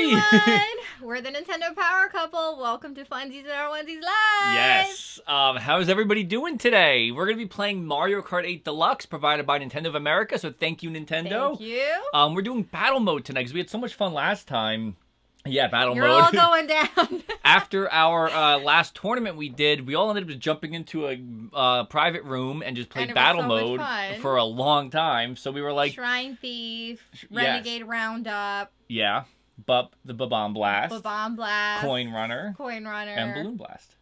everyone! We're the Nintendo Power Couple. Welcome to Funsies and Our Onesies Live! Yes. How's everybody doing today? We're going to be playing Mario Kart 8 Deluxe, provided by Nintendo of America, so thank you, Nintendo. Thank you. We're doing battle mode tonight, because we had so much fun last time. Yeah, battle You're mode. all going down. After our last tournament we did, we all ended up jumping into a private room and just played battle mode for a long time. So we were like... Shrine Thief, Renegade Roundup. Yeah. The Bomb Blast. Bomb Blast. Coin Runner. And Balloon Blast.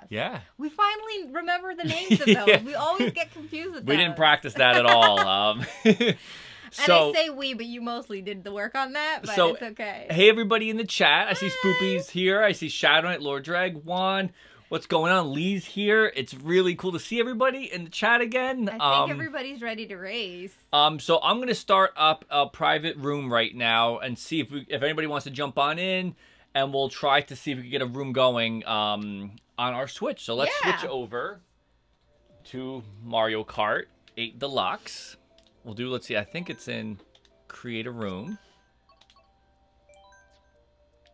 Yeah. We finally remember the names of those. Yeah. We always get confused with those. We didn't practice that at all. So, and I say we, but you mostly did the work on that, but it's okay. Hey, everybody in the chat. I see Spoopy's here. I see Shadow Knight, Lord Drag, Juan. What's going on? Lee's here. It's really cool to see everybody in the chat again. I think everybody's ready to race. So I'm going to start up a private room right now and see if anybody wants to jump on in, and we'll try to see if we can get a room going on our Switch. So let's switch over to Mario Kart 8 Deluxe. We'll do, let's see, I think it's in create a room.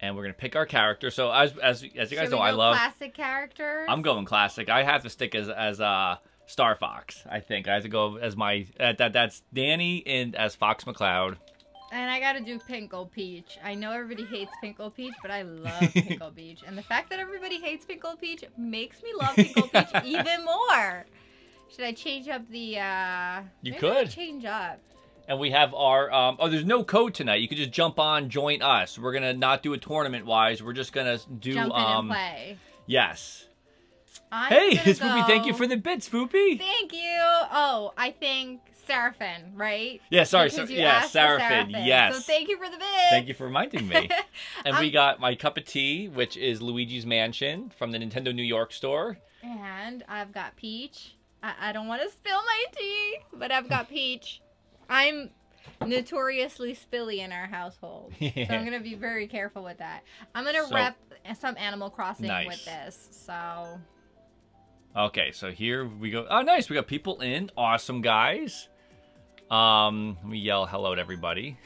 And we're going to pick our character. So as you guys know, I love classic characters. I'm going classic. I have to stick as Star Fox, I think. I have to go as my that's Danny and as Fox McCloud. And I got to do Pinkle Peach. I know everybody hates Pinkle Peach, but I love Pinkle Peach. And the fact that everybody hates Pinkle Peach makes me love Pinkle Peach even more. Should I change up the, You could. Change up. And we have our, oh, there's no code tonight. You could just jump on, join us. We're going to not do it tournament-wise. We're just going to do, jump in and play. Yes. Hey, Spoopy, thank you for the bits, Spoopy. Thank you. Oh, I think Seraphim, right? Yeah, sorry. Seraphim, yes. So thank you for the bits. Thank you for reminding me. And we got my cup of tea, which is Luigi's Mansion from the Nintendo New York store. And I've got Peach. I don't want to spill my tea, but I've got Peach. I'm notoriously spilly in our household, so I'm going to be very careful with that. I'm going to rep some Animal Crossing with this, so... Okay, so here we go. Oh, nice. We got people in. Awesome, guys. Let me yell hello to everybody.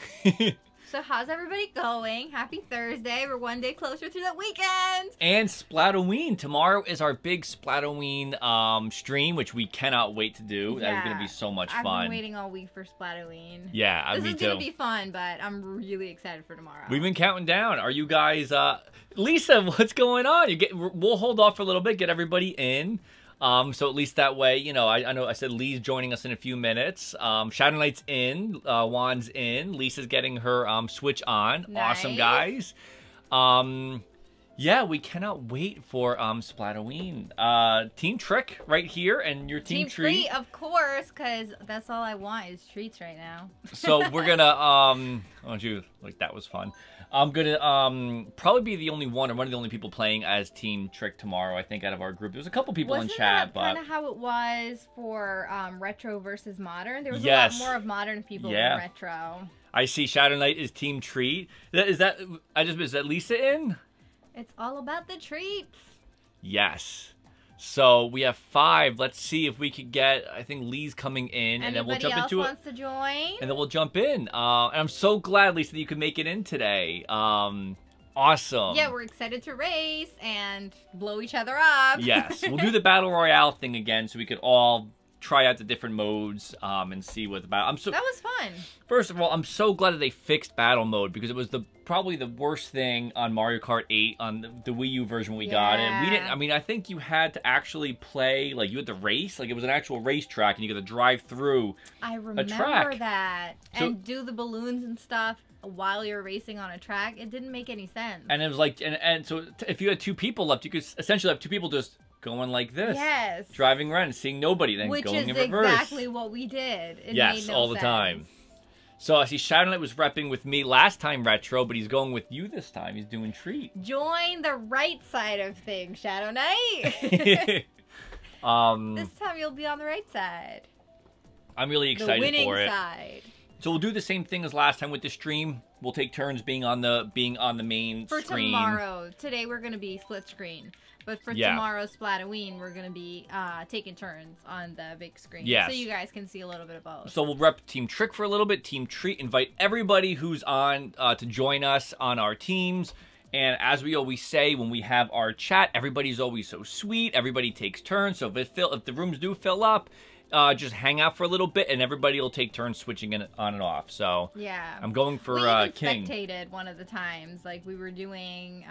So how's everybody going? Happy Thursday. We're one day closer to the weekend. And Splatoween. Tomorrow is our big Splatoween stream, which we cannot wait to do. Yeah. That's going to be so much fun. I've been waiting all week for Splatoween. Yeah, me too. This is going to be fun, but I'm really excited for tomorrow. We've been counting down. Are you guys... Lisa, what's going on? We'll hold off for a little bit, get everybody in. So at least that way, you know, I know I said Lee's joining us in a few minutes. Shadow Knight's in, Juan's in, Lisa's getting her Switch on. Nice. Awesome, guys. Yeah, we cannot wait for Splatoween. Team Trick right here, and your Team Treat. Treat, of course, because that's all I want is treats right now. So we're gonna oh gee, like that was fun. I'm gonna probably be the only one or one of the only people playing as Team Trick tomorrow, I think, out of our group. There's a couple people in chat, but kind of how it was for retro versus modern. There was a lot more of modern people than retro. I see Shadow Knight is Team Treat. Is that Lisa in? It's all about the treats. Yes. So we have 5. Let's see if we could get. I think Lee's coming in, and then we'll jump into it. Wants to join? And then we'll jump in. And I'm so glad, Lisa, that you could make it in today. Awesome. Yeah, we're excited to race and blow each other up. Yes, we'll do the battle royale thing again, so we could all try out the different modes and see what the battle. That was fun. First of all, I'm so glad that they fixed battle mode, because it was probably the worst thing on Mario Kart 8 on the Wii U version when we got it. We didn't. I mean, I think you had to actually play, like, you had to race, like it was an actual racetrack, and you got to drive through a track. That and do the balloons and stuff while you're racing on a track. It didn't make any sense. And it was like, and so if you had 2 people left, you could essentially have 2 people just going like this. Yes. Driving around and seeing nobody, then going in reverse. Which is exactly what we did. It made no all the time. So I see Shadow Knight was repping with me last time retro, but he's going with you this time. He's doing treat. Join the right side of things, Shadow Knight. This time you'll be on the right side. I'm really excited for it. The winning side. So we'll do the same thing as last time with the stream. We'll take turns being on the main screen. For tomorrow. Today we're going to be split screen. But for tomorrow's Splatoween, we're going to be taking turns on the big screen. Yes. So you guys can see a little bit of both. So we'll rep Team Trick for a little bit, Team Treat, invite everybody who's on to join us on our teams. And as we always say, when we have our chat, everybody's always so sweet. Everybody takes turns. So if the rooms do fill up, just hang out for a little bit, and everybody will take turns switching it on and off. So yeah, I'm going for King. We spectated one of the times, like we were doing.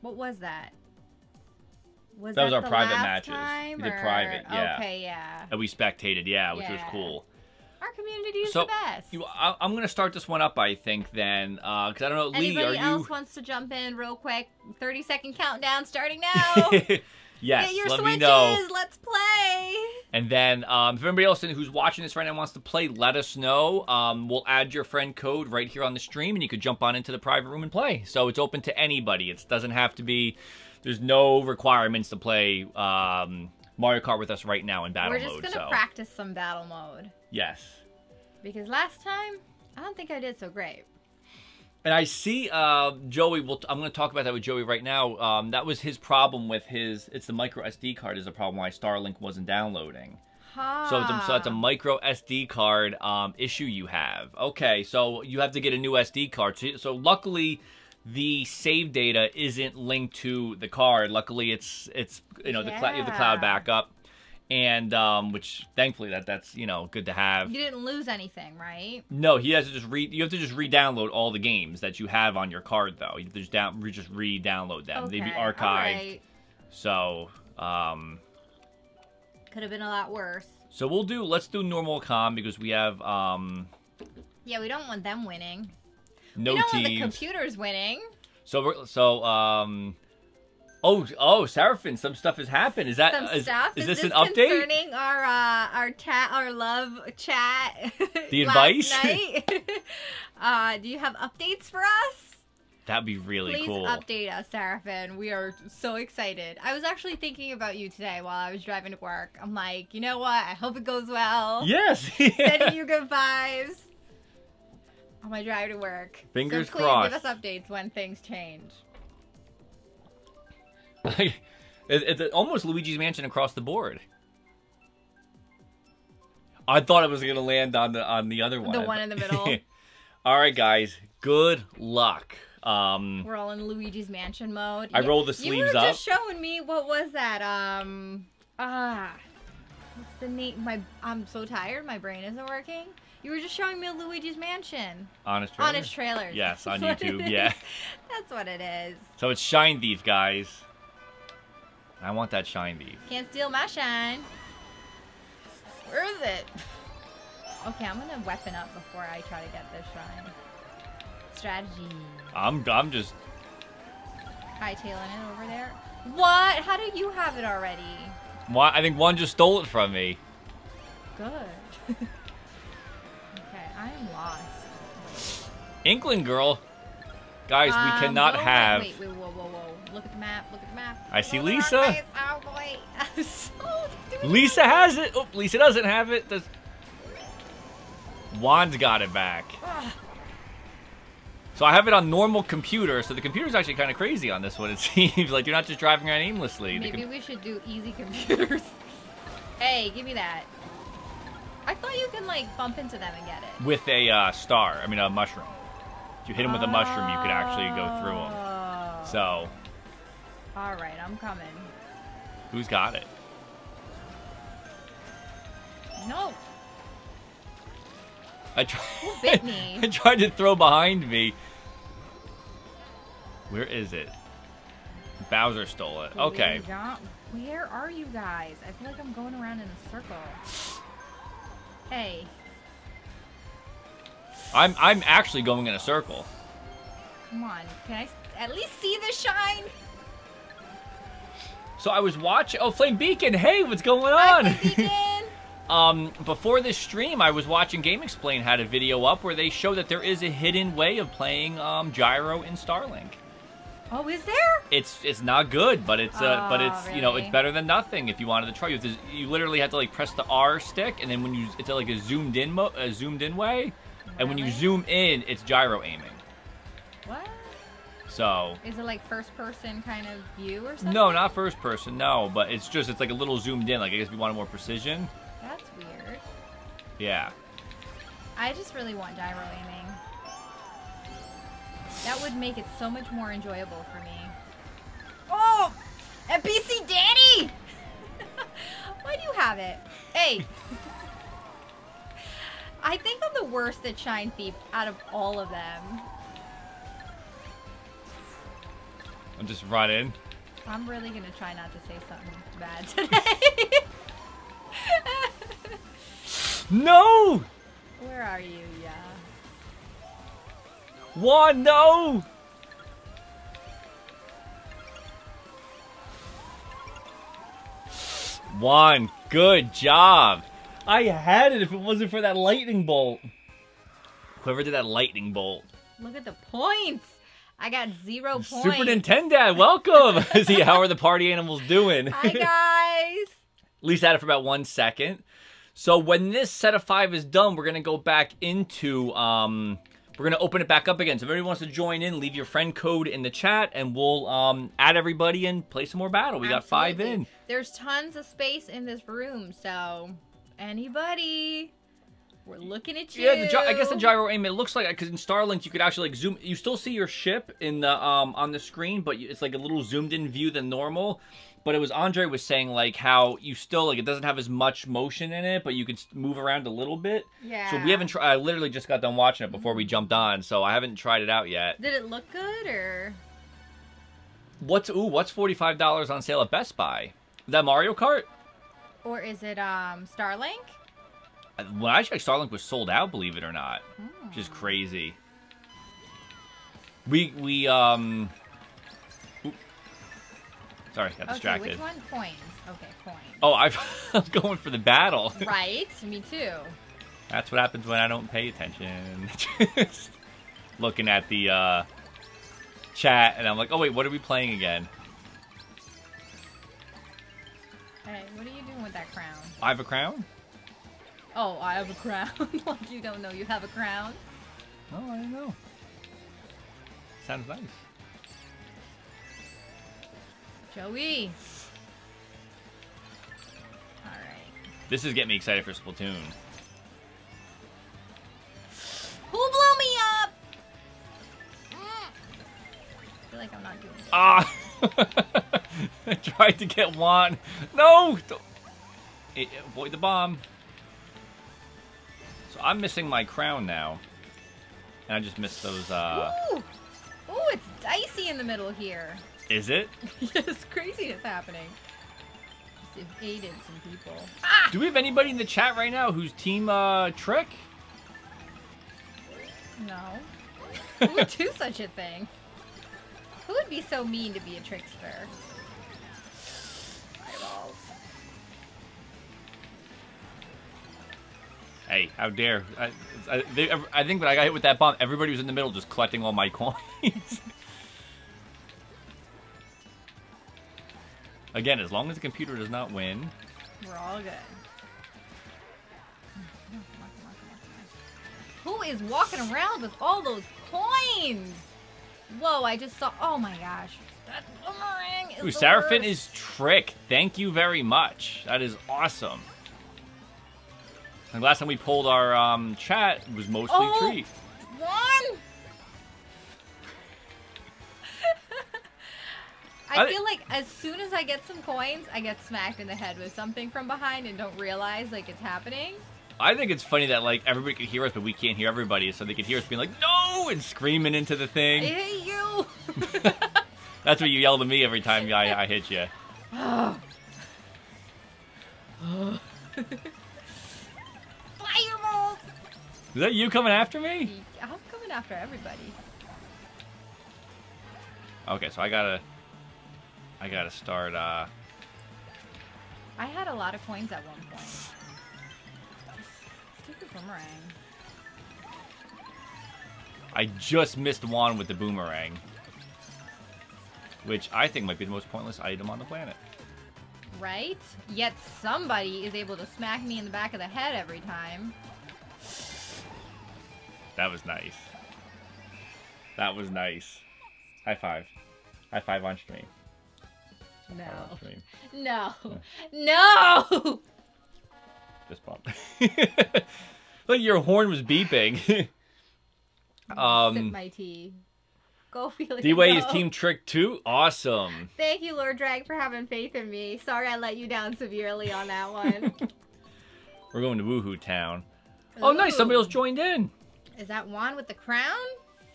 What was that? That was our private matches. Time, we did private, yeah. Okay, yeah. And we spectated, which was cool. Our community is the best. I'm going to start this one up, I think, then. Because I don't know, Lee, anybody else wants to jump in real quick? 30-second countdown starting now. Yes, get your let switches. Me know. Let's play. And then, if anybody else who's watching this right now wants to play, let us know. We'll add your friend code right here on the stream, and you could jump on into the private room and play. So it's open to anybody. It doesn't have to be... There's no requirements to play Mario Kart with us right now in battle mode. We're just going to practice some battle mode. Yes. Because last time, I don't think I did so great. And I see Joey, I'm going to talk about that with Joey right now. That was his problem with it's the micro SD card is the problem why Starlink wasn't downloading. Huh. So it's a micro SD card issue you have. Okay, so you have to get a new SD card. So luckily... the save data isn't linked to the card. Luckily, it's you have the cloud backup, and which thankfully that's good to have. You didn't lose anything, right? No, you have to just re-download all the games that you have on your card, though. You have to just re-download them. Okay. They'd be archived. Right. So could have been a lot worse. So let's do normal comm because we have yeah, we don't want them winning. No we don't teams. want the computers winning. Oh, Seraphim, some stuff has happened. Is this an update? Concerning our love chat? The advice? Do you have updates for us? That'd be really cool. Please update us, Seraphim. We are so excited. I was actually thinking about you today while I was driving to work. I'm like, you know what? I hope it goes well. Yes. Sending you good vibes on my drive to work. Fingers so please crossed. Give us updates when things change. It's almost Luigi's Mansion across the board. I thought it was going to land on the other one. The one in the middle. All right, guys. Good luck. We're all in Luigi's Mansion mode. I rolled the sleeves up. You were just showing me, what was that? What's the name? I'm so tired. My brain isn't working. You were just showing me Luigi's Mansion. Honest Trailers? Honest Trailers. Yes, on YouTube, yeah. That's what it is. So it's Shine Thief, guys. I want that Shine Thief. Can't steal my shine. Where is it? Okay, I'm gonna weapon up before I try to get this shrine. Strategy. I'm just... hightailing it over there. What? How do you have it already? I think one just stole it from me. Good. Okay, I am lost. Inkling Girl. Guys, we cannot have... Wait, whoa. Look at the map, I see Lisa. Oh, boy. I'm so Lisa has it. Oh, Lisa doesn't have it. Juan's got it back. So I have it on normal computer, so the computer's actually kind of crazy on this one, it seems. Like, you're not just driving around aimlessly. Maybe we should do easy computers. Hey, give me that. I thought you can, like, bump into them and get it. With a a mushroom. If you hit them with a mushroom, you could actually go through them. So... Alright, I'm coming. Who's got it? No. Who bit me? I tried to throw behind me. Where is it? Bowser stole it. Okay. Where are you guys? I feel like I'm going around in a circle. Hey. I'm actually going in a circle. Come on. Can I at least see the shine? So I was watching... Oh, Flame Beacon! Hey, what's going on? Hi, Flame Beacon! Before this stream, I was watching Game Explain had a video up where they show that there is a hidden way of playing gyro in Starlink. Oh, is there? It's not good, but it's really? It's better than nothing. If you wanted to try, you literally have to like press the R stick, and then when it's like a zoomed in way, and when you zoom in, it's gyro aiming. What? So. Is it like first person kind of view or something? No, not first person, no. But it's like a little zoomed in. Like, I guess we wanted more precision. That's weird. Yeah. I just really want gyro aiming. That would make it so much more enjoyable for me. Oh! NPC Danny! Why do you have it? Hey! I think I'm the worst at Shine Thief out of all of them. I'm just running. I'm really gonna try not to say something bad today. No! Where are you, yeah? Juan, no! Juan, good job. I had it if it wasn't for that lightning bolt. Whoever did that lightning bolt. Look at the points. I got 0 points. Super Nintendo, welcome. See, how are the party animals doing? Hi, guys. At least had it for about 1 second. So when this set of 5 is done, we're going to go back into, we're going to open it back up again. So if anybody wants to join in, leave your friend code in the chat, and we'll add everybody and play some more battle. We got 5 in. There's tons of space in this room, so anybody, we're looking at you. Yeah, I guess the gyro aim, it looks like, because in Starlink you could actually like zoom. You still see your ship in the on the screen, but it's like a little zoomed in view than normal. But it was Andre was saying like how you still like it doesn't have as much motion in it, but you can move around a little bit. Yeah. So we haven't tried. I literally just got done watching it before we jumped on, so I haven't tried it out yet. Did it look good or? What's $45 on sale at Best Buy? Is that Mario Kart? Or is it Starlink? When I checked, Starlink was sold out, believe it or not. Which is crazy. Sorry, got distracted. Which one? Coins. Okay, coins. Oh, I'm going for the battle. Right, me too. That's what happens when I don't pay attention. Just looking at the chat, and I'm like, oh wait, what are we playing again? Hey, what are you doing with that crown? I have a crown? Oh, I have a crown. Like you don't know you have a crown? Oh, I don't know. Sounds nice. Joey. Alright. This is getting me excited for Splatoon. Who blew me up? I feel like I'm not doing it. Ah! I tried to get Juan. No! Avoid the bomb. So I'm missing my crown now. And I just missed those, Ooh! Ooh, it's dicey in the middle here. Is it? Yes, craziness happening. Just evaded some people. Ah! Do we have anybody in the chat right now who's team Trick? No. Who would do such a thing? Who would be so mean to be a trickster? Eyeballs. Hey, how dare. I think when I got hit with that bomb, everybody was in the middle just collecting all my coins. Again, as long as the computer does not win. We're all good. Who is walking around with all those coins? Whoa, I just saw... Oh my gosh. That boomerang is the Seraphim worst. is Trick. Thank you very much. That is awesome. And last time we pulled our chat, it was mostly Treat. One! I feel like as soon as I get some coins, I get smacked in the head with something from behind and don't realize like it's happening. I think it's funny that like everybody could hear us, but we can't hear everybody, so they could hear us being like, no! And screaming into the thing. I hate you! That's what you yell to me every time I hit you. Fireball! Is that you coming after me? I'm coming after everybody. Okay, so I gotta start, I had a lot of coins at one point. Stupid boomerang. I just missed Juan with the boomerang. Which I think might be the most pointless item on the planet. Right? Yet somebody is able to smack me in the back of the head every time. That was nice. That was nice. High five. High five on stream. No. On stream. No. No! Just bump. Look, your horn was beeping. Sip my tea. Go, Felia. D-Way is Team Trick too? Awesome. Thank you, Lord Drag, for having faith in me. Sorry I let you down severely on that one. We're going to Woohoo Town. Ooh. Oh, nice. Somebody else joined in. Is that Juan with the crown?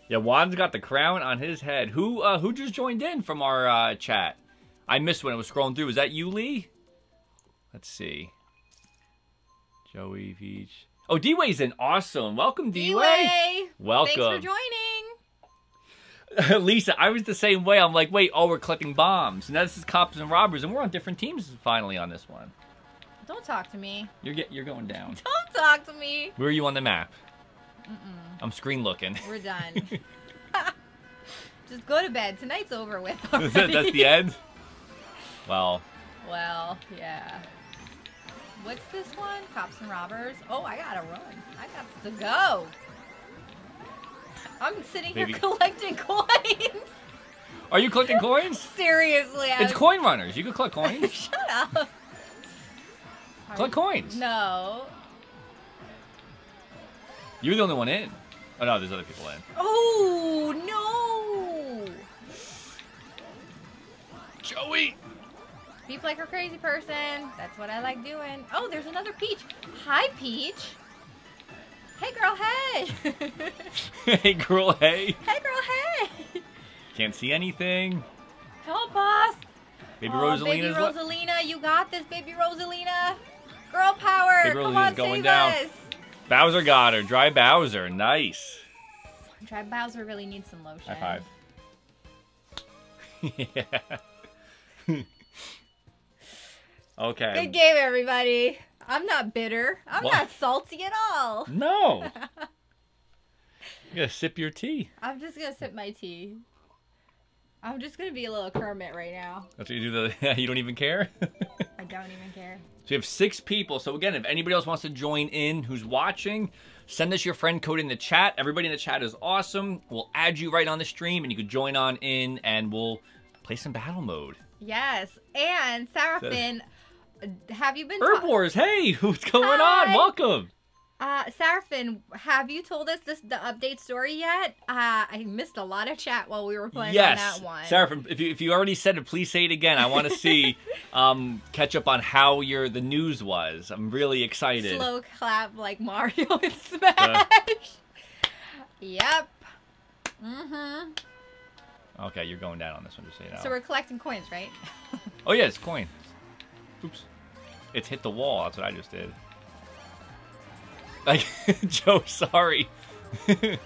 Yeah, Juan's got the crown on his head. Who just joined in from our chat? I missed when I was scrolling through. Was that you, Lee? Let's see. Joey, Peach. Oh, D-Way's in. Awesome. Welcome, D-Way. Welcome. Thanks for joining. Lisa, I was the same way. I'm like, wait, we're collecting bombs. Now this is cops and robbers, and we're on different teams finally on this one. Don't talk to me. You're going down. Don't talk to me. Where are you on the map? I'm screen looking. We're done. Just go to bed. Tonight's over with already. That's the end? Well, yeah. What's this one? Cops and robbers. Oh, I gotta run. I got to go. I'm sitting here collecting coins. Are you collecting coins? Seriously. It's coin runners. You can collect coins. Shut up. Collect coins. No. You're the only one in. Oh, no, there's other people in. Oh, no. Joey. Beep like a crazy person. That's what I like doing. Oh, there's another Peach. Hi, Peach. Hey, girl, hey. Hey, girl, hey. Hey, girl, hey. Can't see anything. Help us. Baby Rosalina. Baby Rosalina, you got this, baby Rosalina. Girl power. Baby Come on, going save down. us. Bowser got her. Dry Bowser. Nice. Dry Bowser really needs some lotion. High five. Yeah. Okay. Good game, everybody. I'm not bitter. I'm not salty at all. No. You gotta sip your tea. I'm just gonna sip my tea. I'm just gonna be a little Kermit right now. That's what you do. You don't even care? I don't even care. So we have 6 people. So again, if anybody else wants to join in who's watching, send us your friend code in the chat. Everybody in the chat is awesome. We'll add you right on the stream, and you can join on in, and we'll play some battle mode. Yes. And Seraphim, have you been... Herb Wars, hey! What's going on? Welcome! Seraphim, have you told us the update story yet? I missed a lot of chat while we were playing on that one. Seraphim, if you already said it, please say it again. I want to see catch up on how the news was. I'm really excited. Slow clap like Mario in Smash. Yep. Mm-hmm. Okay, you're going down on this one, just so you know. So we're collecting coins, right? Oh yeah, it's coin. Oops. It's hit the wall. That's what I just did. Like, Joe, sorry. Oh,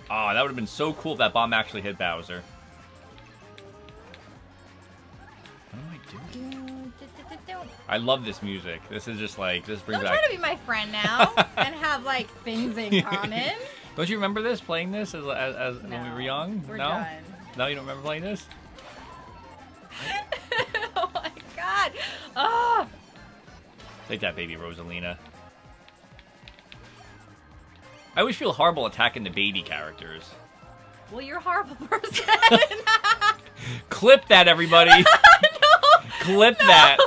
that would have been so cool if that bomb actually hit Bowser. What am I doing? I love this music. This is just like, this brings back... Don't try to be my friend now and have, like, things in common. Don't you remember this, playing this as when we were young? We're done. No, you don't remember playing this? Oh my god. Oh. Take that, baby Rosalina. I always feel horrible attacking the baby characters. Well, you're a horrible person. Clip that, everybody. No, clip that.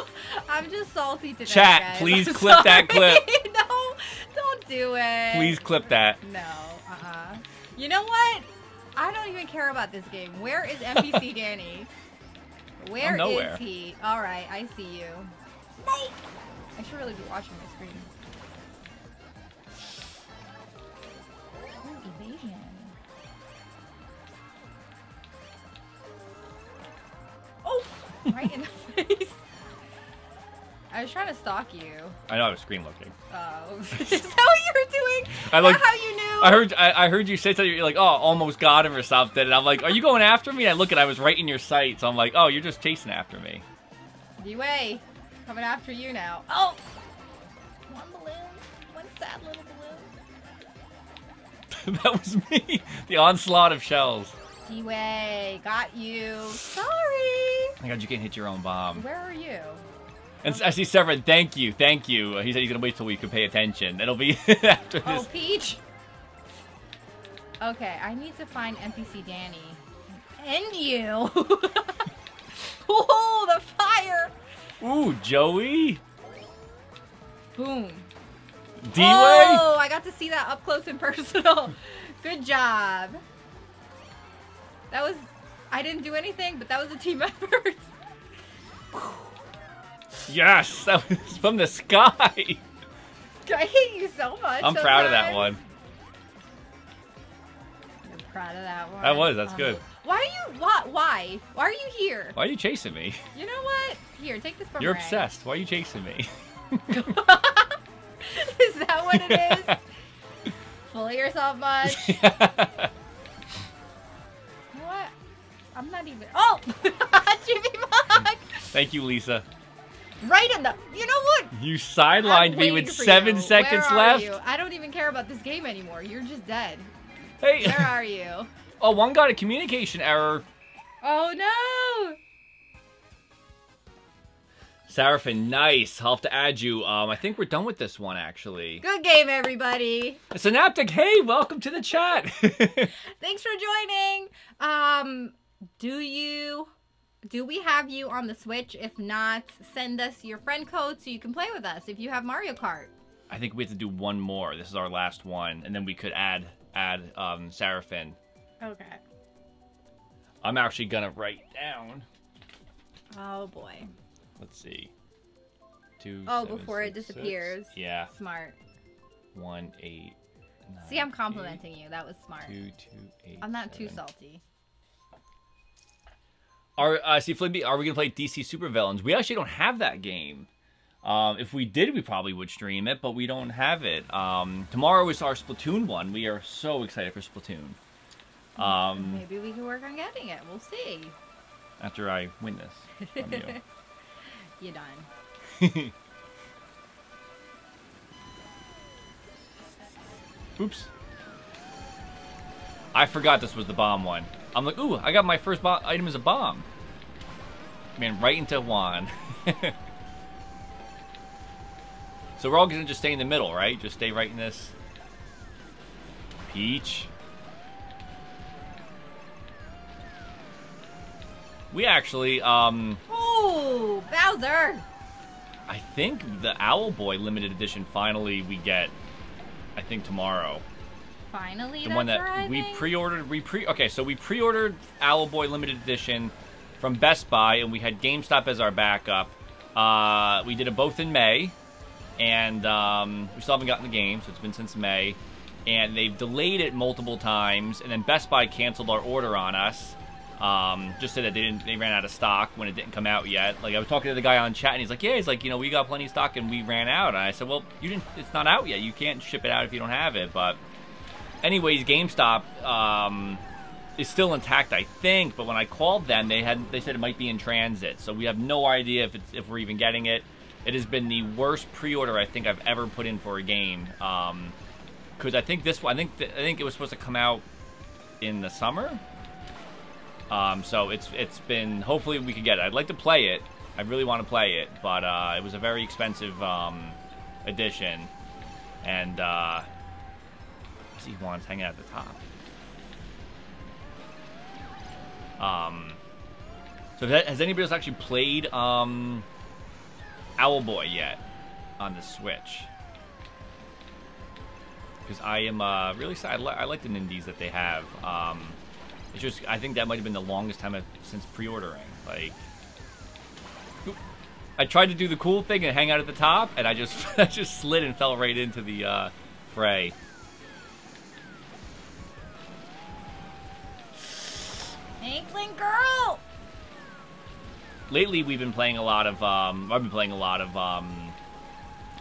I'm just salty today, Chat, guys. please I'm clip that clip. No, don't do it. Please clip that. No, You know what? I don't even care about this game. Where is NPC Danny? Where is he? All right, I see you. I should really be watching my screen. Ooh, evasion. Oh, right in the face. I was trying to stalk you. I know, I was screen looking. Oh, is that what you were doing? I like how you knew? I heard you say something. You're like, oh, almost got him or something. And I'm like, are you going after me? And I look and I was right in your sight. So I'm like, oh, you're just chasing after me. D-Way, coming after you now. Oh, one balloon, one sad little balloon. That was me. The onslaught of shells. D-Way, got you. Sorry. Oh my God, you can't hit your own bomb. Where are you? And I see Severin, thank you. He said he's going to wait till we can pay attention. It'll be after this. Oh, Peach. Okay, I need to find NPC Danny. And you! Oh, the fire! Ooh, Joey. Boom. D-Way? Oh, I got to see that up close and personal. Good job. That was... I didn't do anything, but that was a team effort. Yes, that was from the sky. I hate you so much. I'm proud of that one. You're proud of that one. That was. That's good. Why are you... Why? Why are you here? Why are you chasing me? You know what? Here, take this boomerang. You're obsessed. Why are you chasing me? Is that what it is? Full of yourself much? You know what? I'm not even... Oh! Jimmy Mug! Thank you, Lisa. Right in the... You know what? You sidelined me with 7 seconds left. You? I don't even care about this game anymore. You're just dead. Hey. Where are you? Oh, one got a communication error. Oh, no! Seraphim, nice. I'll have to add you. I think we're done with this one, actually. Good game, everybody. Synaptic, hey, welcome to the chat. Thanks for joining. Do we have you on the Switch? If not, send us your friend code so you can play with us if you have Mario Kart. I think we have to do one more. This is our last one, and then we could add Seraphim. Okay. I'm actually gonna write down. Oh boy. Let's see. 2. Oh, 7, before 6, it disappears. 6. Yeah. Smart. 1 8. 9, See, I'm complimenting you. That was smart. 2 2 8. I'm not 7. too salty. See, Flimby, are we gonna play DC Supervillains? We actually don't have that game. If we did, we probably would stream it, but we don't have it. Tomorrow is our Splatoon one. We are so excited for Splatoon. Maybe we can work on getting it. We'll see. After I win this from you. You're done. Oops. I forgot this was the bomb one. I'm like, ooh, I got my first item as a bomb. Man, right into Juan. So we're all gonna just stay in the middle, right? Just stay right in this. Peach. We actually, Ooh, Bowser! I think the Owl Boy limited edition finally we get, I think tomorrow. Finally, The one that arriving? we pre-ordered, okay, so we pre-ordered Owl Boy limited edition from Best Buy, and we had GameStop as our backup. We did it both in May, and we still haven't gotten the game, so it's been since May. And they've delayed it multiple times, and then Best Buy canceled our order on us. Just said that they ran out of stock when it didn't come out yet. Like, I was talking to the guy on chat, and he's like, yeah, he's like, you know, we got plenty of stock, and we ran out. And I said, well, it's not out yet. You can't ship it out if you don't have it. But anyways, GameStop is still intact, I think. But when I called them, they said it might be in transit. So we have no idea if we're even getting it. It has been the worst pre-order I think I've ever put in for a game. Because I think this one, I think it was supposed to come out in the summer. So it's been, hopefully we could get it. I'd like to play it. I really want to play it, but it was a very expensive edition. And I see Juan's hanging out at the top. So has anybody else actually played Owl Boy yet on the Switch? Because I am really sad. I like the indies that they have. It's just, I think that might have been the longest time since pre-ordering. Like, I tried to do the cool thing and hang out at the top, and I just slid and fell right into the fray. Inkling girl. Lately, we've been playing a lot of. I've been playing a lot of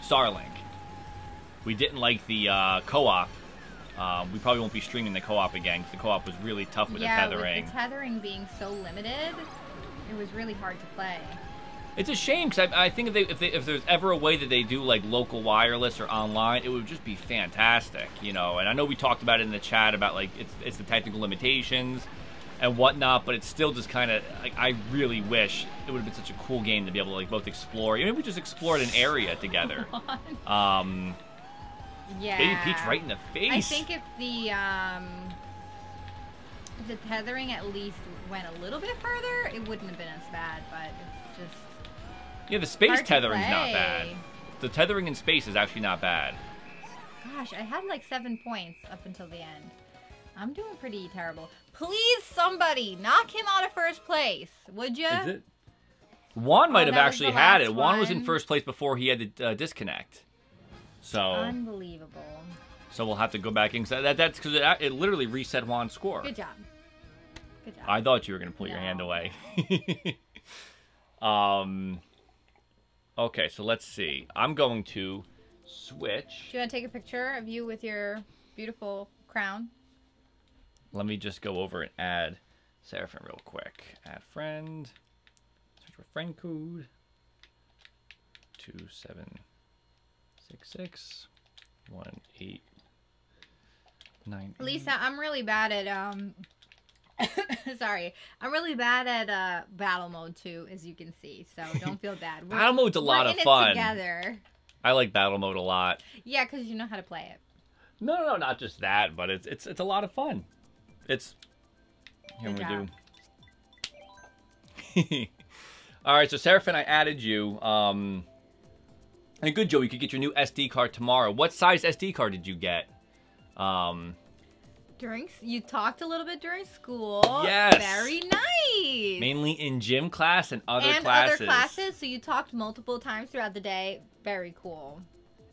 Starlink. We didn't like the co-op. We probably won't be streaming the co-op again because the co-op was really tough with the tethering. With the tethering being so limited, it was really hard to play. It's a shame because I think if there's ever a way that they do like local wireless or online, it would just be fantastic, you know. And I know we talked about it in the chat about like it's the technical limitations and whatnot, but it's still just kind of like I really wish it would have been such a cool game to be able to like both explore. Maybe we just explored an area together. Yeah. Baby Peach right in the face. I think if the If the tethering at least went a little bit further, it wouldn't have been as bad, but it's just... Yeah, the space tethering's not bad. The tethering in space is actually not bad. Gosh, I had like 7 points up until the end. I'm doing pretty terrible. Please, somebody, knock him out of first place, would you? Is it? Juan might have actually had it. Juan was in first place before he had to disconnect. So unbelievable. So we'll have to go back in. That's because it literally reset Juan's score. Good job. Good job. I thought you were going to pull your hand away. Okay, so let's see. I'm going to switch. Do you want to take a picture of you with your beautiful crown? Let me just go over and add Seraphim real quick. Add friend. Search for friend code. 2766 1898. Lisa, I'm really bad at sorry. I'm really bad at battle mode too, as you can see. So don't feel bad. Battle mode's a lot of fun. Together. I like battle mode a lot. Yeah, because you know how to play it. No, not just that, but it's a lot of fun. It's here we do. All right, so Seraphim, I added you. And good, Joe. You could get your new SD card tomorrow. What size SD card did you get? You talked a little bit during school. Yes. Very nice. Mainly in gym class and other classes. So you talked multiple times throughout the day. Very cool.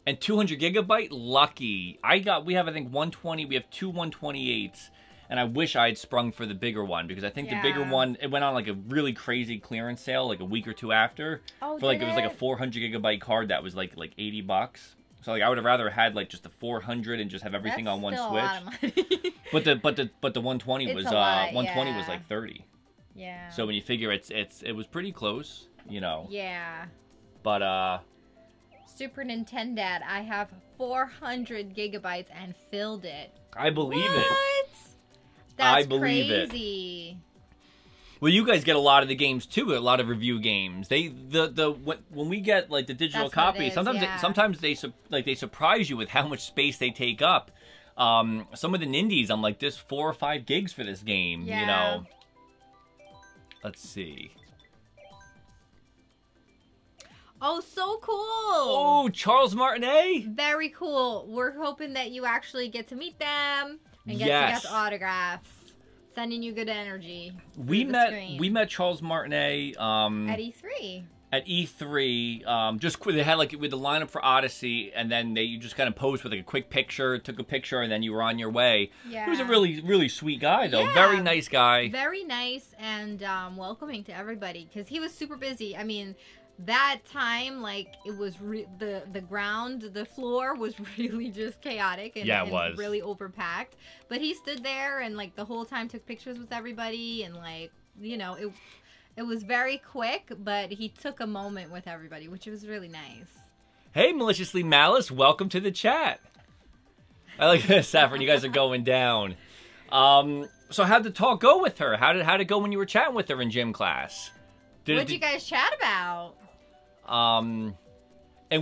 And 200 gigabyte, lucky. We have I think 120. We have two 128s. And I wish I had sprung for the bigger one because I think the bigger one, it went on like a really crazy clearance sale like a week or two after. Oh, it was like a 400 gigabyte card that was like $80. So like I would have rather had like just the 400 and just have everything on one Switch. A lot of money. but the 120 was 120 was like 30. Yeah. So when you figure it was pretty close, you know. Yeah. But Super Nintendo Dad, I have 400 gigabytes and filled it. I believe it. That's crazy. Well, you guys get a lot of the games too. A lot of review games. When we get like the digital copy, sometimes they surprise you with how much space they take up. Some of the Nindies, I'm like, this 4 or 5 gigs for this game. Yeah. You know. Let's see. Oh, so cool! Oh, Charles Martinet. Very cool. We're hoping that you actually get to meet them. And get to get autographs. Sending you good energy. We met Charles Martinet at E3. At E3, they had like with the lineup for Odyssey, and then you just kind of posed with like a quick picture, took a picture, and then you were on your way. Yeah. He was a really, really sweet guy, though. Yeah. Very nice guy. Very nice and welcoming to everybody because he was super busy. I mean, that time, like, it was the floor was really just chaotic and, it was. And really overpacked. But he stood there and, like, the whole time took pictures with everybody and, like, you know, it was very quick, but he took a moment with everybody, which was really nice. Hey, Maliciously Malice, welcome to the chat. I like this, Saffron. You guys are going down. So how'd the talk go with her? How'd it go when you were chatting with her in gym class? What'd you guys chat about? And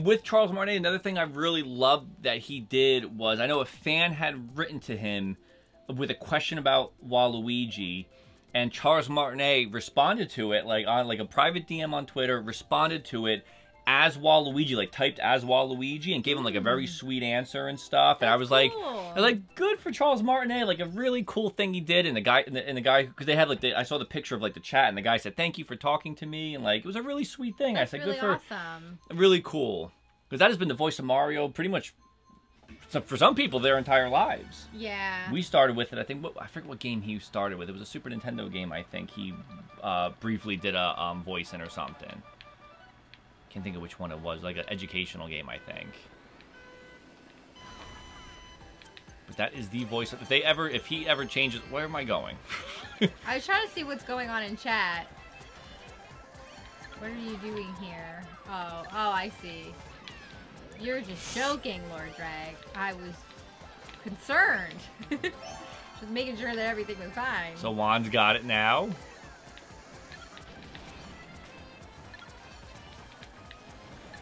with Charles Martinet, another thing I really loved that he did was, I know a fan had written to him with a question about Waluigi, and Charles Martinet responded to it, like on like a private DM on Twitter, responded to it as Waluigi, like typed as Waluigi, and gave him like a very sweet answer and stuff. And I was like, good for Charles Martinet, like a really cool thing he did. And the guy, because they had like I saw the picture of like the chat, and the guy said, "Thank you for talking to me," and like it was a really sweet thing. That's I said, really good for, awesome. Really cool, because that has been the voice of Mario pretty much. For some people, their entire lives. Yeah. We started with it. I forget what game he started with. It was a Super Nintendo game. I think he briefly did a voice in or something. Can't think of which one it was. Like an educational game, I think. But that is the voice. If he ever changes, where am I going? I was trying to see what's going on in chat. What are you doing here? Oh, I see. You're just joking, Lord Drag. I was concerned. Just making sure that everything was fine. So Juan's got it now.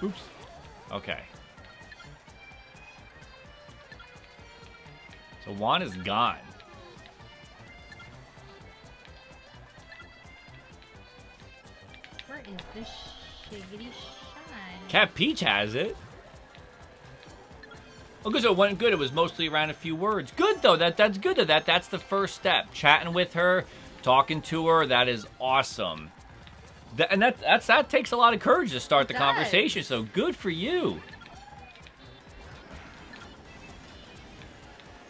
Oops. Okay. So Juan is gone. the shiggity shine? Cat Peach has it. Oh, good. So it went good. It was mostly around a few words. Good though. That's good. That's the first step. Chatting with her, talking to her. That is awesome. That takes a lot of courage to start the conversation. So good for you.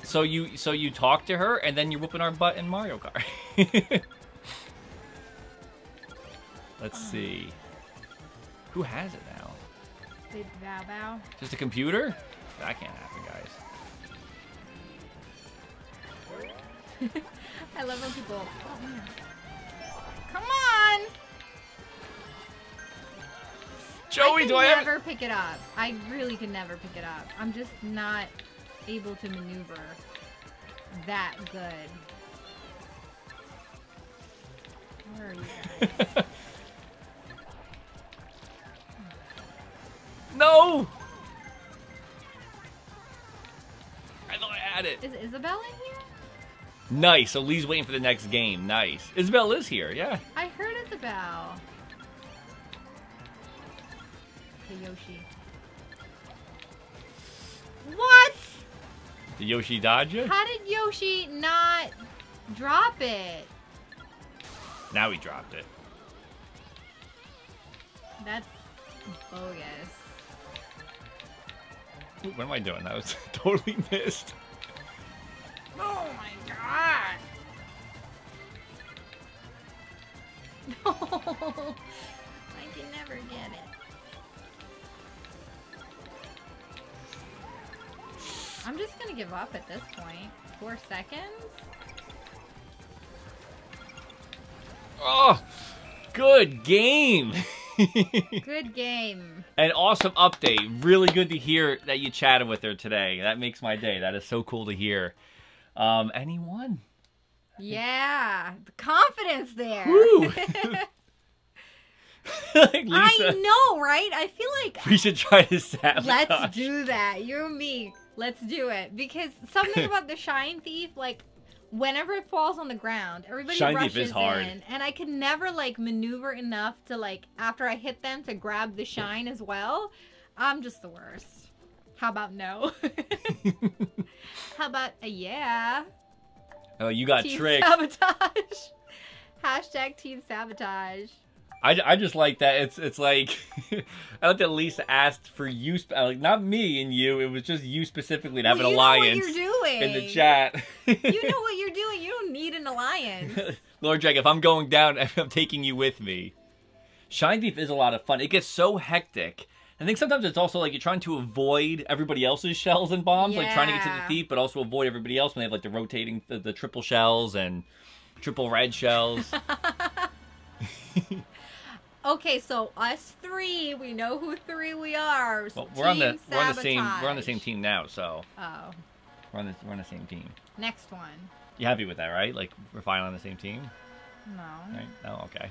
So you talk to her and then you're whooping our butt in Mario Kart. Let's see. Who has it now? Did Bow Bow? Just a computer? That can't happen, guys. I love when people... Oh, man. Come on! Joey, do I have... I never pick it up. I really can never pick it up. I'm just not able to maneuver that good. Where are you guys? No! I thought I had it. Is Isabel in here? Nice. So Lee's waiting for the next game. Nice. Isabel is here, yeah. I heard Isabel. Okay, Yoshi. What? Did Yoshi dodge you? How did Yoshi not drop it? Now he dropped it. That's bogus. Ooh, what am I doing? That was totally missed. Oh my god! No! I can never get it. I'm just gonna give up at this point. 4 seconds? Oh! Good game! Good game. An awesome update. Really good to hear that you chatted with her today. That makes my day. That is so cool to hear. And he won. Yeah. The confidence there. Woo! Like Lisa, I know, right? I feel like... we should try to sabotage. Let's do that. You and me. Let's do it. Because something about the Shine Thief, like... Whenever it falls on the ground, everybody Shine rushes Thief is hard. in, and I can never like maneuver enough to like after I hit them to grab the shine as well. I'm just the worst. How about no? How about a yeah? Oh, you got Team tricked. sabotage. Hashtag team sabotage. I just like that. It's like I like that Lisa asked for you, like not me and you. It was just you specifically to have an alliance. You know what you're doing in the chat. You know what you're doing. You don't need an alliance. Lord Jack, if I'm going down, I'm taking you with me. Shine Thief is a lot of fun. It gets so hectic. I think sometimes it's also like you're trying to avoid everybody else's shells and bombs, like trying to get to the thief, but also avoid everybody else when they have like the rotating, the triple shells and triple red shells. Okay, so us three, we know who three we are. Well, we're on the same team now, so. Oh. We're on the same team. Next one. You happy with that, right? Like we're finally on the same team? No. Right? Oh, okay.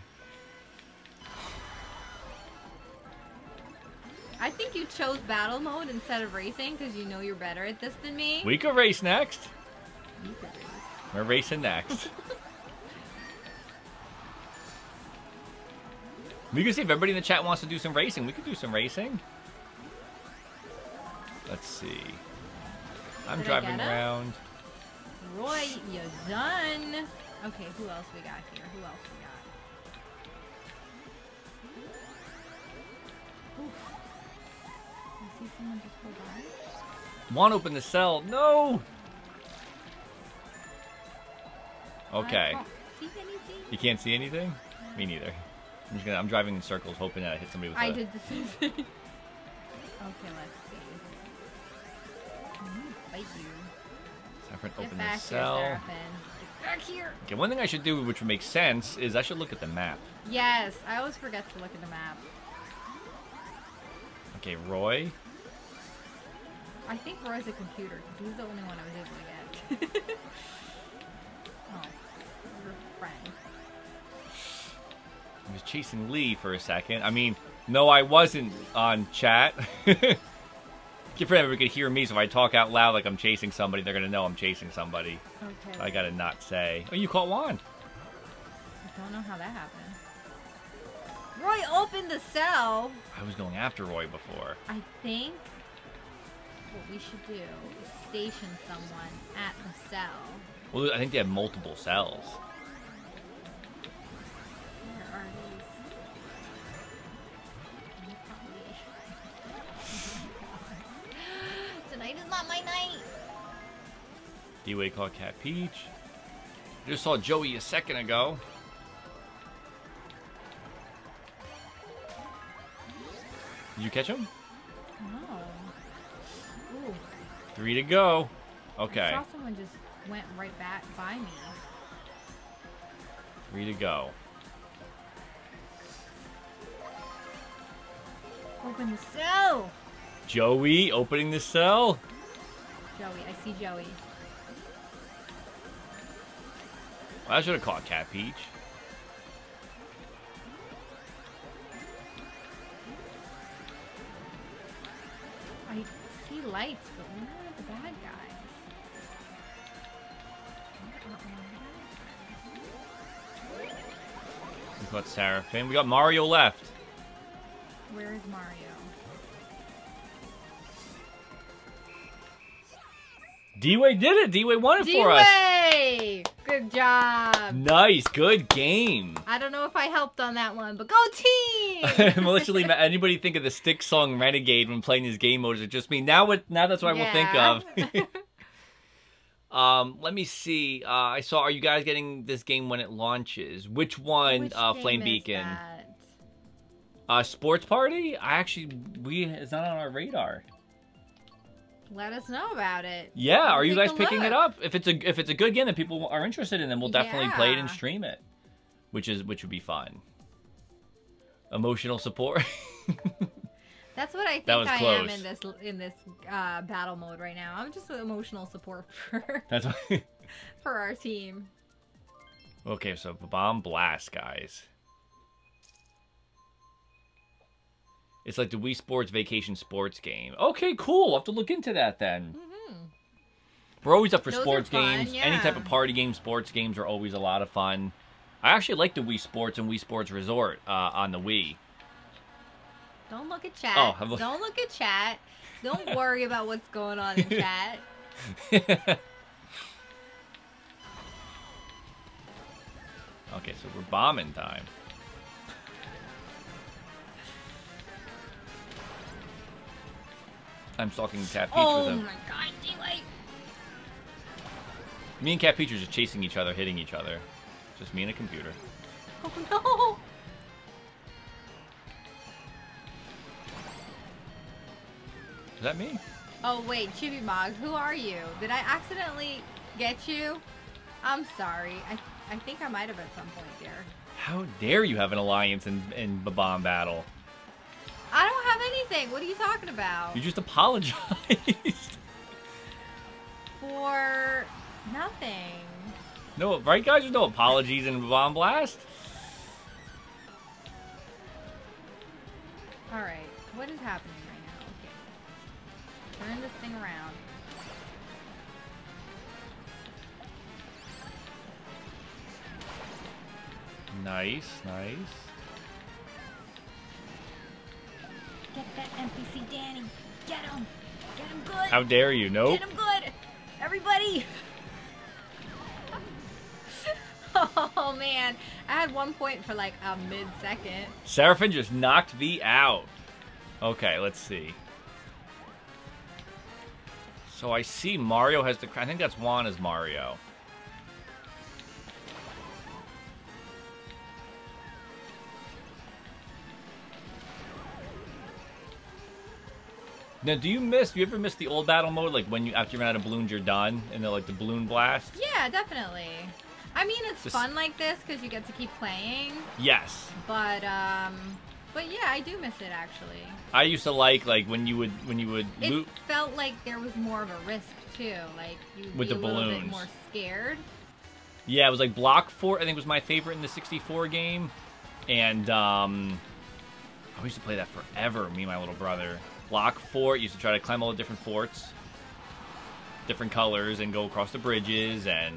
I think you chose battle mode instead of racing because you know you're better at this than me. We could race next. You could race. We're racing next. We can see if everybody in the chat wants to do some racing. We could do some racing. Let's see. I'm driving around. Roy, you're done. Okay, who else we got here? Who else we got? Oof. I see someone just go by. Want to open the cell? No! Okay. I can't see anything. You can't see anything? Me neither. I'm driving in circles, hoping that I hit somebody with I did the same thing. Okay, let's see. Fight you. Saffron, Get open back the cell. here, Get back here. Okay, one thing I should do, which would make sense, is I should look at the map. Yes, I always forget to look at the map. Okay, Roy. I think Roy's a computer because he's the only one I was able to get. Oh, your friend. I was chasing Lee for a second. I mean, no, I wasn't on chat. If everybody could hear me, so if I talk out loud like I'm chasing somebody, they're going to know I'm chasing somebody. Okay. So I got to not say. Oh, you caught Juan. I don't know how that happened. Roy opened the cell. I was going after Roy before. I think what we should do is station someone at the cell. Well, I think they have multiple cells. Where are these? Tonight is not my night. D-Way caught Cat Peach. Just saw Joey a second ago. Did you catch him? No. Ooh. 3 to go. Okay. I saw someone just went right back by me. 3 to go. Open the cell. Joey opening the cell. Joey, I see Joey. Well, I should have caught Cat Peach. I see lights, but where are the bad guys? We caught Seraphim. We got Mario left. Where is Mario? D-Way did it. D-Way won it for us. D-Way! Good job. Nice. Good game. I don't know if I helped on that one, but go team! Maliciously, anybody think of the Stick song Renegade when playing this game mode? Is it just me? Now that's what I will think of. Let me see. I saw, are you guys getting this game when it launches? Which one, Which Flame game is Beacon? that? Sports Party? It's not on our radar. Let us know about it. Yeah, are you guys Take a picking it look. up? If it's a good game that people are interested in, then we'll definitely play it and Yeah. stream it, which would be fun. Emotional support. That's what I think That was I close. am in this battle mode right now. I'm just emotional support for That's what. for our team. Okay, so Bomb Blast, guys. It's like the Wii Sports Vacation Sports game. Okay, cool. We'll have to look into that then. We're always up for Those are sports fun, games. yeah. Any type of party game, sports games are always a lot of fun. I actually like the Wii Sports and Wii Sports Resort on the Wii. Don't look at chat. Oh, Don't look at chat. Don't worry about what's going on in chat. Okay, so we're bombing time. I'm stalking Cat Peach Oh with him. my god, D-Way. Me and Cat Peach are just chasing each other, hitting each other. Just me and a computer. Oh no. Is that me? Oh wait, Chibi Mog, who are you? Did I accidentally get you? I'm sorry. I think I might have at some point there. How dare you have an alliance in the bomb battle? I don't have anything. What are you talking about? You just apologized. For nothing. No, right, guys? There's no apologies in Bomb Blast. Alright, what is happening right now? Okay. Turn this thing around. Nice, nice. Get that NPC Danny. Get him. Get him good. How dare you? Nope. Get him good. Everybody. Oh man, I had 1 point for like a mid-second. Seraphim just knocked V out. Okay, let's see. So I see Mario has the... I think that's Juana's Mario. Now, do you ever miss the old battle mode, like when after you run out of balloons, you're done, and then like the balloon blast? Yeah, definitely. I mean, it's fun like this because you get to keep playing. Yes. But yeah, I do miss it actually. I used to like when you would It loot. felt like there was more of a risk too. Like you'd With be the a little bit balloons. more scared. Yeah, it was like Block Fort. I think was my favorite in the 64 game, and I used to play that forever. Me and my little brother. Block Fort. Used to try to climb all the different forts, different colors, and go across the bridges, and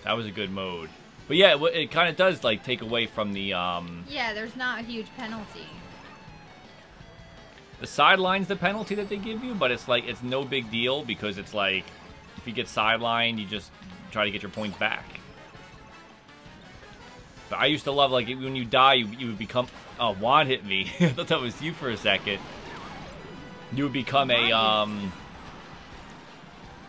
that was a good mode. But yeah, it kind of does like take away from the Yeah, there's not a huge penalty. The sideline's the penalty that they give you, but it's like it's no big deal because it's like if you get sidelined, you just try to get your points back. But I used to love like when you die, you would become. Oh, Juan hit me. I thought that was you for a second. You would become a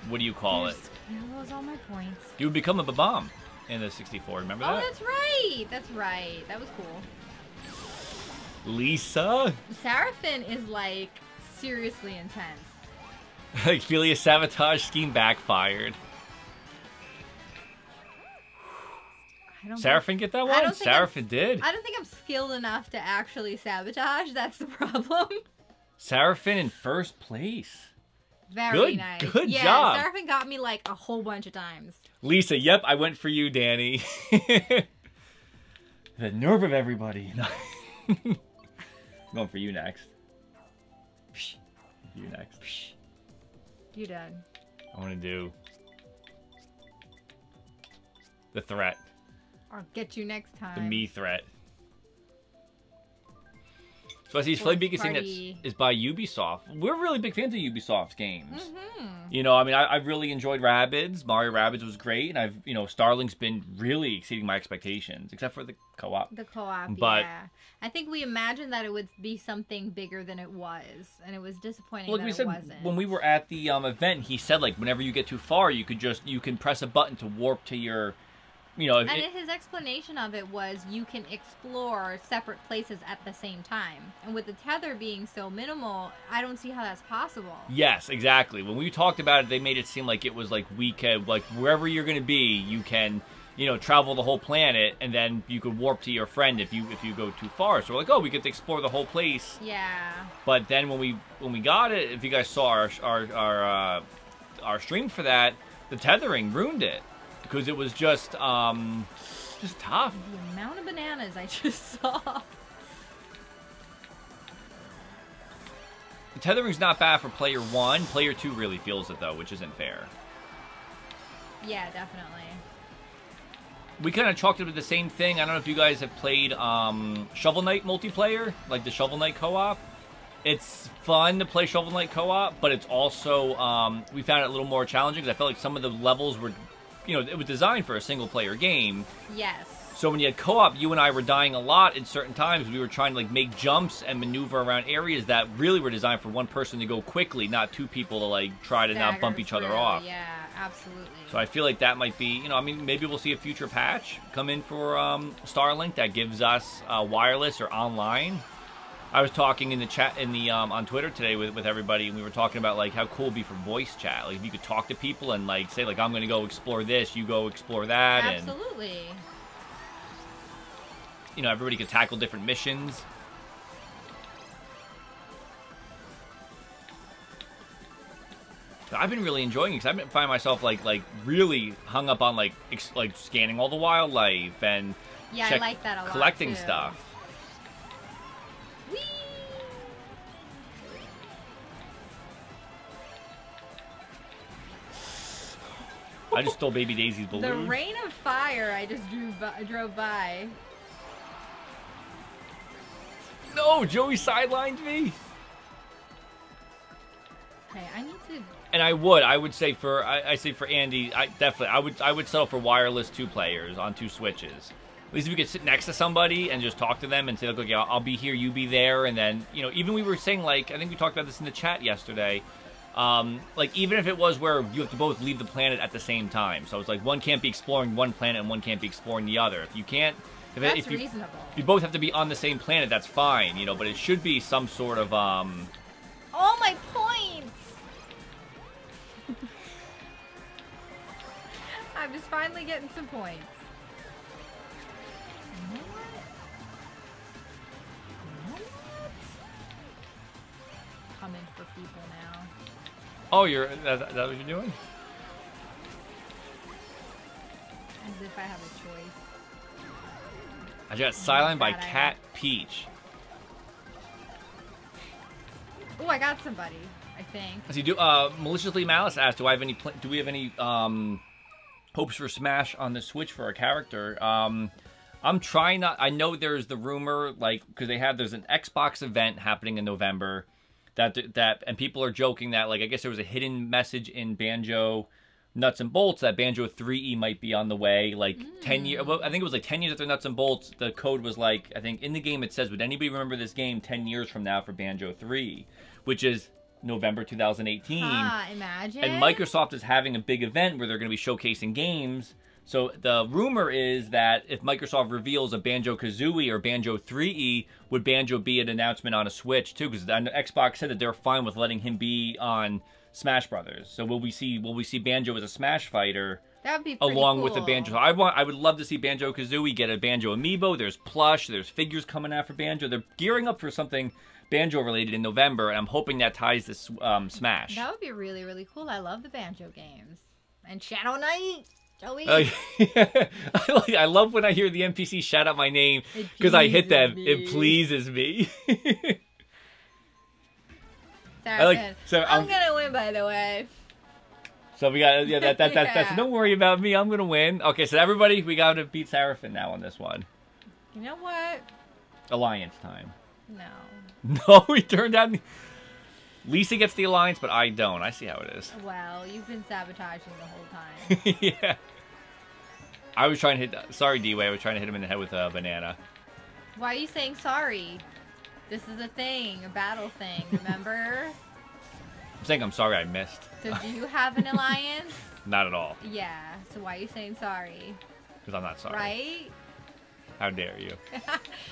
what do you call it? You lose all my points. You would become a bomb in the 64. Remember that? Oh, that's right. That's right. That was cool. Lisa? Seraphin is, like, seriously intense. Like, Felia's sabotage scheme backfired. Seraphin get that one? Seraphin did. I don't think I'm skilled enough to actually sabotage. That's the problem. Seraphin in first place. Very nice. Good job. Seraphin got me, like, a whole bunch of times. Lisa, yep, I went for you, Danny. The nerve of everybody. Going for you next. You next. You done. I want to do the threat. I'll get you next time. The me threat. So I see Flay Beak is saying that is by Ubisoft. We're really big fans of Ubisoft's games. You know, I mean, I've really enjoyed Rabbids. Mario Rabbids was great, and Starlink's been really exceeding my expectations, except for the co-op. The co-op, but, yeah. I think we imagined that it would be something bigger than it was, and it was disappointing like that we said, it wasn't. When we were at the event, he said, like, whenever you get too far, you can press a button to warp to your... You know, his explanation of it was you can explore separate places at the same time. And with the tether being so minimal, I don't see how that's possible. Yes, exactly. When we talked about it, they made it seem like it was like we could, like wherever you're going to be, you can, you know, travel the whole planet, and then you could warp to your friend if you go too far. So we're like, oh, we get to explore the whole place. Yeah. But then when we got it, if you guys saw our stream for that, the tethering ruined it. Because it was just tough. The amount of bananas I just saw. The tethering's not bad for player 1. Player 2 really feels it, though, which isn't fair. Yeah, definitely. We kind of chalked it with the same thing. I don't know if you guys have played Shovel Knight multiplayer, like the Shovel Knight co-op. It's fun to play Shovel Knight co-op, but it's also, we found it a little more challenging because I felt like some of the levels were... You know, it was designed for a single-player game. Yes. So when you had co-op, you and I were dying a lot at certain times. We were trying to, like, make jumps and maneuver around areas that really were designed for one person to go quickly, not two people to, like, try to not bump each other off. Yeah, absolutely. So I feel like that might be, you know, I mean, maybe we'll see a future patch come in for Starlink that gives us wireless or online. I was talking in the chat on Twitter today with everybody, and we were talking about like how cool it'd be for voice chat. Like if you could talk to people and like say like I'm going to go explore this, you go explore that. Absolutely. And, you know, everybody could tackle different missions. So I've been really enjoying it because I've been finding myself like really hung up on like scanning all the wildlife and I like that a lot collecting too. stuff. Whee! I just stole Baby Daisy's balloon. The rain of fire I just drove by. No, Joey sidelined me. Okay, I need to. And I would say for Andy, I would settle for wireless 2 players on 2 switches. At least if you could sit next to somebody and just talk to them and say, like, okay, I'll be here, you be there, and then, you know, even we were saying, like, I think we talked about this in the chat yesterday, like, even if it was where you have to both leave the planet at the same time. So it's like one can't be exploring one planet and one can't be exploring the other. If you can't, that's reasonable. If you both have to be on the same planet, that's fine, you know, but it should be some sort of, All my points! I'm just finally getting some points. You know what? Coming for people now. Oh, that what you're doing? As if I have a choice. I got sidelined by Cat Peach. Oh, I got somebody, I think. So you do, Maliciously Malice asked, do we have any hopes for Smash on the Switch for our character. I'm trying not. I know there's the rumor, like, because there's an Xbox event happening in November, and people are joking that, like, I guess there was a hidden message in Banjo Nuts and Bolts that Banjo 3E might be on the way. Like 10 years, well, I think it was like 10 years after Nuts and Bolts. The code was like, I think in the game it says, would anybody remember this game 10 years from now for Banjo 3, which is November 2018. Imagine. And Microsoft is having a big event where they're going to be showcasing games. So the rumor is that if Microsoft reveals a Banjo-Kazooie or Banjo 3E, would Banjo be an announcement on a Switch too? Because Xbox said that they're fine with letting him be on Smash Brothers. So will we see Banjo as a Smash fighter? That would be pretty along cool. with the Banjo. I would love to see Banjo-Kazooie get a Banjo amiibo. There's plush. There's figures coming out for Banjo. They're gearing up for something Banjo related in November, and I'm hoping that ties to Smash. That would be really, really cool. I love the Banjo games. And Shadow Knight, Joey. I love when I hear the NPC shout out my name because I hit them. It pleases me. I'm gonna win, by the way. So we got that's don't worry about me. I'm gonna win. Okay, so everybody, we got to beat Seraphim now on this one. You know what? Alliance time. No. No, he turned out. Lisa gets the alliance, but I don't. I see how it is. Well, you've been sabotaging the whole time. Yeah. I was trying to hit. Sorry, D-Way. I was trying to hit him in the head with a banana. Why are you saying sorry? This is a thing, a battle thing. Remember? I'm saying I'm sorry I missed. So do you have an alliance? Not at all. Yeah. So why are you saying sorry? Because I'm not sorry. Right? How dare you?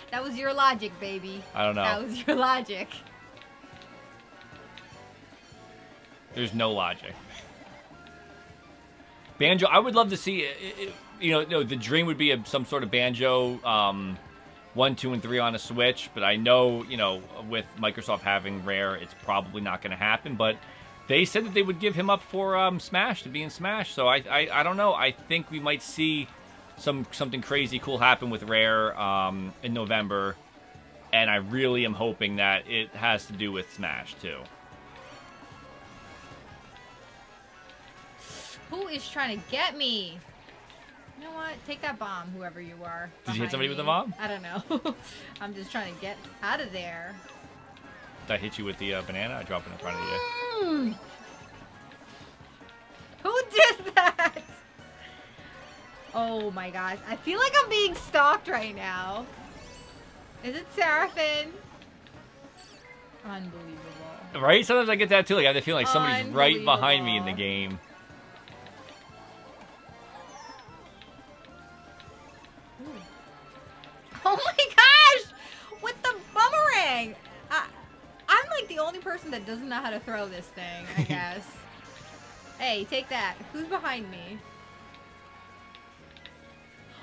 That was your logic, baby. I don't know. That was your logic. There's no logic. Banjo, I would love to see, the dream would be some sort of Banjo 1, 2, and 3 on a Switch, but I know, with Microsoft having Rare, it's probably not going to happen, but they said that they would give him up for Smash, to be in Smash, so I don't know. I think we might see something crazy cool happen with Rare in November, and I really am hoping that it has to do with Smash, too. Who is trying to get me? You know what? Take that bomb, whoever you are. Did you hit somebody with a bomb? I don't know. I'm just trying to get out of there. Did I hit you with the banana? I dropped it in front of you. Who did that? Oh my gosh. I feel like I'm being stalked right now. Is it Seraphim? Unbelievable. Right? Sometimes I get that too. Like I have the feeling like somebody's right behind me in the game. Oh my gosh! With the boomerang! I'm like the only person that doesn't know how to throw this thing, I guess. Hey, take that. Who's behind me?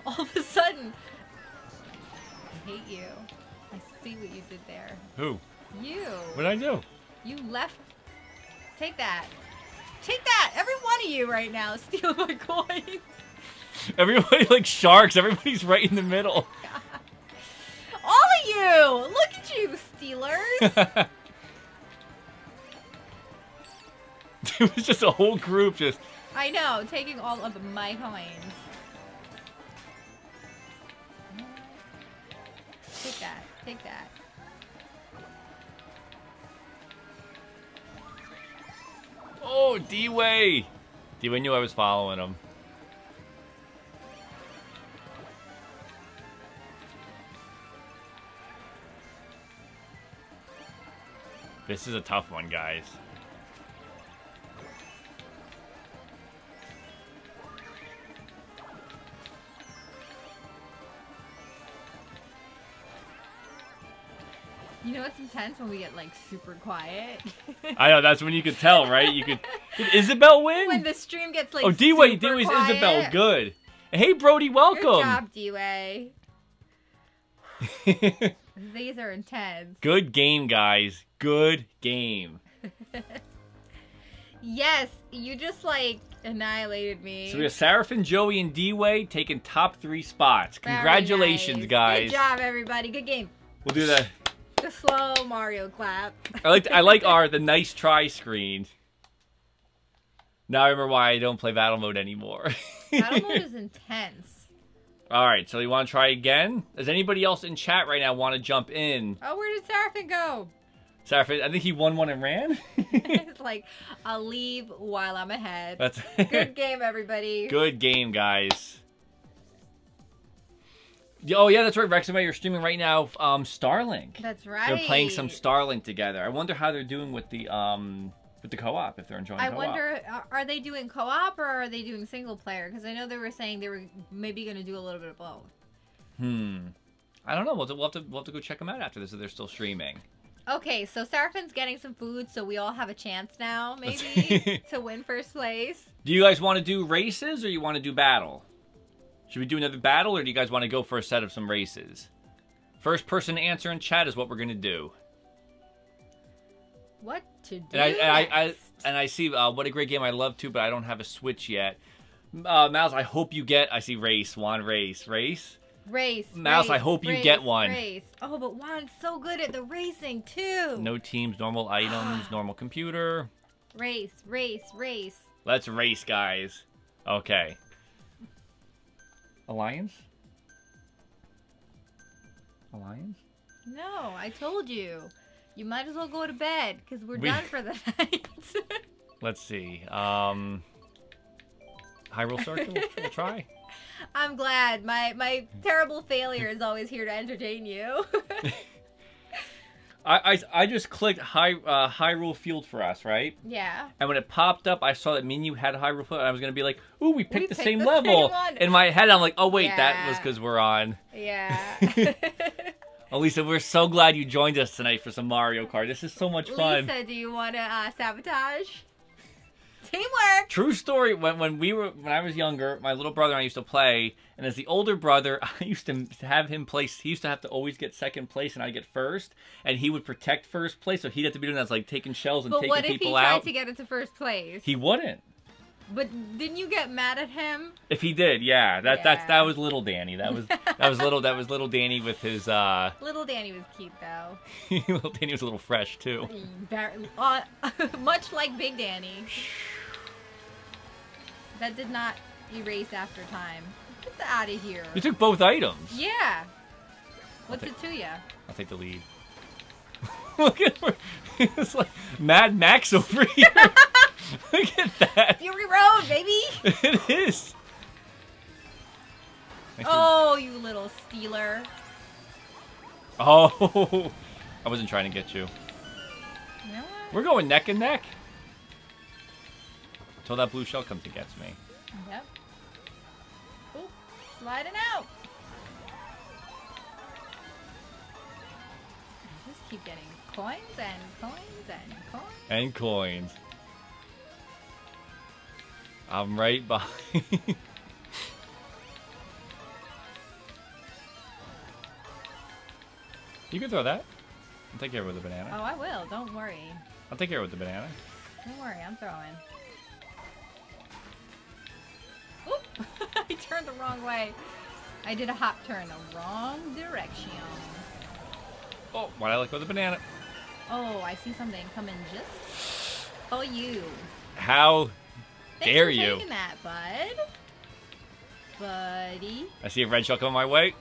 All of a sudden. I hate you. I see what you did there. Who? You. What did I do? You left. Take that. Take that! Every one of you right now is stealing my coins. Everybody like sharks. Everybody's right in the middle. All of you! Look at you, stealers! It was just a whole group just... I know, taking all of my coins. Take that. Take that. Oh, D-Way! D-Way knew I was following him. This is a tough one, guys. You know what's intense when we get like super quiet? I know, that's when you could tell, right? You could. Did Isabel win? When the stream gets like D-Way, super D-Way's quiet. Isabel, good. Hey, Brody, welcome. Good job, D-Way. These are intense. Good game, guys. Good game. Yes, you just like annihilated me. So we have Seraphim, Joey, and D-Way taking top 3 spots. Very Congratulations, nice. guys. Good job, everybody. Good game. We'll do that. The slow Mario clap. I like the nice try screen. Now I remember why I don't play battle mode anymore. Battle mode is intense. All right, so you want to try again? Does anybody else in chat right now want to jump in? Oh, where did Seraphin go? Seraphin, I think he won one and ran. It's like, I'll leave while I'm ahead. That's Good game, everybody. Good game, guys. Oh, yeah, that's right. Rexima, you're streaming right now Starlink. That's right. They're playing some Starlink together. I wonder how they're doing with the co-op, if they're enjoying co-op. I wonder, are they doing co-op or are they doing single player? Because I know they were saying they were maybe going to do a little bit of both. I don't know. We'll have to go check them out after this if they're still streaming. Okay, so Seraphin's getting some food, so we all have a chance now, maybe, to win first place. Do you guys want to do races or you want to do battle? Should we do another battle or do you guys want to go for a set of some races? First person to answer in chat is what we're going to do. What to do and I see what a great game I love too, but I don't have a Switch yet. Mouse, I hope you get. I see race. Juan, race. Mouse, I hope you get one. Race. Oh, but Juan's so good at the racing too. No teams, normal items, normal computer. Race. Let's race, guys. Okay. Alliance? No, I told you. You might as well go to bed, because we're done for the night. Let's see. Hyrule Circle, we'll try. I'm glad. My terrible failure is always here to entertain you. I just clicked Hyrule Field for us, right? Yeah. And when it popped up, I saw that menu had Hyrule Field, and I was going to be like, ooh, we picked the same level. In my head, I'm like, oh, wait, that was because we're on. Yeah. Elisa, we're so glad you joined us tonight for some Mario Kart. This is so much fun. Lisa, do you want to sabotage? Teamwork. True story. When I was younger, my little brother and I used to play, and as the older brother, I used to have him place. He used to have to always get second place, and I'd get first, and he would protect first place. So he'd have to be doing that, like taking shells and taking people out. But what if he tried to get into first place? He wouldn't. But didn't you get mad at him? If he did, yeah. That was little Danny. That was little Danny with his. Little Danny was cute though. Little Danny was a little fresh too. Much like Big Danny. That did not erase after time. Get that out of here. You took both items. Yeah. What's it to you? I'll take the lead. Look at her. It's like Mad Max over here. Look at that. Fury Road, baby. It is. Oh, you little stealer. Oh. I wasn't trying to get you. You know what? We're going neck and neck. Until that blue shell comes and gets me. Yep. Oop, sliding out. Just keep getting coins and coins and coins. And coins. I'm right behind. You can throw that. I'll take care of it with the banana. Oh, I will. Don't worry. I'll take care of it with the banana. Don't worry. I'm throwing. Oop! I turned the wrong way. I did a hop turn the wrong direction. Oh, why did I let go of the banana? Oh, I see something coming just for you. How dare you? Thanks for taking that, bud. Buddy. I see a red shell coming my way.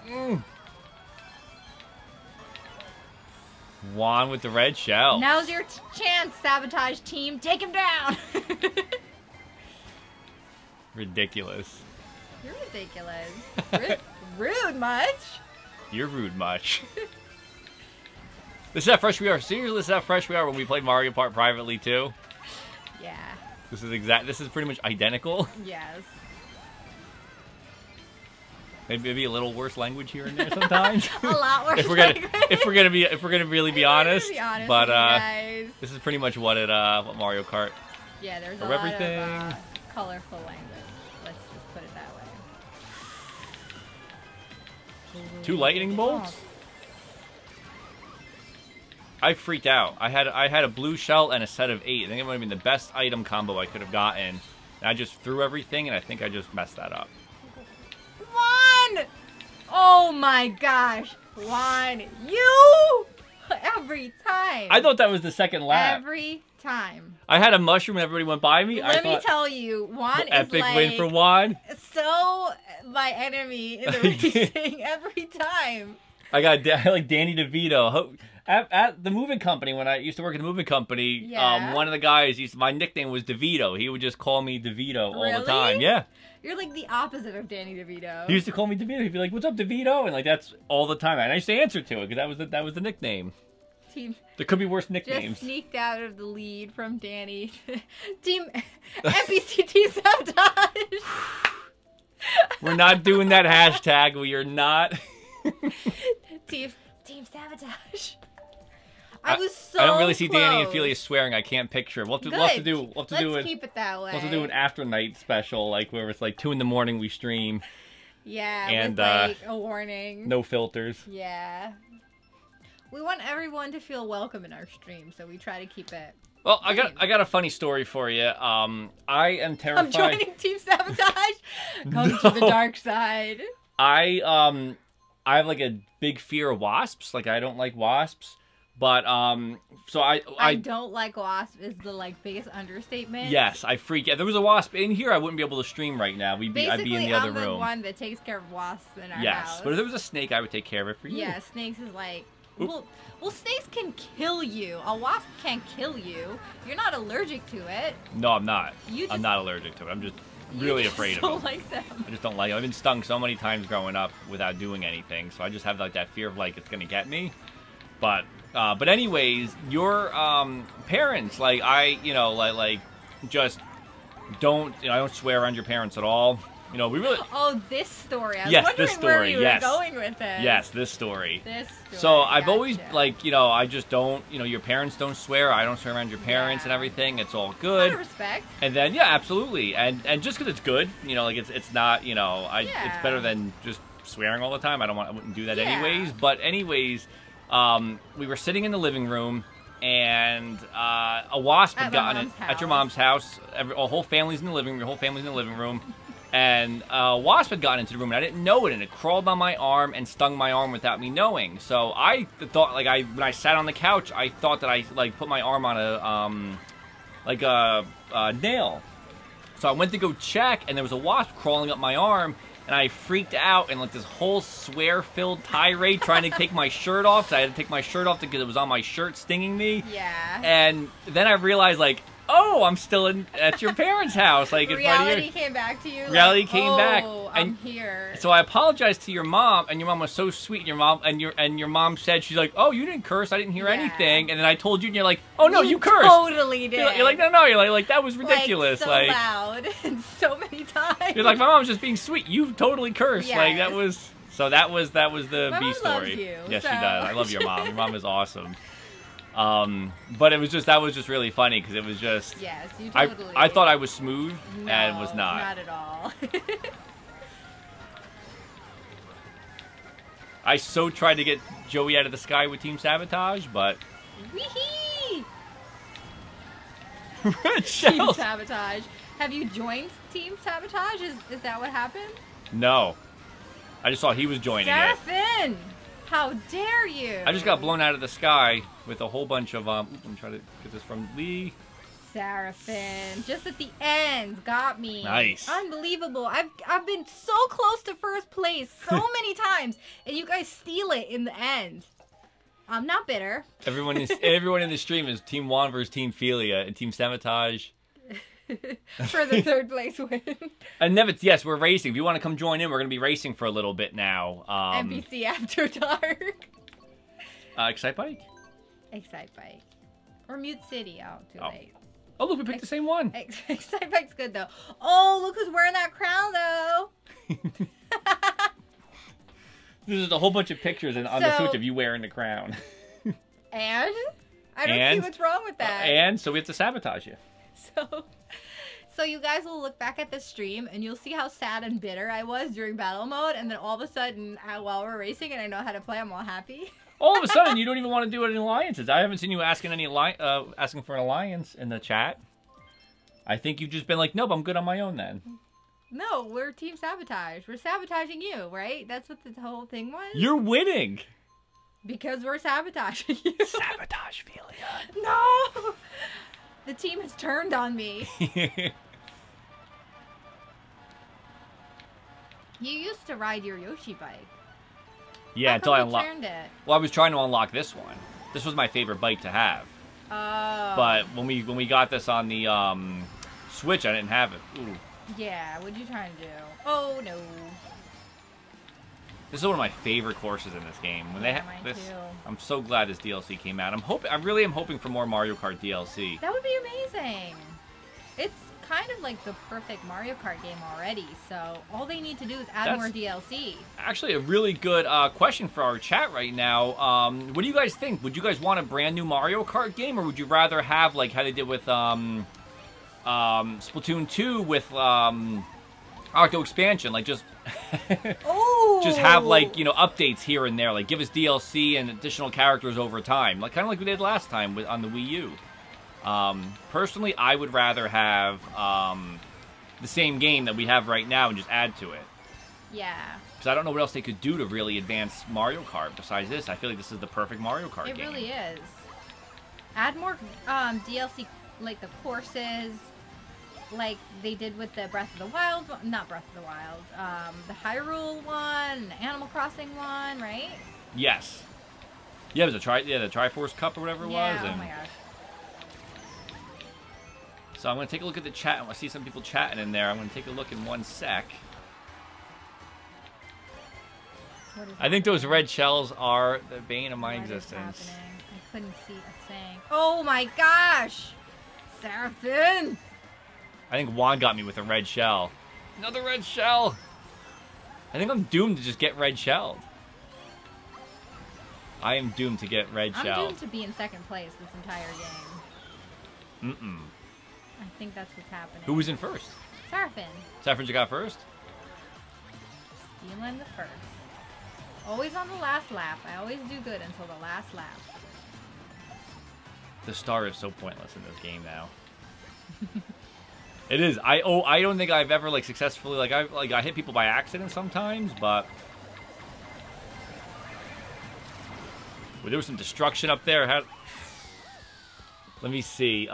Juan with the red shell. Now's your chance, Sabotage Team. Take him down. Ridiculous. You're ridiculous. Rude much? You're rude much. This is how fresh we are. Seriously, this is how fresh we are when we play Mario Kart privately too. Yeah. This is pretty much identical. Yes. Maybe a little worse language here and there sometimes. A lot worse. if we're gonna really be honest. But this is pretty much what what Mario Kart. Yeah, there's a lot of colorful language. Let's just put it that way. 2 lightning bolts. I freaked out. I had a blue shell and a set of 8. I think it might have been the best item combo I could have gotten. And I just threw everything, and I think I just messed that up. Juan! Oh my gosh. Juan, you! Every time. I thought that was the second lap. Every time. I had a mushroom and everybody went by me. Let me tell you, Juan is epic like win for Juan. So my enemy in the racing every time. I like Danny DeVito. At the moving company, when I used to work at the moving company, one of the guys my nickname was DeVito. He would just call me DeVito all the time. Yeah. You're like the opposite of Danny DeVito. He used to call me DeVito. He'd be like, "What's up, DeVito?" And like that's all the time. And I used to answer to it because that was the nickname. There could be worse nicknames. Just sneaked out of the lead from Danny. NPC Team Sabotage. We're not doing that hashtag. We are not. Team Sabotage. I was so I don't really see close. Danny and Felia swearing. I can't picture it. We'll have to do Let's keep it that way. We'll have to do an after night special, like where it's like 2 in we stream. Yeah, and with like a warning. No filters. Yeah. We want everyone to feel welcome in our stream, so we try to keep it. Well, I got a funny story for you. I am terrified. I'm joining Team Sabotage. Come to the dark side. I have like a big fear of wasps. Like I don't like wasps. But so I don't like wasps is the like biggest understatement. Yes, I freak out. If there was a wasp in here, I wouldn't be able to stream right now. I'd be in the other room. I'm the one that takes care of wasps in our house. Yes, but if there was a snake, I would take care of it for you. Yeah, snakes is like well, snakes can kill you. A wasp can't kill you. You're not allergic to it. No, I'm not. I'm not allergic to it. I'm just really afraid of them. Don't like them. I just don't like them. I've been stung so many times growing up without doing anything, so I just have like that fear of like it's gonna get me. But anyways, your parents, like just don't. I don't swear around your parents at all. We really. Oh, this story. I was wondering this story. Where you were going with it. Yes, this story. This story. So I've always I just don't. Your parents don't swear. I don't swear around your parents and everything. It's all good. Out of respect. And then absolutely. And just because it's good, it's not. It's better than just swearing all the time. I wouldn't do that anyways. But anyways. We were sitting in the living room, and a wasp had gotten it at your mom's house. A whole family's in the living room. Your whole family's in the living room, and a wasp had gotten into the room, and I didn't know it, and it crawled on my arm and stung my arm without me knowing. So I thought, when I sat on the couch, I thought that I put my arm on a nail. So I went to go check, and there was a wasp crawling up my arm. And I freaked out and like this whole swear-filled tirade trying to take my shirt off. So I had to take my shirt off because it was on my shirt stinging me. Yeah. And then I realized like, oh, I'm still at your parents' house. Like reality came back to you. Reality came back. I'm here. So I apologized to your mom, and your mom was so sweet. And your mom said, she's like, oh, you didn't curse. I didn't hear anything. And then I told you, and you're like, oh no, you cursed. Totally did. You're like no. You're like that was ridiculous. So loud and so many times. You're like, my mom's just being sweet. You totally cursed. Yes. Like that was. So that was the my B mom story. Loves you, yes, so. she does. I love your mom. Your mom is awesome. But that was just really funny because it was just. Yes, you totally. I thought I was smooth and was not. Not at all. I so tried to get Joey out of the sky with Team Sabotage, but. Wee-hee! Team Sabotage. Have you joined Team Sabotage? Is that what happened? No. I just saw he was joining Sarah Finn! How dare you! I just got blown out of the sky with a whole bunch of I'm trying to get this from Lee. Sarah Finn, just at the end, got me. Nice. Unbelievable. I've been so close to first place so many times, and you guys steal it in the end. I'm not bitter. Everyone in the stream is Team Juan versus Team Felia and Team Sabotage. For the third place win. And yes, we're racing. If you want to come join in, we're going to be racing for a little bit now. NBC After Dark. Excite Bike? Excite Bike. Or Mute City. Oh, too late. Oh, look, we picked the same one. Excite Bike's good, though. Oh, look who's wearing that crown, though. There's a whole bunch of pictures on the Switch of you wearing the crown. And? I don't see what's wrong with that. And so we have to sabotage you. So you guys will look back at the stream and you'll see how sad and bitter I was during battle mode, and then all of a sudden, while we're racing and I know how to play, I'm all happy. All of a sudden, you don't even want to do it in alliances. I haven't seen you asking for an alliance in the chat. I think you've just been like, nope, I'm good on my own then. No, we're Team Sabotage. We're sabotaging you, right? That's what the whole thing was? You're winning. Because we're sabotaging you. Sabotage, Felia. No! The team has turned on me. You used to ride your Yoshi bike. Yeah, until I unlocked it. Well, I was trying to unlock this one. This was my favorite bike to have. Oh. But when we got this on the Switch, I didn't have it. Ooh. Yeah, what'd you try to do? Oh no. This is one of my favorite courses in this game. When they mine this, too. I'm so glad this DLC came out. I really am hoping for more Mario Kart DLC. That would be amazing. It's kind of like the perfect Mario Kart game already, so all they need to do is add more DLC. Actually, a really good question for our chat right now. What do you guys think? Would you guys want a brand new Mario Kart game, or would you rather have like how they did with Splatoon 2 with Octo Expansion, like just just have like, you know, updates here and there, like give us DLC and additional characters over time, like kind of like we did last time on the Wii U. Personally, I would rather have the same game that we have right now and just add to it. Yeah. Because I don't know what else they could do to really advance Mario Kart besides this. I feel like this is the perfect Mario Kart game. It really is. Add more DLC, like the courses, like they did with the Breath of the Wild, not Breath of the Wild, the Hyrule one, the Animal Crossing one, right? Yes. Yeah, it was the Triforce Cup or whatever it was. Oh my gosh. So I'm going to take a look at the chat. I see some people chatting in there. I'm going to take a look in one sec. I think those red shells are the bane of my existence. I couldn't see a thing. Oh my gosh! Seraphin! I think Juan got me with a red shell. Another red shell! I think I'm doomed to just get red shelled. I am doomed to get red shelled. I'm doomed to be in second place this entire game. I think that's what's happening. Who was in first? Seraphin. Seraphin you got first? Stealing the first. Always on the last lap. I always do good until the last lap. The star is so pointless in this game now. It is. I don't think I've ever like successfully I hit people by accident sometimes, but well, there was some destruction up there. Let me see.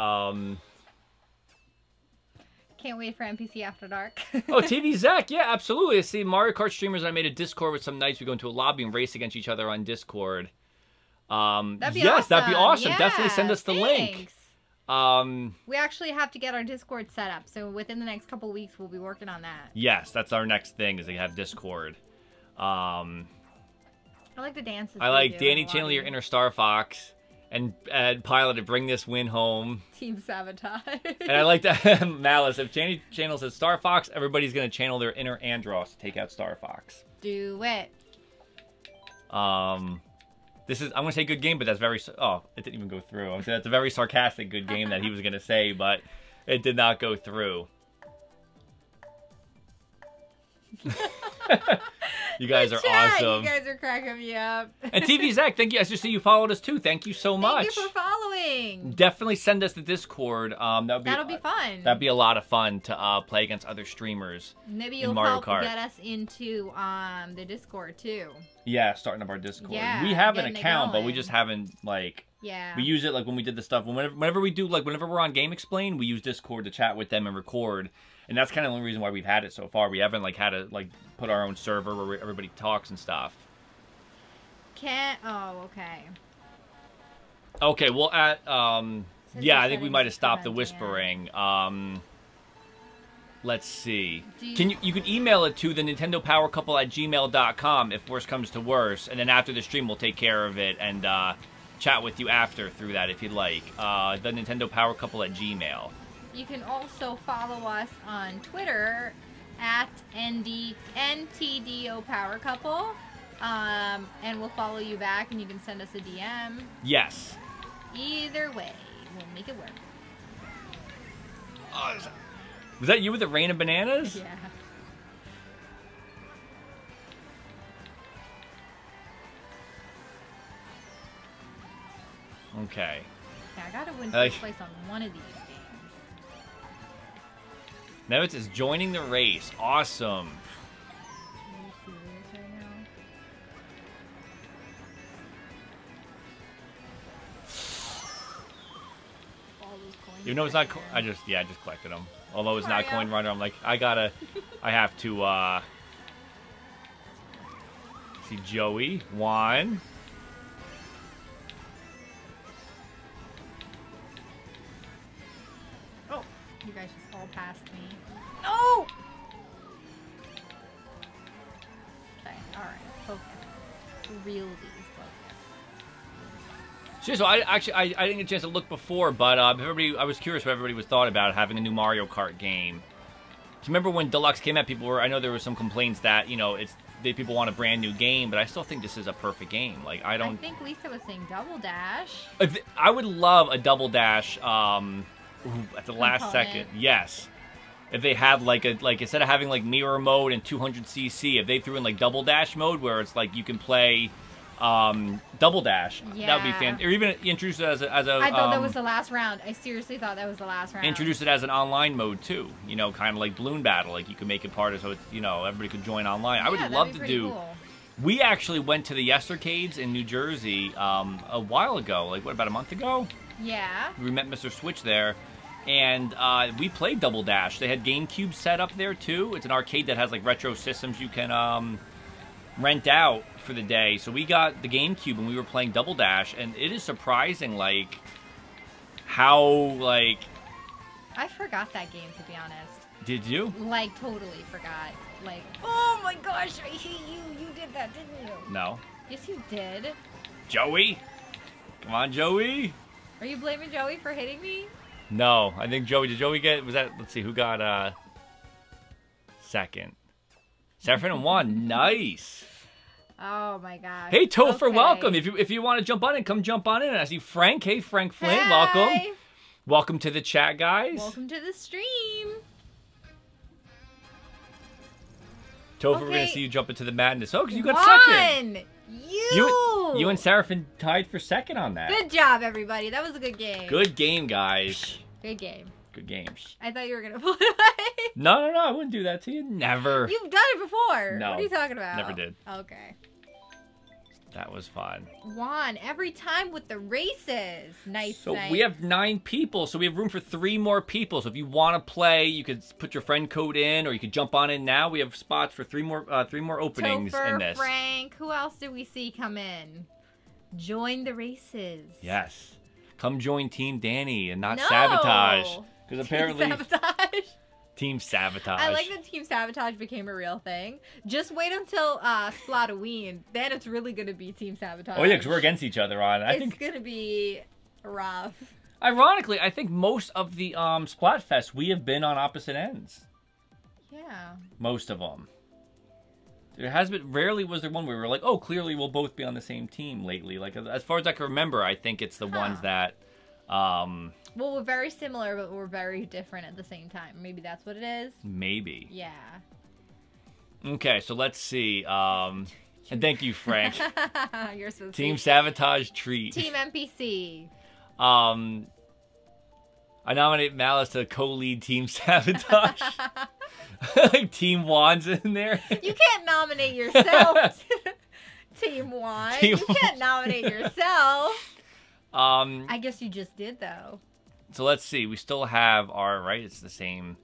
Can't wait for NPC After Dark. Oh, TV Zach, yeah, absolutely. I see Mario Kart streamers. I made a Discord with some nights. We go into a lobby and race against each other on Discord. That'd be yes, awesome. That'd be awesome. Yeah, definitely send us the link. We actually have to get our Discord set up, so within the next couple weeks, we'll be working on that. Yes, that's our next thing, is to have Discord. I like the dances. I like Danny Channel, your inner Star Fox, and Pilot to bring this win home. Team Sabotage. And I like that Malice. If Danny Channel says Star Fox, everybody's going to channel their inner Andross to take out Star Fox. Do it. This is, I'm going to say good game, but that's very, oh, it didn't even go through. I'm saying that's a very sarcastic good game that he was going to say, but it did not go through. You guys are awesome. You guys are cracking me up. And TV Zach, thank you. I just see you followed us too. Thank you so much. Thank you for following. Definitely send us the Discord. That'll be fun. That'd be a lot of fun to play against other streamers. Maybe you'll help get us into the Discord too. Yeah, starting up our Discord. Yeah, we have an account, but we just haven't we use it like when we did the stuff. Whenever we do whenever we're on Game Explain, we use Discord to chat with them and record. And that's kind of the only reason why we've had it so far. We haven't had to put our own server where everybody talks and stuff. Oh, okay. Okay, well yeah, I think we might have stopped the whispering. Let's see. You can email it to the nintendopowercouple@gmail.com if worse comes to worse, and then after the stream we'll take care of it and chat with you after through that if you'd like. The nintendopowercouple@gmail. You can also follow us on Twitter at NTDO Power Couple, and we'll follow you back, and you can send us a DM. Yes. Either way, we'll make it work. Oh, was that you with the rain of bananas? Yeah. Okay. Yeah, I gotta win first place on one of these. Now it's joining the race. Awesome. Are you serious right now? All those coins Even though it's not, I just collected them. Although it's not Coin Runner, I'm like, I have to, see Joey, Juan. Oh, you guys just all passed me. No! Okay, alright, focus. Real these focus. So I didn't get a chance to look before, but I was curious what everybody was thought about having a new Mario Kart game. So remember when Deluxe came out, I know there were some complaints that, people want a brand new game, but I still think this is a perfect game. Like, I think Lisa was saying Double Dash. I would love a Double Dash at the last second. Yes. If they had like instead of having like mirror mode and 200cc, if they threw in like Double Dash mode where it's like you can play Double Dash, that would be fantastic. Or even introduce it as a I thought that was the last round. I seriously thought that was the last round. Introduce it as an online mode too. Kind of like Balloon Battle. Like you could make it part of so it's, everybody could join online. I would love to do. Cool. We actually went to the Yestercades in New Jersey a while ago. Like what, about a month ago? Yeah. We met Mr. Switch there. And we played Double Dash. They had GameCube set up there too. It's an arcade that has like retro systems you can rent out for the day. So we got the GameCube and we were playing Double Dash, and it is surprising like how like. I forgot that game, to be honest. Did you? Like totally forgot. Like, oh my gosh, I hate you. You did that, didn't you? No. Yes, you did. Joey, come on, Joey. Are you blaming Joey for hitting me? No, I think Joey. Did Joey get? Was that? Let's see, who got second? Seraphim and Juan. Nice. Oh my gosh. Hey, Topher, welcome. If you want to jump on in, come jump on in. I see Frank. Hey, Frank Flynn, welcome. Welcome to the chat, guys. Welcome to the stream. Topher, we're gonna see you jump into the madness. Oh, because you got second. You and Seraphim tied for second on that. Good job, everybody. That was a good game. Good game, guys. Good game. Good games. I thought you were gonna pull it away. No, I wouldn't do that to you. Never. You've done it before. No. What are you talking about? Never did. Okay. That was fun. Juan, every time with the races. Nice. So we have 9 people, so we have room for 3 more people. So if you want to play, you could put your friend code in, or you could jump on in now. We have spots for 3 more openings Topher, in this. Frank, who else did we see come in? Join the races. Yes. Come join Team Danny and not Sabotage. Because apparently Sabotage. Team Sabotage. I like that Team Sabotage became a real thing. Just wait until Splatoween. Then it's really going to be Team Sabotage. Oh, yeah, because we're against each other on it. It's going to be rough. Ironically, I think most of the Splatfest, we have been on opposite ends. Yeah. Most of them. There has been, rarely was there one where we were like, oh, clearly we'll both be on the same team lately. Like, as far as I can remember, I think it's the ones that... well, we're very similar, but we're very different at the same time. Maybe that's what it is? Maybe. Yeah. Okay, so let's see. And thank you, Frank. You're supposed to Team Sabotage treat. Team NPC. I nominate Malice to co-lead Team Sabotage. Like Team Juan's in there. You can't nominate yourself. Team Juan. You can't nominate yourself. I guess you just did, though. So let's see. We still have our, right? It's the same.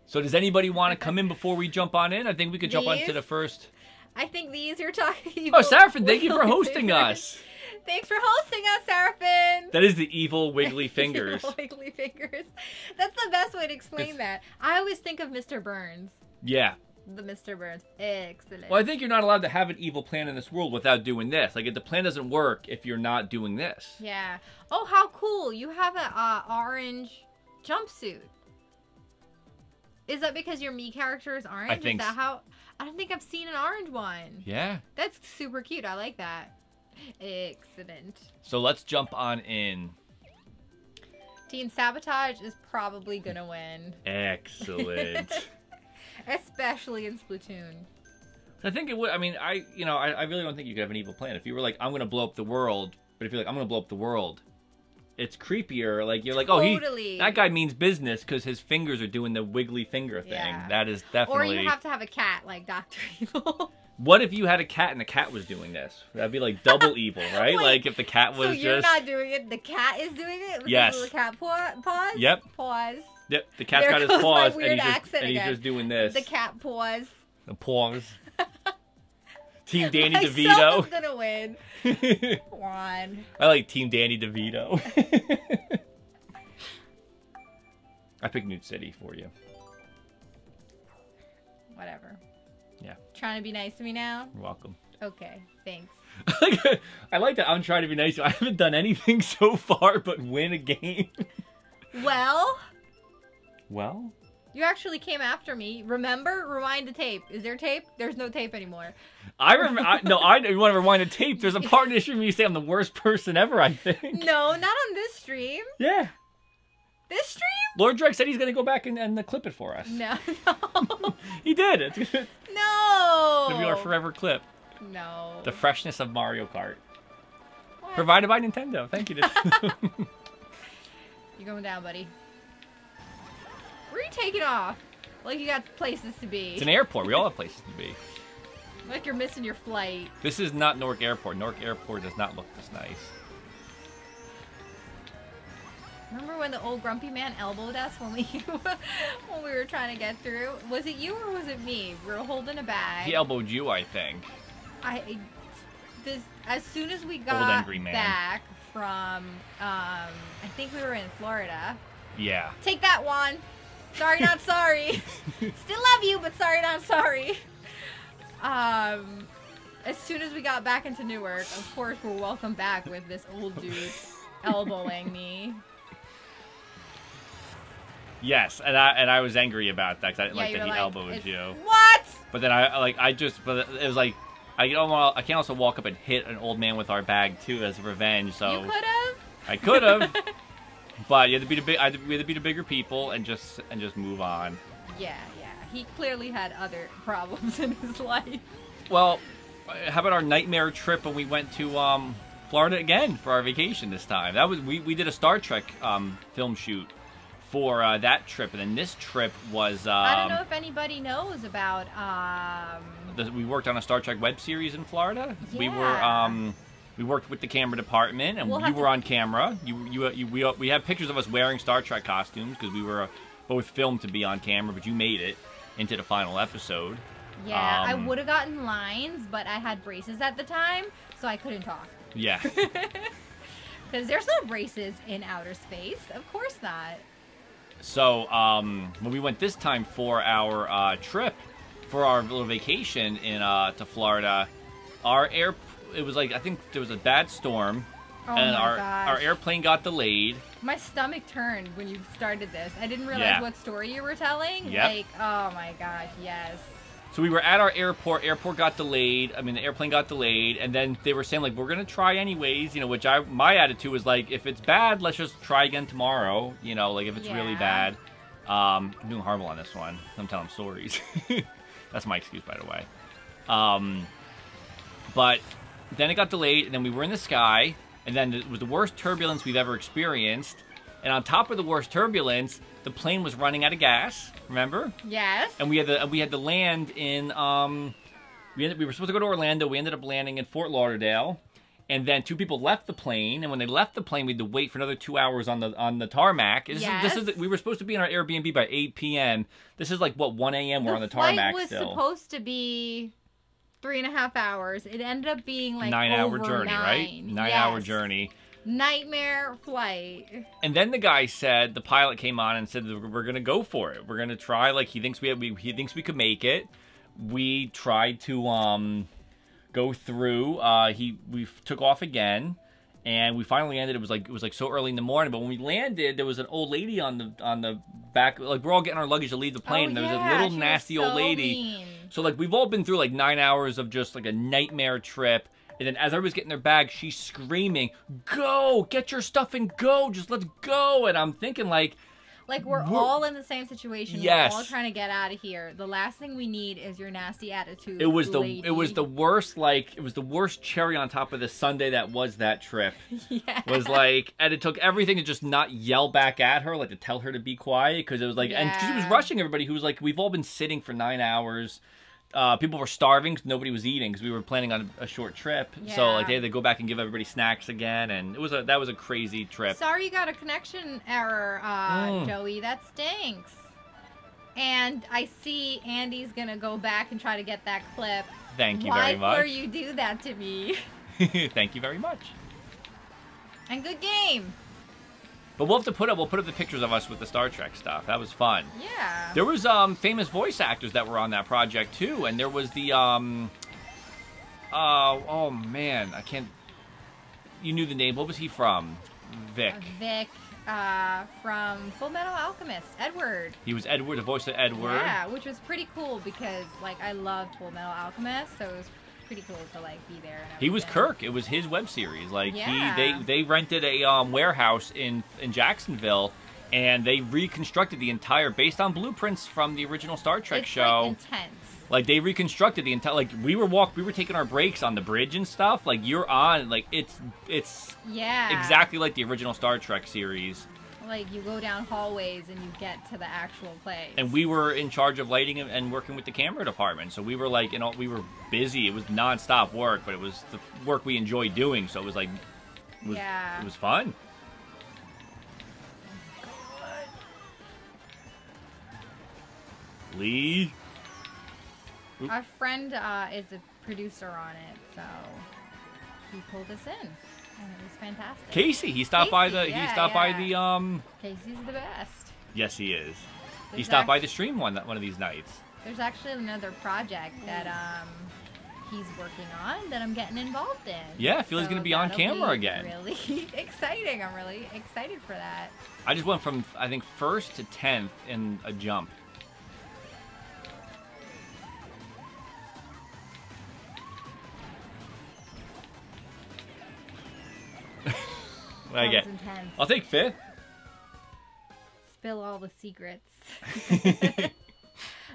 So does anybody want to come in before we jump on in? I think we could jump on to the first. I think these you're talking. Oh, Seraphim, thank you for hosting us. Thanks for hosting us, Seraphim. That is the evil wiggly fingers. Evil wiggly fingers. That's the best way to explain that. I always think of Mr. Burns. Yeah. The Mr. Burns. Excellent. Well, I think you're not allowed to have an evil plan in this world without doing this. Like, the plan doesn't work if you're not doing this. Yeah. Oh, how cool. You have an orange jumpsuit. Is that because your Mii character is orange? I think Is that how... I don't think I've seen an orange one. Yeah. That's super cute. I like that. Excellent. So let's jump on in. Team Sabotage is probably going to win. Excellent. Especially in Splatoon. I think it would. I mean, I really don't think you could have an evil plan. If you were like, I'm going to blow up the world, but if you're like, I'm going to blow up the world, it's creepier. Like, you're like, totally. That guy means business because his fingers are doing the wiggly finger thing. Yeah. That is definitely... Or you have to have a cat like Dr. Evil. What if you had a cat and the cat was doing this? That'd be like double evil, right? Wait, like if the cat was so you're just... not doing it, the cat is doing it? Because Yes. of the cat paws? Yep. Paws. Yep, the cat's There got his goes my paws weird and accent he's again. just doing this. The cat paws. The paws. Team Danny Myself DeVito. is gonna win. Come on. I like Team Danny DeVito. I picked Newt City for you. Whatever. Yeah. Trying to be nice to me now? You're welcome. Okay, thanks. I like that I'm trying to be nice. I haven't done anything so far but win a game. Well? Well? You actually came after me. Remember? Rewind the tape. Is there tape? There's no tape anymore. I remember. I don't want to rewind the tape. There's a part in this stream where you say I'm the worst person ever, I think. No, not on this stream. Yeah. This stream? Lord Drake said he's going to go back and clip it for us. No. He did. It's going No. to be our forever clip. No. The freshness of Mario Kart. What? Provided by Nintendo. Thank you. You're going down, buddy. Where are you taking off? Like you got places to be. It's an airport. We all have places to be. Like you're missing your flight. This is not Newark Airport. Newark Airport does not look this nice. Remember when the old grumpy man elbowed us when we were trying to get through? Was it you or was it me? We were holding a bag. He elbowed you, I think. As soon as we Old got angry man. back from I think we were in Florida. Yeah. Take that, Juan. Sorry, not sorry. Still love you, but sorry, not sorry. As soon as we got back into Newark, of course, we're welcome back with this old dude elbowing me. Yes, and I was angry about that because I didn't like that he like, elbowed you. What? But then but it was like I can't also walk up and hit an old man with our bag too as revenge. So You could have. I could have, but you had to beat we had to beat the bigger people and just move on. Yeah. He clearly had other problems in his life. Well, how about our nightmare trip when we went to Florida again for our vacation this time? That was we did a Star Trek film shoot for that trip, and then this trip was I don't know if anybody knows about we worked on a Star Trek web series in Florida. Yeah. We worked with the camera department, and We'll you were on camera. We have pictures of us wearing Star Trek costumes because we were both filmed to be on camera, but you made it into the final episode. Yeah, I would have gotten lines, but I had braces at the time, so I couldn't talk. Yeah. Because there's no braces in outer space. Of course not. So, when we went this time for our trip, for our little vacation to Florida, it was like, I think there was a bad storm, and our airplane got delayed. My stomach turned when you started this. I didn't realize what story you were telling. Yep. Like, oh my gosh, yes. So we were at our airport. Airport got delayed. I mean, the airplane got delayed, and then they were saying like, we're gonna try anyways. You know, which my attitude was like, if it's bad, let's just try again tomorrow. You know, like if it's really bad. I'm doing horrible on this one. I'm telling stories. That's my excuse, by the way. But then it got delayed, and then we were in the sky, and then it was the worst turbulence we've ever experienced. And on top of the worst turbulence, the plane was running out of gas. Remember? Yes. And we had to land in we were supposed to go to Orlando. We ended up landing in Fort Lauderdale, and then two people left the plane. And when they left the plane, we had to wait for another 2 hours on the tarmac. We were supposed to be in our Airbnb by 8 p.m. This is like what 1 a.m. We're on the tarmac still. The flight was supposed to be 3.5 hours. It ended up being like 9-hour journey, 9. right? 9-hour journey. Nightmare flight. And then the guy said, the pilot came on and said, we're gonna go for it. We're gonna try. Like he thinks we could make it. We tried to go through. We took off again, and we finally landed. It was like so early in the morning. But when we landed, there was an old lady on the back. Like we're all getting our luggage to leave the plane. And there was a little nasty old lady. Mean. So like we've all been through like 9 hours of just like a nightmare trip. And then as everybody's getting their bags, she's screaming, "Go! Get your stuff and go! Just let's go!" And I'm thinking like we're all in the same situation. Yes. We're all trying to get out of here. The last thing we need is your nasty attitude. It was the worst cherry on top of the sundae that was that trip. Yeah. Was like, and it took everything to just not yell back at her, like to tell her to be quiet, because it was like, and she was rushing everybody who was like, we've all been sitting for 9 hours. people were starving. Nobody was eating because we were planning on a short trip. Yeah. So like they had to go back and give everybody snacks again, and that was a crazy trip. Sorry you got a connection error, Joey. That stinks. And I see Andy's gonna go back and try to get that clip. Thank you very much. Why you do that to me? Thank you very much. And good game. But we'll put up the pictures of us with the Star Trek stuff. That was fun. Yeah. There was famous voice actors that were on that project too, and there was the oh man, I can't. You knew the name. What was he from? Vic. Vic. From Full Metal Alchemist, Edward. He was Edward, the voice of Edward. Yeah, which was pretty cool because, like, I loved Full Metal Alchemist, so it was pretty cool to, like, be there. And he was Kirk. It was his web series. Like, yeah. they rented a warehouse in Jacksonville, and they reconstructed the entire, based on blueprints from the original Star Trek show. Like, intense. Like, they reconstructed the entire, like, we were taking our breaks on the bridge and stuff. Like, you're on, like, it's yeah, exactly like the original Star Trek series. Like, you go down hallways and you get to the actual place. And we were in charge of lighting and working with the camera department. So we were, like, we were busy. It was nonstop work, but it was the work we enjoyed doing. So it was, like, it was fun. Lee. Our friend is a producer on it, so he pulled us in, and it was fantastic. Casey, he stopped by the Casey's the best. Yes, he is. He stopped by the stream one of these nights. There's actually another project that he's working on that I'm getting involved in. Yeah, Felia's going to be on camera again. Really exciting. I'm really excited for that. I just went from, I think, 1st to 10th in a jump. I get. I'll take 5th. Spill all the secrets.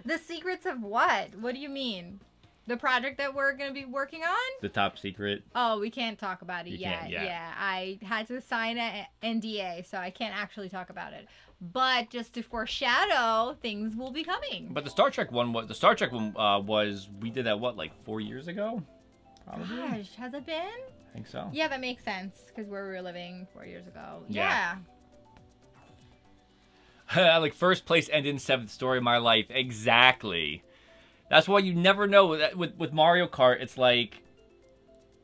The secrets of what? What do you mean? The project that we're going to be working on? The top secret. Oh, we can't talk about it yet. Yeah. Yeah, I had to sign an NDA, so I can't actually talk about it. But just to foreshadow, things will be coming. But the Star Trek one was we did that like 4 years ago? Probably. Gosh, has it been? I think so. Yeah, that makes sense because where we were living 4 years ago. Yeah. Like, first place ended in 7th story of my life. Exactly. That's why you never know. With Mario Kart, it's like,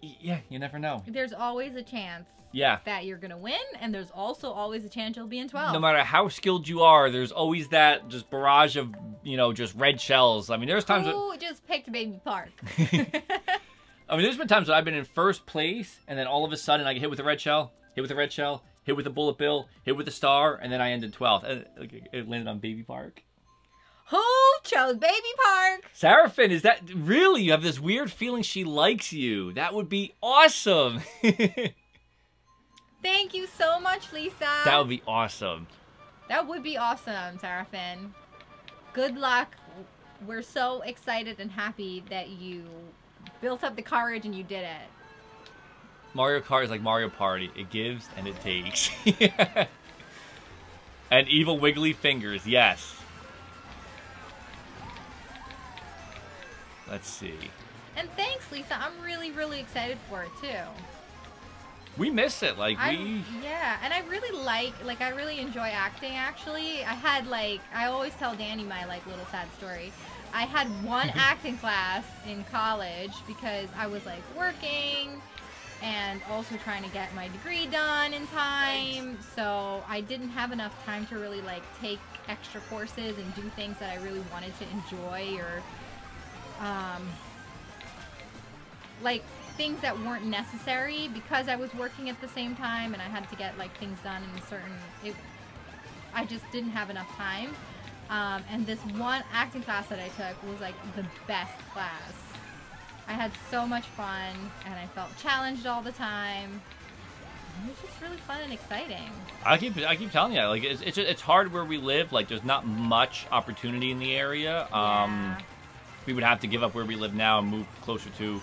yeah, you never know. There's always a chance that you're going to win, and there's also always a chance you'll be in 12. No matter how skilled you are, there's always that just barrage of, just red shells. I mean, there's times... Who just picked Baby Park? I mean, there's been times that I've been in first place, and then all of a sudden I get hit with a red shell, hit with a red shell, hit with a bullet bill, hit with a star, and then I ended 12th. And it landed on Baby Park. Who chose Baby Park? Seraphin, is that really? You have this weird feeling she likes you. That would be awesome. Thank you so much, Lisa. That would be awesome. That would be awesome, Seraphin. Good luck. We're so excited and happy that you built up the courage and you did it. Mario Kart is like Mario Party. It gives and it takes. And evil wiggly fingers, yes. Let's see. And thanks, Lisa. I'm really, really excited for it, too. We miss it. Yeah, and I really enjoy acting, actually. I always tell Danny my, little sad story. I had one acting class in college because I was, working and also trying to get my degree done in time. So I didn't have enough time to really, take extra courses and do things that I really wanted to enjoy or, things that weren't necessary because I was working at the same time and I had to get things done in a certain I just didn't have enough time, and this one acting class that I took was the best class. I had so much fun and I felt challenged all the time. It was just really fun and exciting. I keep telling you, it's hard where we live. There's not much opportunity in the area. We would have to give up where we live now and move closer to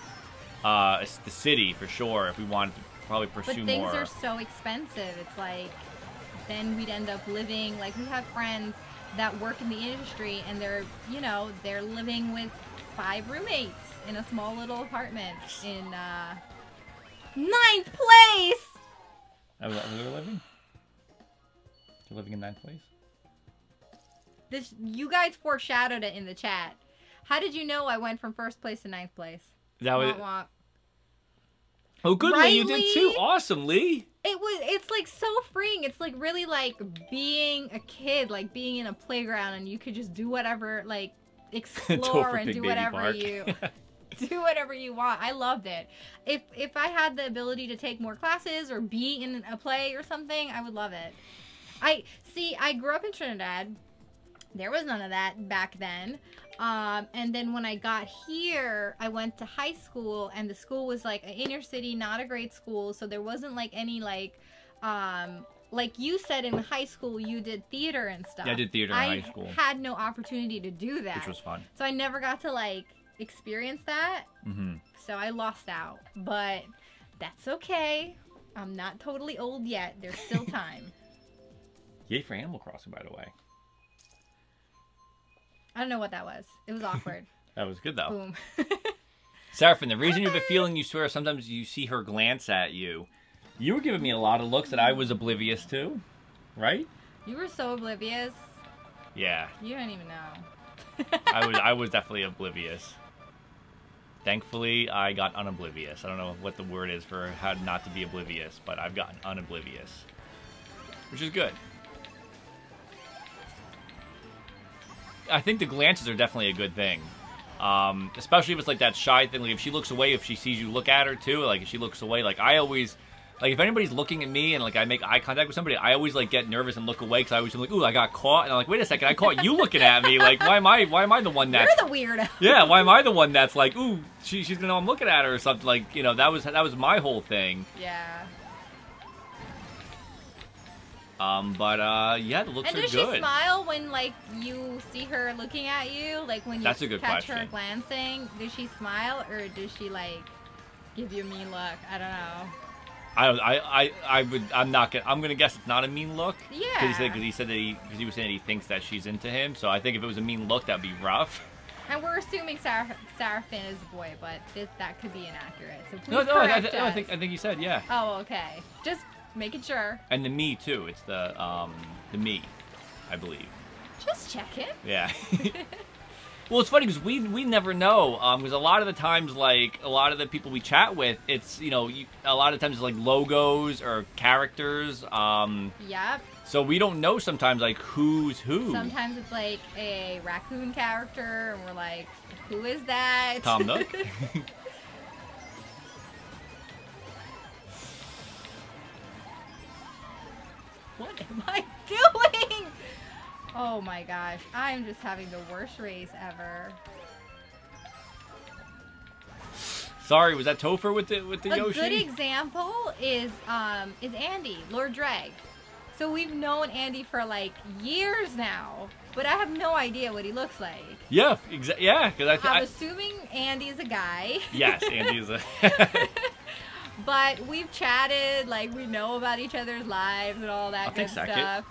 the city for sure if we wanted to probably pursue more. But things are so expensive. It's then we'd end up living we have friends that work in the industry and they're living with 5 roommates in a small little apartment in 9th place. Where we're living? You're living in 9th place? You guys foreshadowed it in the chat. How did you know I went from 1st place to 9th place? That was. Womp womp. Oh, good, Right, Lee. You did too. Awesome, Lee. It's like so freeing. It's like really like being a kid, like being in a playground, and you could just do whatever, like explore and do whatever you do whatever you want. I loved it. If I had the ability to take more classes or be in a play or something, I would love it. I grew up in Trinidad. There was none of that back then. And then when I got here, I went to high school, and the school was like an inner city, not a great school. So there wasn't like any like you said in high school, you did theater and stuff. Yeah, I did theater in high school. I had no opportunity to do that. Which was fun. So I never got to like experience that. Mm-hmm. So I lost out, but that's okay. I'm not totally old yet. There's still time. Yay for Animal Crossing, by the way. I don't know what that was. It was awkward. That was good, though. Boom. Seraphine, the reason you have a feeling you swear sometimes you see her glance at you. You were giving me a lot of looks that I was oblivious to, right? You were so oblivious. Yeah. You don't even know. I was definitely oblivious. Thankfully, I got unoblivious. I don't know what the word is for how not to be oblivious, but I've gotten unoblivious. Which is good. I think the glances are definitely a good thing. Especially if it's like that shy thing. Like if she looks away, if she sees you look at her too, like if she looks away, like I always, like if anybody's looking at me and like I make eye contact with somebody, I always like get nervous and look away because I always am like, ooh, I got caught. And I'm like, wait a second, I caught you looking at me. Like, why am I the one that's... You're the weirdo. Yeah, why am I the one that's like, ooh, she's gonna know I'm looking at her or something. Like, you know, that was my whole thing. Yeah. Yeah, the looks are good. And does she smile when, like, you see her looking at you? Like, when you That's a good catch question. her glancing, does she smile or does she, like, give you a mean look? I don't know. I'm gonna guess it's not a mean look. Yeah. Because he was saying he thinks that she's into him. So I think if it was a mean look, that'd be rough. And we're assuming Seraphine is a boy, but that could be inaccurate. So please No, correct us. I think he said yeah. Oh, okay. Just making sure. And the me too. It's the me, I believe. Just checking. Yeah. Well, it's funny because we never know. Because a lot of the times, like a lot of the people we chat with, it's a lot of times it's like logos or characters. Yep. So we don't know sometimes like who's who. Sometimes it's like a raccoon character, and we're like, who is that? Tom Nook. What am I doing? Oh my gosh, I'm just having the worst race ever. Sorry, was that Topher with the Yoshi? A good example is Andy, Lord Drag. So we've known Andy for like years now, but I have no idea what he looks like. Yeah, exactly. Yeah, because I'm assuming Andy's a guy. Yes, Andy is a. But we've chatted, like we know about each other's lives and all that good stuff.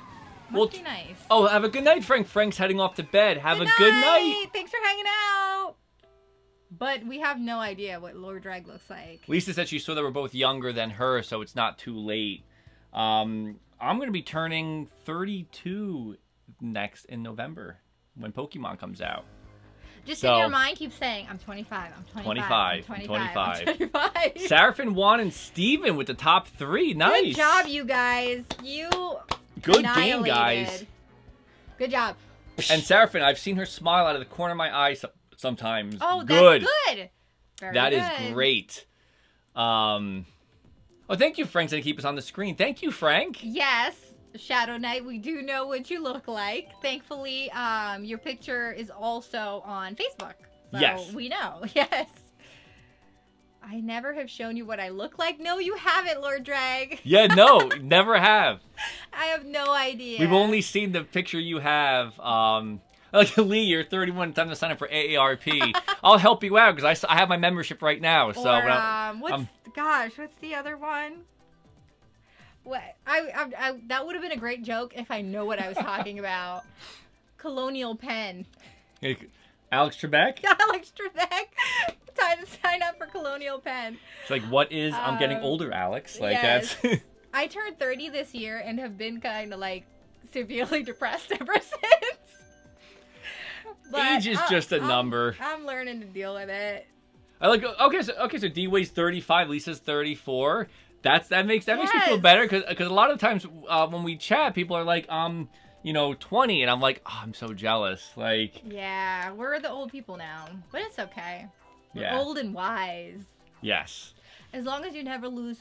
Must be nice. Oh, have a good night, Frank. Frank's heading off to bed. Have a good night. Thanks for hanging out. But we have no idea what Lord Drag looks like. Lisa said she saw that we're both younger than her, so it's not too late. I'm going to be turning 32 next in November when Pokemon comes out. Just in your mind, keep saying, I'm 25, I'm 25, 25. I'm 25. Seraphine, Juan, and Steven with the top 3. Nice. Good job, you guys. You Good game, guys. Good job. And Seraphine, I've seen her smile out of the corner of my eye sometimes. Oh, good. That's good. Very that good. Is great. Oh, thank you, Frank, to keep us on the screen. Thank you, Frank. Yes. Shadow Knight, we do know what you look like. Thankfully, your picture is also on Facebook. So yes. We know. Yes. I never have shown you what I look like. No, you haven't, Lord Drag. Yeah, no, never have. I have no idea. We've only seen the picture you have. Like, Lee, you're 31, time to sign up for AARP. I'll help you out because I have my membership right now. So, or, what's the other one? What that would have been a great joke if I know what I was talking about. Colonial Pen. Alex Trebek? Alex Trebek. Time to sign up for Colonial Penn. It's like, what is I'm getting older, Alex? Like, yes. that's... I turned 30 this year and have been kind of, like, severely depressed ever since. But age is just a number. I'm learning to deal with it. I like. Okay, so D weighs 35. Lisa's 34. That makes me feel better because a lot of times when we chat, people are like, 20, and I'm like, oh, I'm so jealous. Like, yeah, we're the old people now, but it's okay. We're yeah. old and wise. Yes. As long as you never lose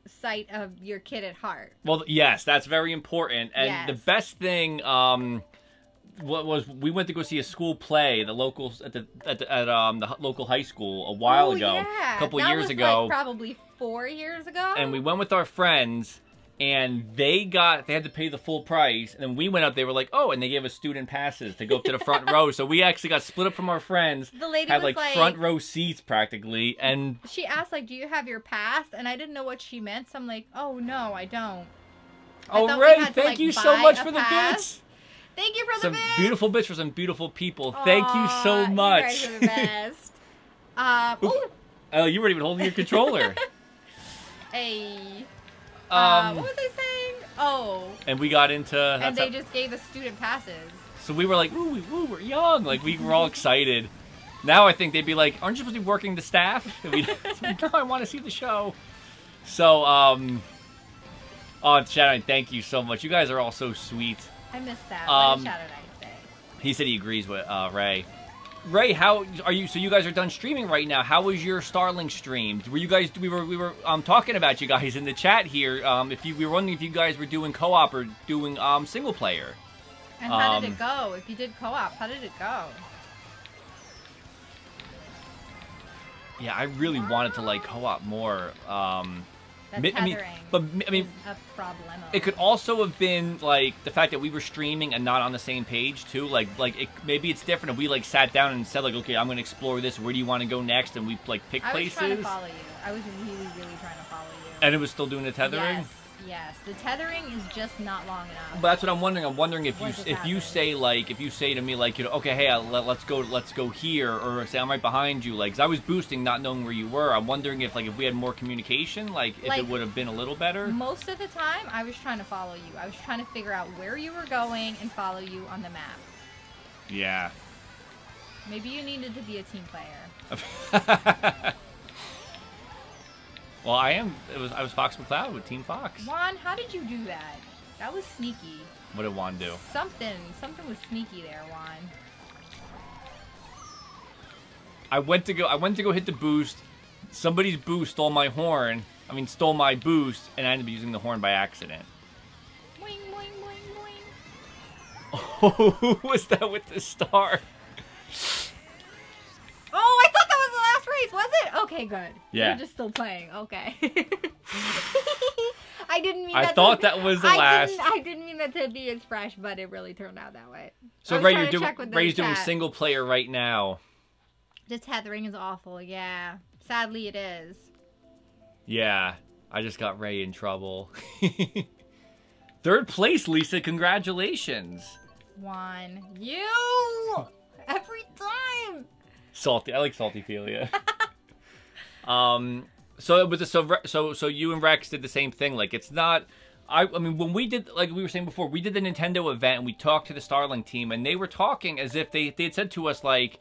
sight of your kid at heart. Well, yes, that's very important. And the best thing, we went to go see a school play, the locals at the local high school a while ago, a couple years ago, like probably 4 years ago. And we went with our friends, and they had to pay the full price, and then we went up. They were like, oh, and they gave us student passes to go up to the front row. So we actually got split up from our friends. The lady had like front row seats practically, and she asked like, "Do you have your pass?" And I didn't know what she meant, so I'm like, "Oh no, I don't." Oh, Ray, thank you so much for the bits. Thank you for the bits. Some beautiful bits for some beautiful people. Thank you so much. You guys are the best. Oh, you weren't even holding your controller. Hey. What was I saying? Oh. And we got into... And they just gave us student passes. So we were like, ooh, we're young. Like, we were all excited. Now I think they'd be like, aren't you supposed to be working the staff? And we'd like, no, I want to see the show. So, Shadow, thank you so much. You guys are all so sweet. I missed that. What did Shadow Knight say? He said he agrees with Ray. Ray, how are you? So you guys are done streaming right now. How was your Starlink stream? Were you guys? We were talking about you guys in the chat here. We were wondering if you guys were doing co-op or doing single player. And how did it go? If you did co-op, how did it go? Yeah, I really wanted to like co-op more. Is a problem. It could also have been like the fact that we were streaming and not on the same page too. Maybe it's different if we like sat down and said like, okay, I'm gonna explore this. Where do you want to go next? And we like pick places. I was trying to follow you. I was really, really trying to follow you. And it was still doing the tethering. Yes. The tethering is just not long enough. But that's what I'm wondering. I'm wondering if you say to me like, okay, hey, let's go here, or say I'm right behind you, like, 'cause I was boosting, not knowing where you were. I'm wondering if we had more communication, if it would have been a little better. Most of the time, I was trying to follow you. I was trying to figure out where you were going and follow you on the map. Yeah. Maybe you needed to be a team player. Well, I was Fox McCloud with Team Fox. Juan, how did you do that? That was sneaky. What did Juan do? Something was sneaky there, Juan. I went to go hit the boost. Somebody's boost stole my horn. Stole my boost, and I ended up using the horn by accident. Boing, boing, boing, boing. Oh, who was that with the star? Oh, I thought that was the last race, was it? Okay, good. Yeah. You're just still playing. Okay. I didn't mean I thought that was the last. I didn't mean that to be expressed, but it really turned out that way. So Ray's doing single player right now. The tethering is awful, yeah. Sadly, it is. Yeah, I just got Ray in trouble. 3rd place, Lisa. Congratulations. Juan, you every time. Salty. I like salty Felia. So it was so you and Rex did the same thing. Like, it's not. When we did, like we were saying before, we did the Nintendo event and we talked to the Starlink team, and they were talking as if they had said to us, like,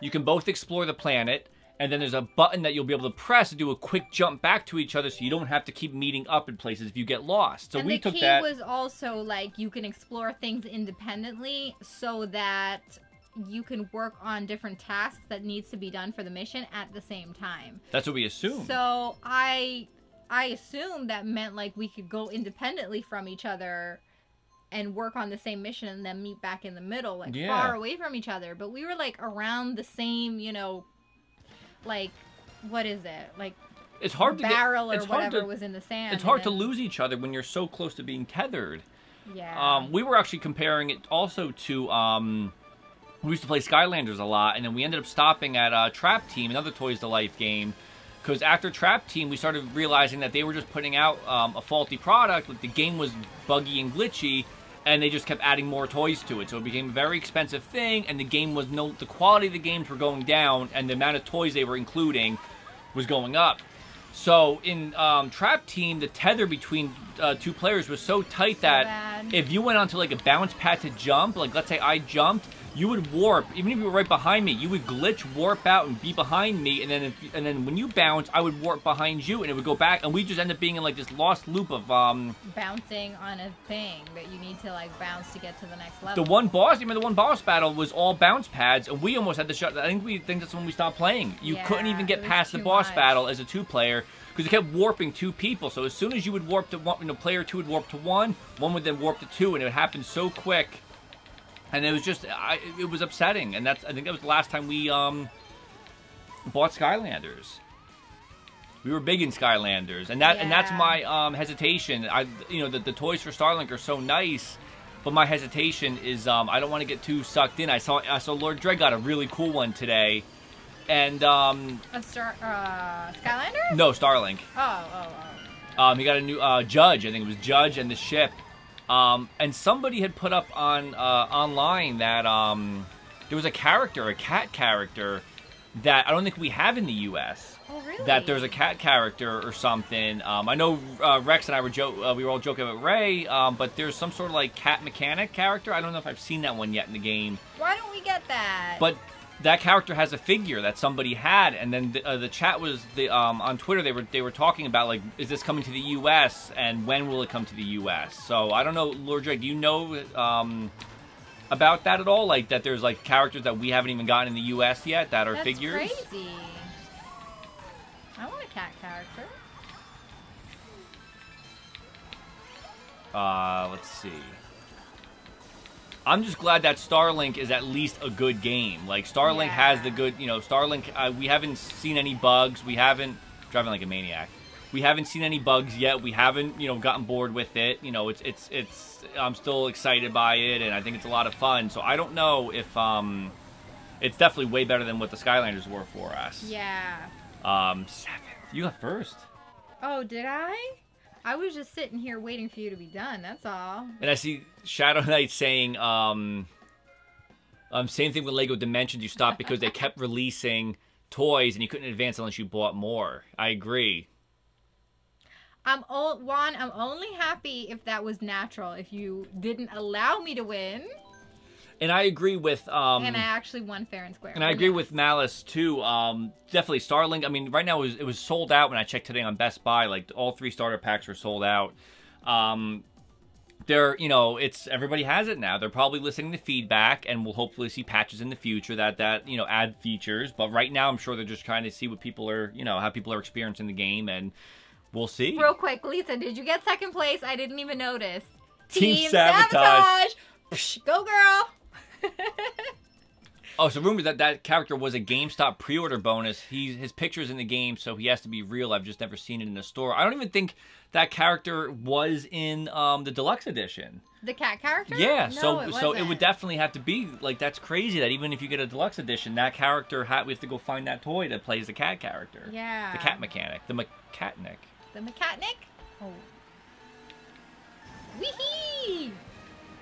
you can both explore the planet, and then there's a button that you'll be able to press to do a quick jump back to each other, so you don't have to keep meeting up in places if you get lost. So and we the took that. key was also like you can explore things independently, so that you can work on different tasks that needs to be done for the mission at the same time. That's what we assumed. So I assumed that meant like we could go independently from each other and work on the same mission and then meet back in the middle, like far away from each other. But we were like around the same, like, what is it? Like, it's hard to barrel or whatever was in the sand. It's hard to lose each other when you're so close to being tethered. Yeah. We were actually comparing it also to we used to play Skylanders a lot, and then we ended up stopping at Trap Team, another Toys to Life game, because after Trap Team, we started realizing that they were just putting out a faulty product. Like, the game was buggy and glitchy, and they just kept adding more toys to it, so it became a very expensive thing, and the quality of the games were going down, and the amount of toys they were including was going up. So in Trap Team, the tether between 2 players was so tight that if you went onto like a bounce pad to jump, like let's say I jumped, you would warp. Even if you were right behind me, you would glitch, warp out, and be behind me. And then when you bounce, I would warp behind you, and it would go back. And we just end up being in like this lost loop of bouncing on a thing that you need to like bounce to get to the next level. The one boss, you remember the one boss battle was all bounce pads, and we almost had to shut. I think that's when we stopped playing. You couldn't even get past the boss battle as a 2-player. Because it kept warping 2 people, so as soon as you would warp to one, player 2 would warp to 1 would then warp to 2, and it would happen so quick, and it was just, it was upsetting. And I think that was the last time we bought Skylanders. We were big in Skylanders, and that's my hesitation. The toys for Starlink are so nice, but my hesitation is I don't want to get too sucked in. I saw Lord Dre got a really cool one today. And Skylanders? No, Starlink. Oh. He got a new Judge. I think it was Judge and the ship. And somebody had put up on online that there was a cat character that I don't think we have in the U.S. Oh, really? That there's a cat character or something. I know Rex and I we were all joking about Ray, but there's some sort of like cat mechanic character. I don't know if I've seen that one yet in the game. Why don't we get that? But that character has a figure that somebody had, and then the chat was on Twitter. They were talking about like, is this coming to the U.S. and when will it come to the U.S.? So I don't know, Lord Drake, do you know about that at all? Like that there's like characters that we haven't even gotten in the U.S. yet that are figures. That's crazy. I want a cat character. Let's see. I'm just glad that Starlink is at least a good game. Like, Starlink has the good, Starlink, we haven't seen any bugs. We haven't, driving like a maniac. We haven't seen any bugs yet. We haven't, gotten bored with it. I'm still excited by it, and I think it's a lot of fun. So I don't know if, it's definitely way better than what the Skylanders were for us. Yeah. 7. You got first. Oh, did I? I was just sitting here waiting for you to be done, that's all. And I see Shadow Knight saying, same thing with Lego Dimensions, you stopped because they kept releasing toys and you couldn't advance unless you bought more. I agree. Juan, I'm only happy if that was natural, if you didn't allow me to win. And I agree with... and I actually won fair and square. And I agree with Malice, too. Definitely Starlink. I mean, right now it was sold out when I checked today on Best Buy. Like, all 3 starter packs are sold out. Everybody has it now. They're probably listening to feedback, and we'll hopefully see patches in the future that add features. But right now, I'm sure they're just trying to see what people are, how people are experiencing the game, and we'll see. Real quick, Lisa, did you get second place? I didn't even notice. Team Sabotage. Go, girl. Oh, so rumors that character was a GameStop pre-order bonus. His picture's in the game, so he has to be real. I've just never seen it in the store. I don't even think that character was in the Deluxe edition. The cat character? Yeah, no, so it would definitely have to be, like, that's crazy that even if you get a Deluxe edition, that character, we have to go find that toy that plays the cat character. Yeah. The cat mechanic. The mechanic. The mechanic? Oh. Wee-hee!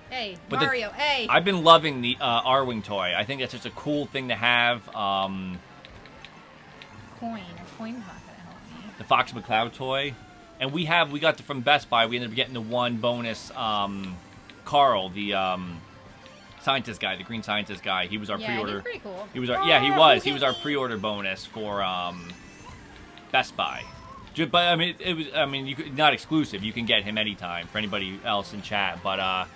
Hey, but Mario, hey! I've been loving the R-Wing toy. I think that's just a cool thing to have. Coin's not gonna help me. The Fox McCloud toy. And we got from Best Buy, we ended up getting the one bonus, Carl, the scientist guy, the green scientist guy. He was our pre-order. Yeah, he's pretty cool. He was. He was our pre-order bonus for Best Buy. But I mean, you could, not exclusive. You can get him anytime for anybody else in chat. But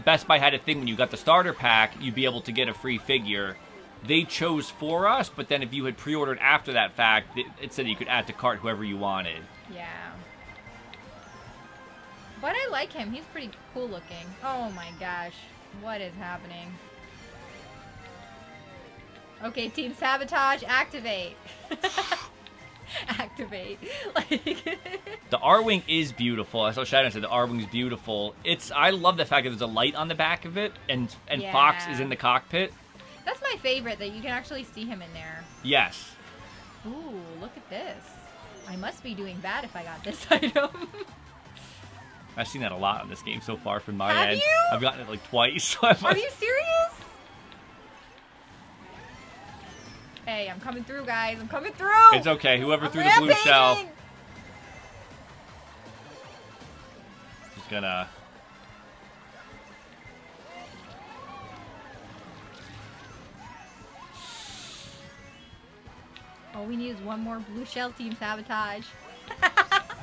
Best Buy had a thing when you got the starter pack, you'd be able to get a free figure. They chose for us, but then if you had pre-ordered after that fact, it said you could add to cart whoever you wanted. Yeah. But I like him. He's pretty cool looking. Oh my gosh. What is happening? Okay, Team Sabotage, activate. Activate. The R-Wing is beautiful. I saw Shadow said the R-Wing's beautiful. I love the fact that there's a light on the back of it, and yeah. Fox is in the cockpit. That's my favorite, that you can actually see him in there. Yes. Ooh, look at this. I must be doing bad if I got this item. I've seen that a lot on this game so far from my Have end. you? I've gotten it like twice. Are you serious? Hey, I'm coming through, guys. I'm coming through. It's okay. Whoever threw the blue rampaging. shell. Just gonna... All we need is one more blue shell team sabotage.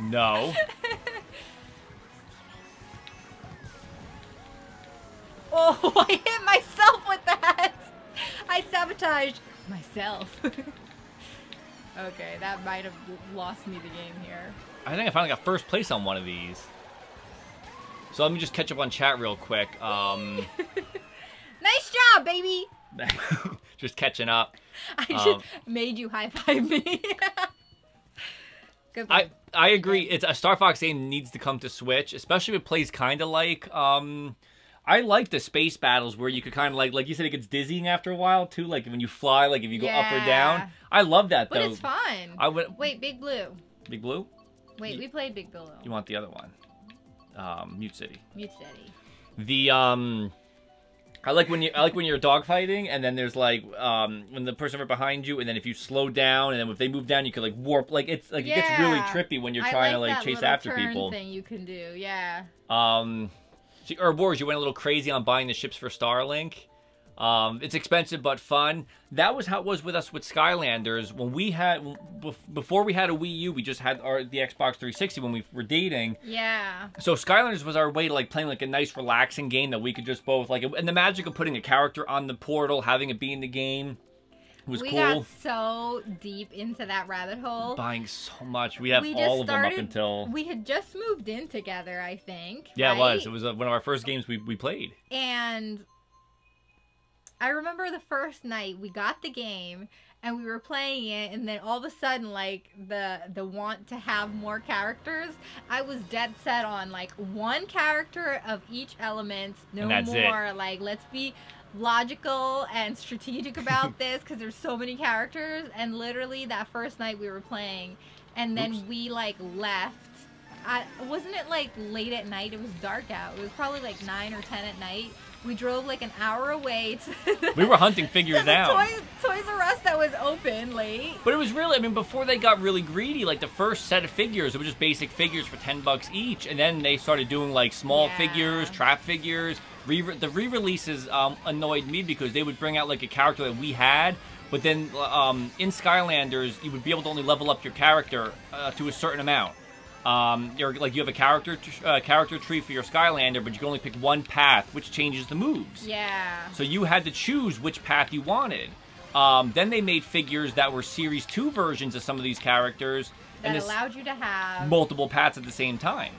No. Oh, I hit myself with that. I sabotaged myself. Okay, that might have lost me the game here. I think I finally got first place on one of these. So let me just catch up on chat real quick. Nice job, baby. Just catching up. I just made you high five me. Good one. I agree. It's a Star Fox game needs to come to Switch, especially if it plays kind of like. I like the space battles where you could kind of like you said, it gets dizzying after a while too. Like when you fly, like if you go up or down. I love that though. But it's fun. Wait, Big Blue. Big Blue? Wait, we played Big Blue. You want the other one? Mute City. Mute City. The I like when you're dogfighting, and then there's like when the person right behind you, and then if you slow down, and then if they move down, you could like warp. Like it's like it gets really trippy when you're trying to like chase after people. Thing you can do, yeah. See, Wars, you went a little crazy on buying the ships for Starlink. It's expensive but fun. That was how it was with us with Skylanders. When we had before we had a Wii U, we just had the Xbox 360 when we were dating. Yeah. So Skylanders was our way to like playing like a nice relaxing game that we could just both like, and the magic of putting a character on the portal, having it be in the game was cool. We got so deep into that rabbit hole. Buying so much. We have all of them up until... We had just moved in together, I think. Yeah, right? it was. It was one of our first games we played. And I remember the first night we got the game and we were playing it, and then all of a sudden, like, the want to have more characters, I was dead set on, like, one character of each element, no more. It. Like, let's be logical and strategic about this because there's so many characters. And literally that first night we were playing, and then we like left. Wasn't it like late at night? It was dark out. It was probably like 9 or 10 at night. We drove like an hour away to we were hunting figures down. Toys R Us that was open late. But it was really, I mean, before they got really greedy, like the first set of figures, it was just basic figures for $10 each, and then they started doing like small figures, trap figures. The re-releases annoyed me because they would bring out like a character that we had, but then in Skylanders you would be able to only level up your character to a certain amount. You have a character tree for your Skylander, but you can only pick one path, which changes the moves. Yeah. So you had to choose which path you wanted. Then they made figures that were Series 2 versions of some of these characters. That allowed you to have multiple paths at the same time,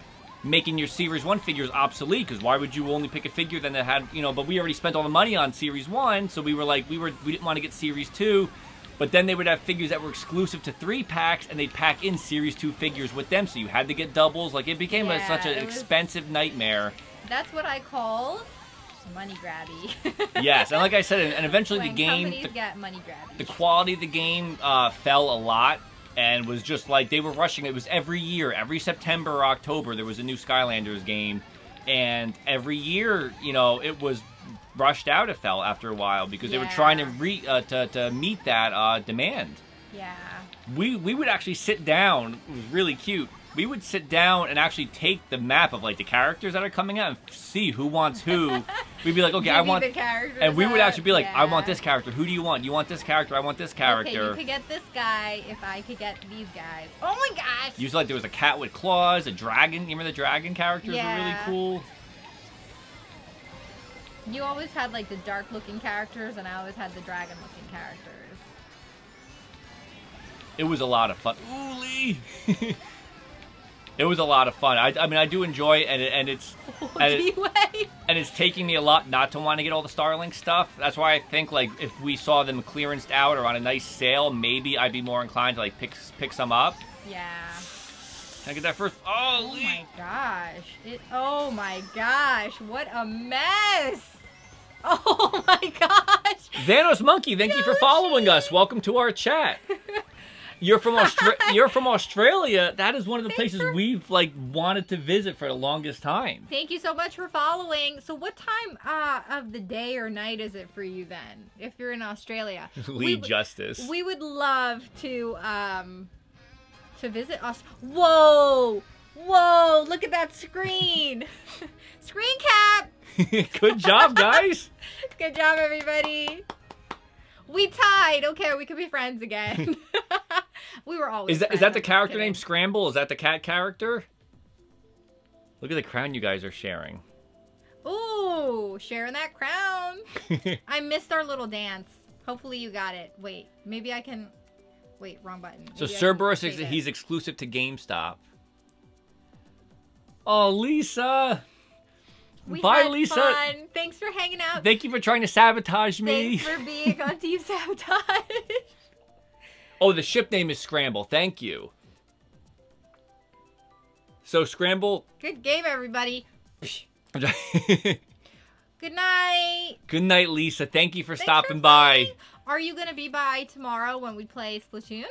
making your Series 1 figures obsolete, because why would you only pick a figure then that had, but we already spent all the money on Series 1, so we were like, we didn't want to get Series 2, but then they would have figures that were exclusive to 3 packs, and they'd pack in Series 2 figures with them, so you had to get doubles. Like, it became such an expensive nightmare. That's what I call money grabby. Yes, and like I said, and eventually when the game, get money grabby. The quality of the game fell a lot. And was just like, they were rushing. It was every year, every September or October, there was a new Skylanders game. And every year, it was rushed out, it fell after a while, because they were trying to meet that demand. Yeah. We would actually sit down, it was really cute. We would sit down and actually take the map of like the characters that are coming out and see who wants who. We'd be like, okay, I want the characters, and we would actually be like, I want this character. Who do you want? You want this character? I want this character. Okay, you could get this guy if I could get these guys. Oh my gosh! Usually, like there was a cat with claws, a dragon. You remember the dragon characters were really cool. You always had like the dark-looking characters, and I always had the dragon-looking characters. It was a lot of fun. Ooh, Lee. It was a lot of fun. I mean, I do enjoy it, and it's and it's taking me a lot not to want to get all the Starlink stuff. That's why I think like if we saw them clearanced out or on a nice sale, maybe I'd be more inclined to like pick some up. Yeah. Can I get that first? Oh, Lee. My gosh! Oh my gosh! What a mess! Oh my gosh! Vanos Monkey, thank you for following us. Welcome to our chat. You're from You're from Australia. That is one of the places we've like wanted to visit for the longest time. Thank you so much for following. So what time of the day or night is it for you then? If you're in Australia, Justice. We would love to visit us. Whoa! Whoa! Look at that screen. Screen cap. Good job, guys. Good job, everybody. We tied. Okay, we could be friends again. We were always Is that the character named Scramble? Is that the cat character? Look at the crown you guys are sharing. Ooh, sharing that crown. I missed our little dance. Hopefully you got it. Wait, maybe I can... Wait, wrong button. So Cerberus, he's exclusive to GameStop. Oh, Lisa. Bye, Lisa. Fun. Thanks for hanging out. Thank you for trying to sabotage me. Thanks for being on Team Sabotage. Oh, the ship name is Scramble. Thank you. So, Scramble... Good game, everybody. Good night. Good night, Lisa. Thank you for stopping by. Are you going to be by tomorrow when we play Splatoon?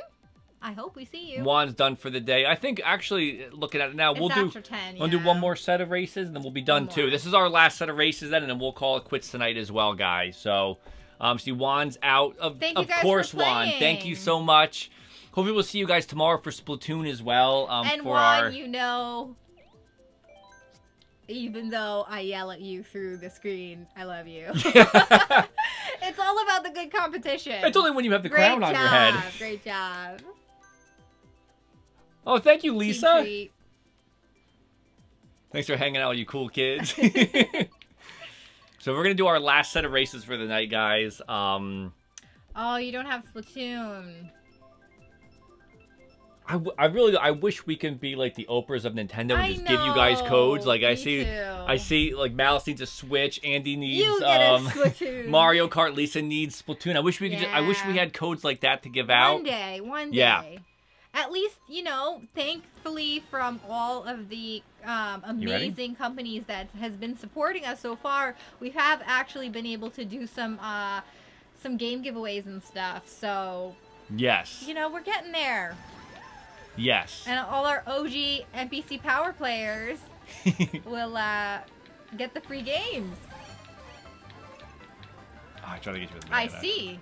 I hope we see you. Juan's done for the day. I think, actually, looking at it now, we'll do 10, we'll do one more set of races, and then we'll be done, too. This is our last set of races, then, and then we'll call it quits tonight as well, guys. So, see, Juan's out. Of course, Juan. Thank you so much. Hopefully, we'll see you guys tomorrow for Splatoon as well. And Juan, you know, even though I yell at you through the screen, I love you. It's all about the good competition. It's only when you have the crown on your head. Great job. Oh, thank you, Lisa. Thanks for hanging out with you cool kids. So we're going to do our last set of races for the night, guys. Oh, you don't have Splatoon. I wish we can be like the Oprahs of Nintendo and just give you guys codes. Like I see like Malice needs a Switch, Andy needs Mario Kart, Lisa needs Splatoon. I wish we could I wish we had codes like that to give out. One day. Yeah. At least, you know, thankfully from all of the amazing companies that has been supporting us so far, we have actually been able to do some game giveaways and stuff. So, yes. You know, we're getting there. Yes. And all our OG NPC Power players will get the free games. Oh, I try to get you with I see.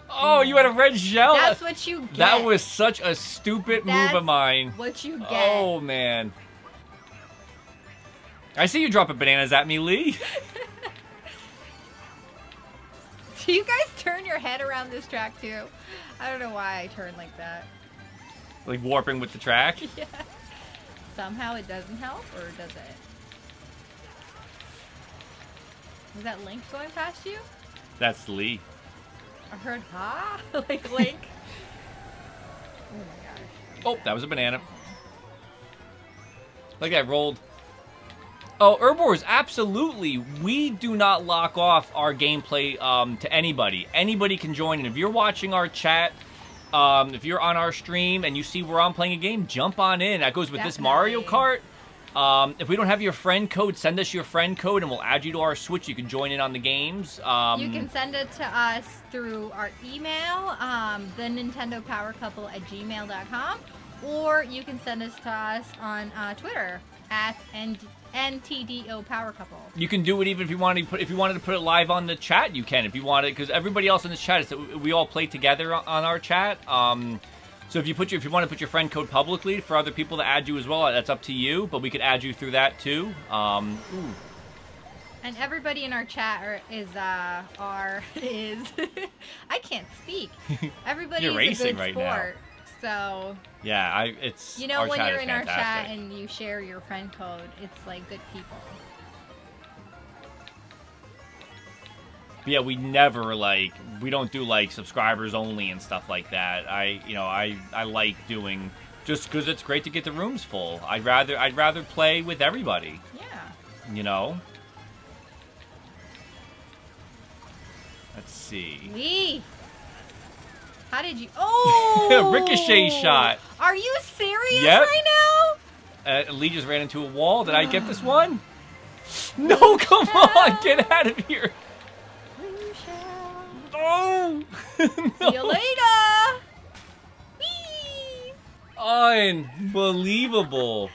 Oh, you had a red shell? That's what you get. That was such a stupid move of mine. What you get. Oh, man. I see you dropping bananas at me, Lee. Do you guys turn your head around this track, too? I don't know why I turn like that. Like warping with the track? Yeah. Somehow it doesn't help, or does it? Was that Link going past you? That's Lee. I heard ha, like Link. Oh my gosh. Oh, that was a banana. Like I rolled. Oh, Herbivores, absolutely. We do not lock off our gameplay to anybody. Anybody can join, and if you're watching our chat, if you're on our stream and you see we're on playing a game, jump on in. That goes with this Mario Kart. If we don't have your friend code, send us your friend code and we'll add you to our Switch. You can join in on the games. You can send it to us through our email, thenintendopowercouple@gmail.com, or you can send it to us on Twitter at NTDO Power Couple. You can do it even if you wanted to put it live on the chat. You can if you wanted, because everybody else in this chat we all play together on our chat. So if you want to put your friend code publicly for other people to add you as well, that's up to you. But we could add you through that too. And everybody in our chat is I can't speak. Everybody is racing a good right sport. Now. So yeah, you know when you're in our chat and you share your friend code, it's like good people. Yeah, we never we don't do subscribers only and stuff like that. I like doing just because it's great to get the rooms full. I'd rather play with everybody. Yeah. You know. Let's see. Lee, how did you? Oh, ricochet shot. Are you serious right now? Lee just ran into a wall. Did I get this one? No, come on, get out of here. No. See you later. Unbelievable.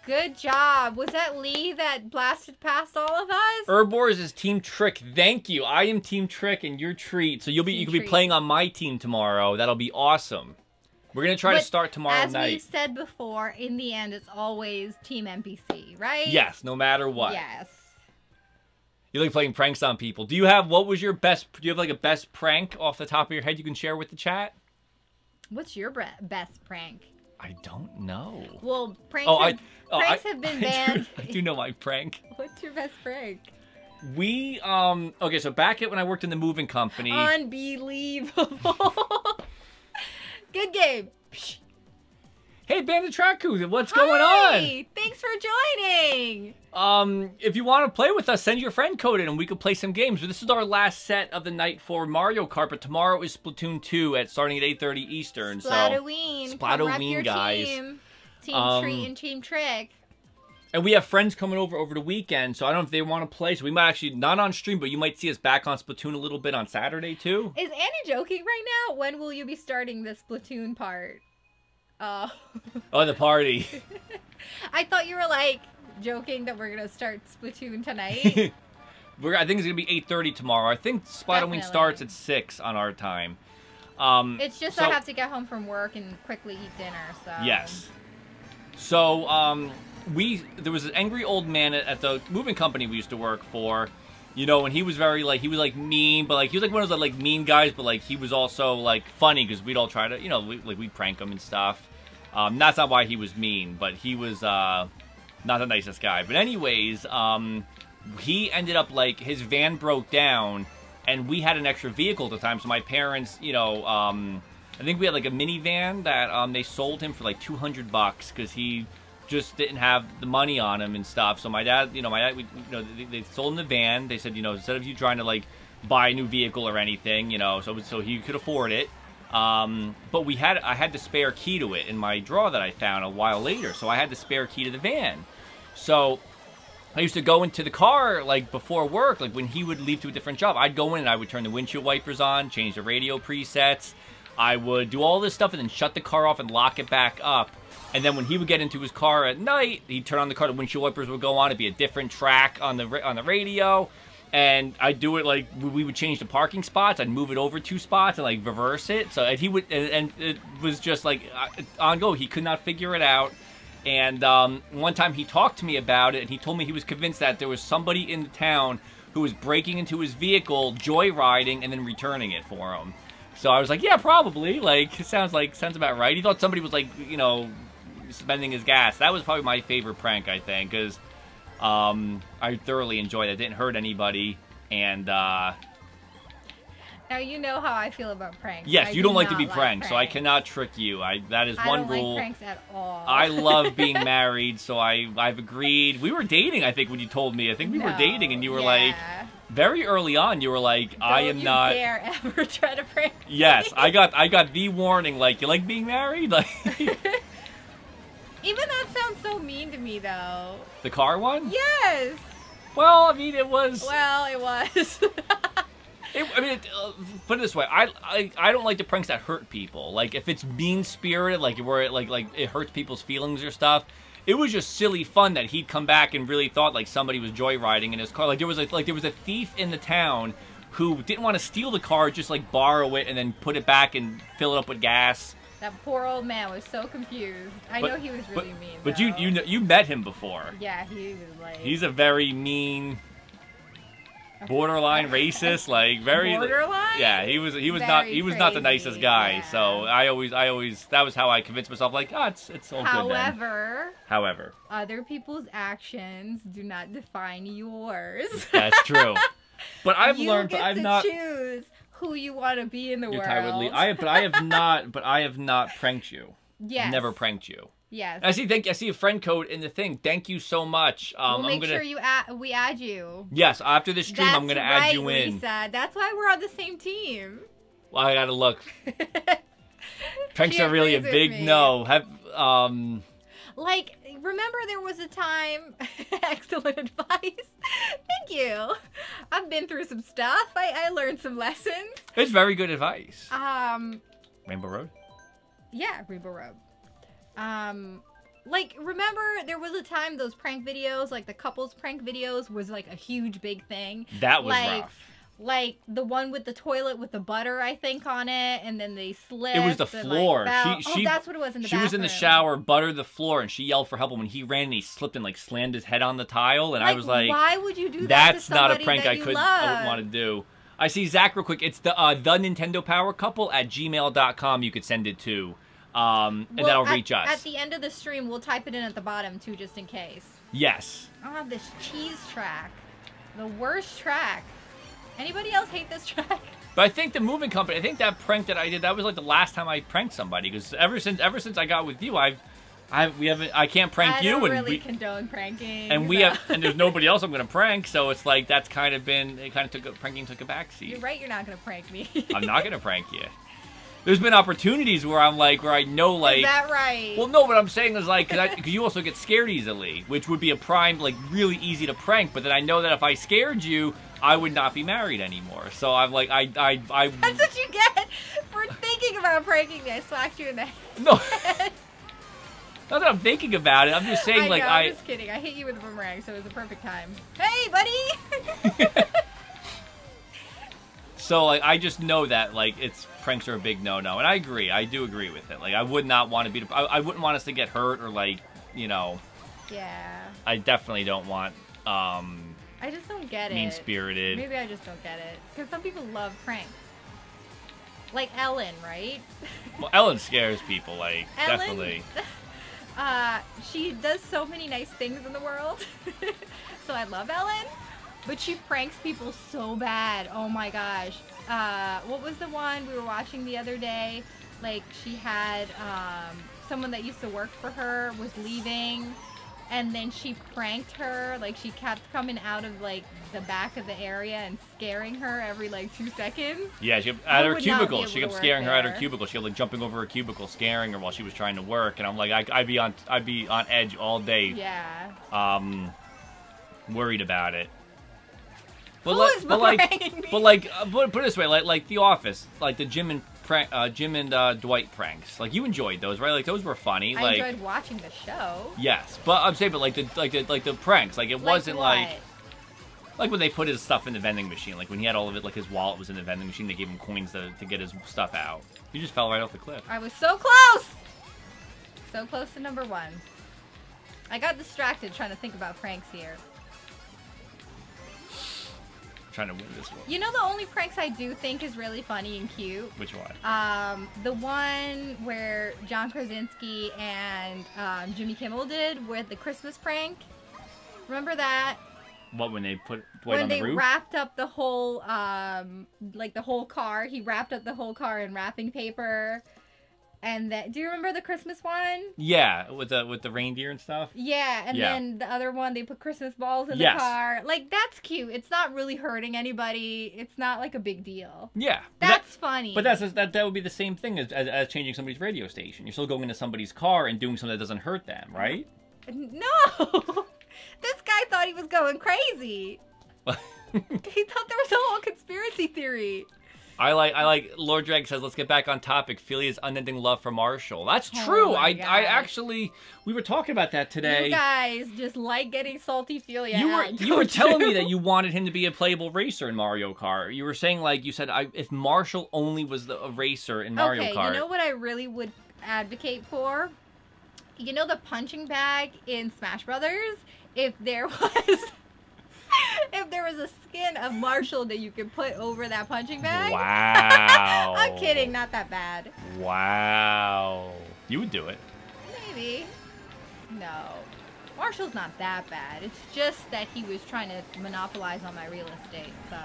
Good job. Was that Lee that blasted past all of us? Urbors is Team Trick. Thank you. I am Team Trick and you're Treat. So you could be playing on my team tomorrow. That'll be awesome. We're going to try to start tomorrow night. As we've said before, in the end, it's always Team NPC, right? Yes, no matter what. Yes. You like playing pranks on people. Do you have a best prank off the top of your head you can share with the chat? What's your best prank? I don't know. Well, pranks have been banned. I do know my prank. What's your best prank? Okay, so back when I worked in the moving company. Unbelievable. Good game. Hey, Bandit Traku, what's going on? Thanks for joining. If you want to play with us, send your friend code in and we could play some games. This is our last set of the night for Mario Kart, but tomorrow is Splatoon 2 starting at 8:30 Eastern. Splatoween. Splatoween, guys. Team Treat and Team Trick. And we have friends coming over the weekend, so I don't know if they want to play. So we might actually, not on stream, but you might see us back on Splatoon a little bit on Saturday, too. Is Annie joking right now? When will you be starting the Splatoon part? Oh. Oh, the party. I thought you were, like, joking that we're going to start Splatoon tonight. I think it's going to be 8:30 tomorrow. I think Splatoween starts at 6 on our time. It's just I have to get home from work and quickly eat dinner, so... Yes. So, there was an angry old man at the moving company we used to work for, you know, and he was very, like, mean, but, like, he was, like, one of those, like, mean guys, but, like, he was also, like, funny, because we'd all try to, you know, we'd prank him and stuff. That's not why he was mean, but he was, not the nicest guy. But anyways, he ended up, like, his van broke down, and we had an extra vehicle at the time, so my parents, you know, I think we had, like, a minivan that, they sold him for, like, $200, because he just didn't have the money on him and stuff. So my dad, they sold him the van. They said, you know, instead of you trying to, like, buy a new vehicle or anything, you know, so he could afford it. But I had the spare key to it in my drawer that I found a while later. So I had the spare key to the van. So I used to go into the car, like, before work, like, when he would leave to a different job. I'd go in and I would turn the windshield wipers on, change the radio presets. I would do all this stuff and then shut the car off and lock it back up. And then when he would get into his car at night, he'd turn on the car, the windshield wipers would go on. It'd be a different track on the radio. And I'd do it, like, we would change the parking spots. I'd move it over 2 spots and, like, reverse it. So he would, and it was just, like, on go. He could not figure it out. And one time he talked to me about it, and he told me he was convinced that there was somebody in the town who was breaking into his vehicle, joyriding, and then returning it for him. So I was like, yeah, probably. Like, sounds about right. He thought somebody was, like, you know, spending his gas. That was probably my favorite prank, I think, because I thoroughly enjoyed it. It didn't hurt anybody, and now you know how I feel about pranks. Yes, you don't like to be pranked, so I cannot trick you. That is one rule. I don't like pranks at all. I love being married, so I've agreed. We were dating, I think, when you told me. I think we were dating, and you were like, very early on, you were like, I am not. Don't you dare ever try to prank me. Yes, I got the warning. Like, you like being married? Like. Even that sounds so mean to me, though. The car one? Yes. Well, I mean, it was. Well, it was. Put it this way, I don't like the pranks that hurt people. Like, if it's mean-spirited, like where it hurts people's feelings or stuff. It was just silly fun that he'd come back and really thought like somebody was joyriding in his car. Like there was a thief in the town who didn't want to steal the car, just like borrow it and then put it back and fill it up with gas. That poor old man was so confused. I know he was really mean. But you met him before. Yeah, he was like. He's a very mean, borderline racist, like very. Borderline. Yeah, he was not the nicest guy. Yeah. So I always that was how I convinced myself like, oh, it's all good then. However, other people's actions do not define yours. That's true. But I've learned. But I've not choose who you want to be in the world. But I have not pranked you. Yes. Never pranked you. Yes. I see a friend code in the thing. Thank you so much. We'll make sure we add you. Yes, after this stream, I'm gonna add you in. Lisa. That's why we're on the same team. Well, I gotta look. Pranks are really a big no. Like, remember there was a time. Excellent advice. Thank you. I've been through some stuff. I learned some lessons. It's very good advice. Rainbow Road? Yeah, Rainbow Road. Like, remember there was a time those prank videos, like the couples prank videos, was like a huge big thing. That was like, rough. Like the one with the toilet with the butter, I think, on it, and then they slipped. It was the floor. Like, that's what it was in the bathroom. She was in the shower, buttered the floor, and she yelled for help. And when he ran, and he slipped and like slammed his head on the tile, and I was like, "Why would you do that? That's not a prank I wouldn't want to do." I see Zach real quick. It's the Nintendo Power Couple at gmail.com. You could send it to, and that'll reach us. At the end of the stream, we'll type it in at the bottom too, just in case. Yes. Oh, this cheese track, the worst track. Anybody else hate this track? But I think the moving company, I think that prank that I did, that was like the last time I pranked somebody. Because ever since I got with you, I can't prank you. I don't really condone pranking. And and there's nobody else I'm gonna prank. So it's like that's kind of been pranking took a backseat. You're right. You're not gonna prank me. I'm not gonna prank you. There's been opportunities where I'm like, where I know, like... Is that right? Well, no, what I'm saying is, like, because you also get scared easily, which would be a prime, like, really easy to prank, but then I know that if I scared you, I would not be married anymore. So I'm like, I... That's what you get for thinking about pranking me. I smacked you in the head. No. Not that I'm thinking about it. I'm just saying, I'm just kidding. I hit you with a boomerang, so it was the perfect time. Hey, buddy! So, like, I just know that, like, pranks are a big no-no. And I agree. I do agree with it. Like, I would not want to be... I wouldn't want us to get hurt or, like, you know... Yeah. I definitely don't want, I just don't get it. Mean-spirited. Maybe I just don't get it. Because some people love pranks. Like Ellen, right? Well, Ellen scares people, like, Ellen, definitely. She does so many nice things in the world. So I love Ellen. But she pranks people so bad. Oh my gosh. What was the one we were watching the other day? Like, she had someone that used to work for her was leaving, and then she pranked her. Like, she kept coming out of, like, the back of the area and scaring her every, like, 2 seconds. Yeah, at her cubicle. She kept scaring her at her cubicle. She kept, like, jumping over her cubicle, scaring her while she was trying to work. And I'm like, I'd be on edge all day. Yeah. Worried about it. But put it this way, like The Office, like the Jim and Dwight pranks. Like, you enjoyed those, right? Like, those were funny. I enjoyed watching the show. Yes, but I'm saying, but like the pranks, like it wasn't like when they put his stuff in the vending machine. Like when he had all of it, like his wallet was in the vending machine. They gave him coins to get his stuff out. You just fell right off the cliff. I was so close. So close to number 1. I got distracted trying to think about pranks here. Trying to win this one. You know the only pranks I do think is really funny and cute? Which one? The one where John Krasinski and Jimmy Kimmel did with the Christmas prank. Remember that? What, when they put when on the roof? When they wrapped up the whole, like the whole car. He wrapped up the whole car in wrapping paper. And that, do you remember the Christmas one? Yeah, with the reindeer and stuff. Yeah, and then the other one, they put Christmas balls in the car. Like, that's cute. It's not really hurting anybody. It's not like a big deal. Yeah, that's funny. But that would be the same thing as changing somebody's radio station. You're still going into somebody's car and doing something that doesn't hurt them, right? No, this guy thought he was going crazy. He thought there was a whole conspiracy theory. I like Lord Drag says, let's get back on topic. Felia's unending love for Marshall. That's true. I actually, we were talking about that today. You guys just like getting salty Felia. You were telling me that you wanted him to be a playable racer in Mario Kart. You were saying, like, you said, if Marshall only was a racer in Mario Kart. Okay, you know what I really would advocate for? You know the punching bag in Smash Brothers? If there was... If there was a skin of Marshall that you could put over that punching bag. Wow. I'm kidding, not that bad. Wow. You would do it. Maybe. No. Marshall's not that bad. It's just that he was trying to monopolize on my real estate, so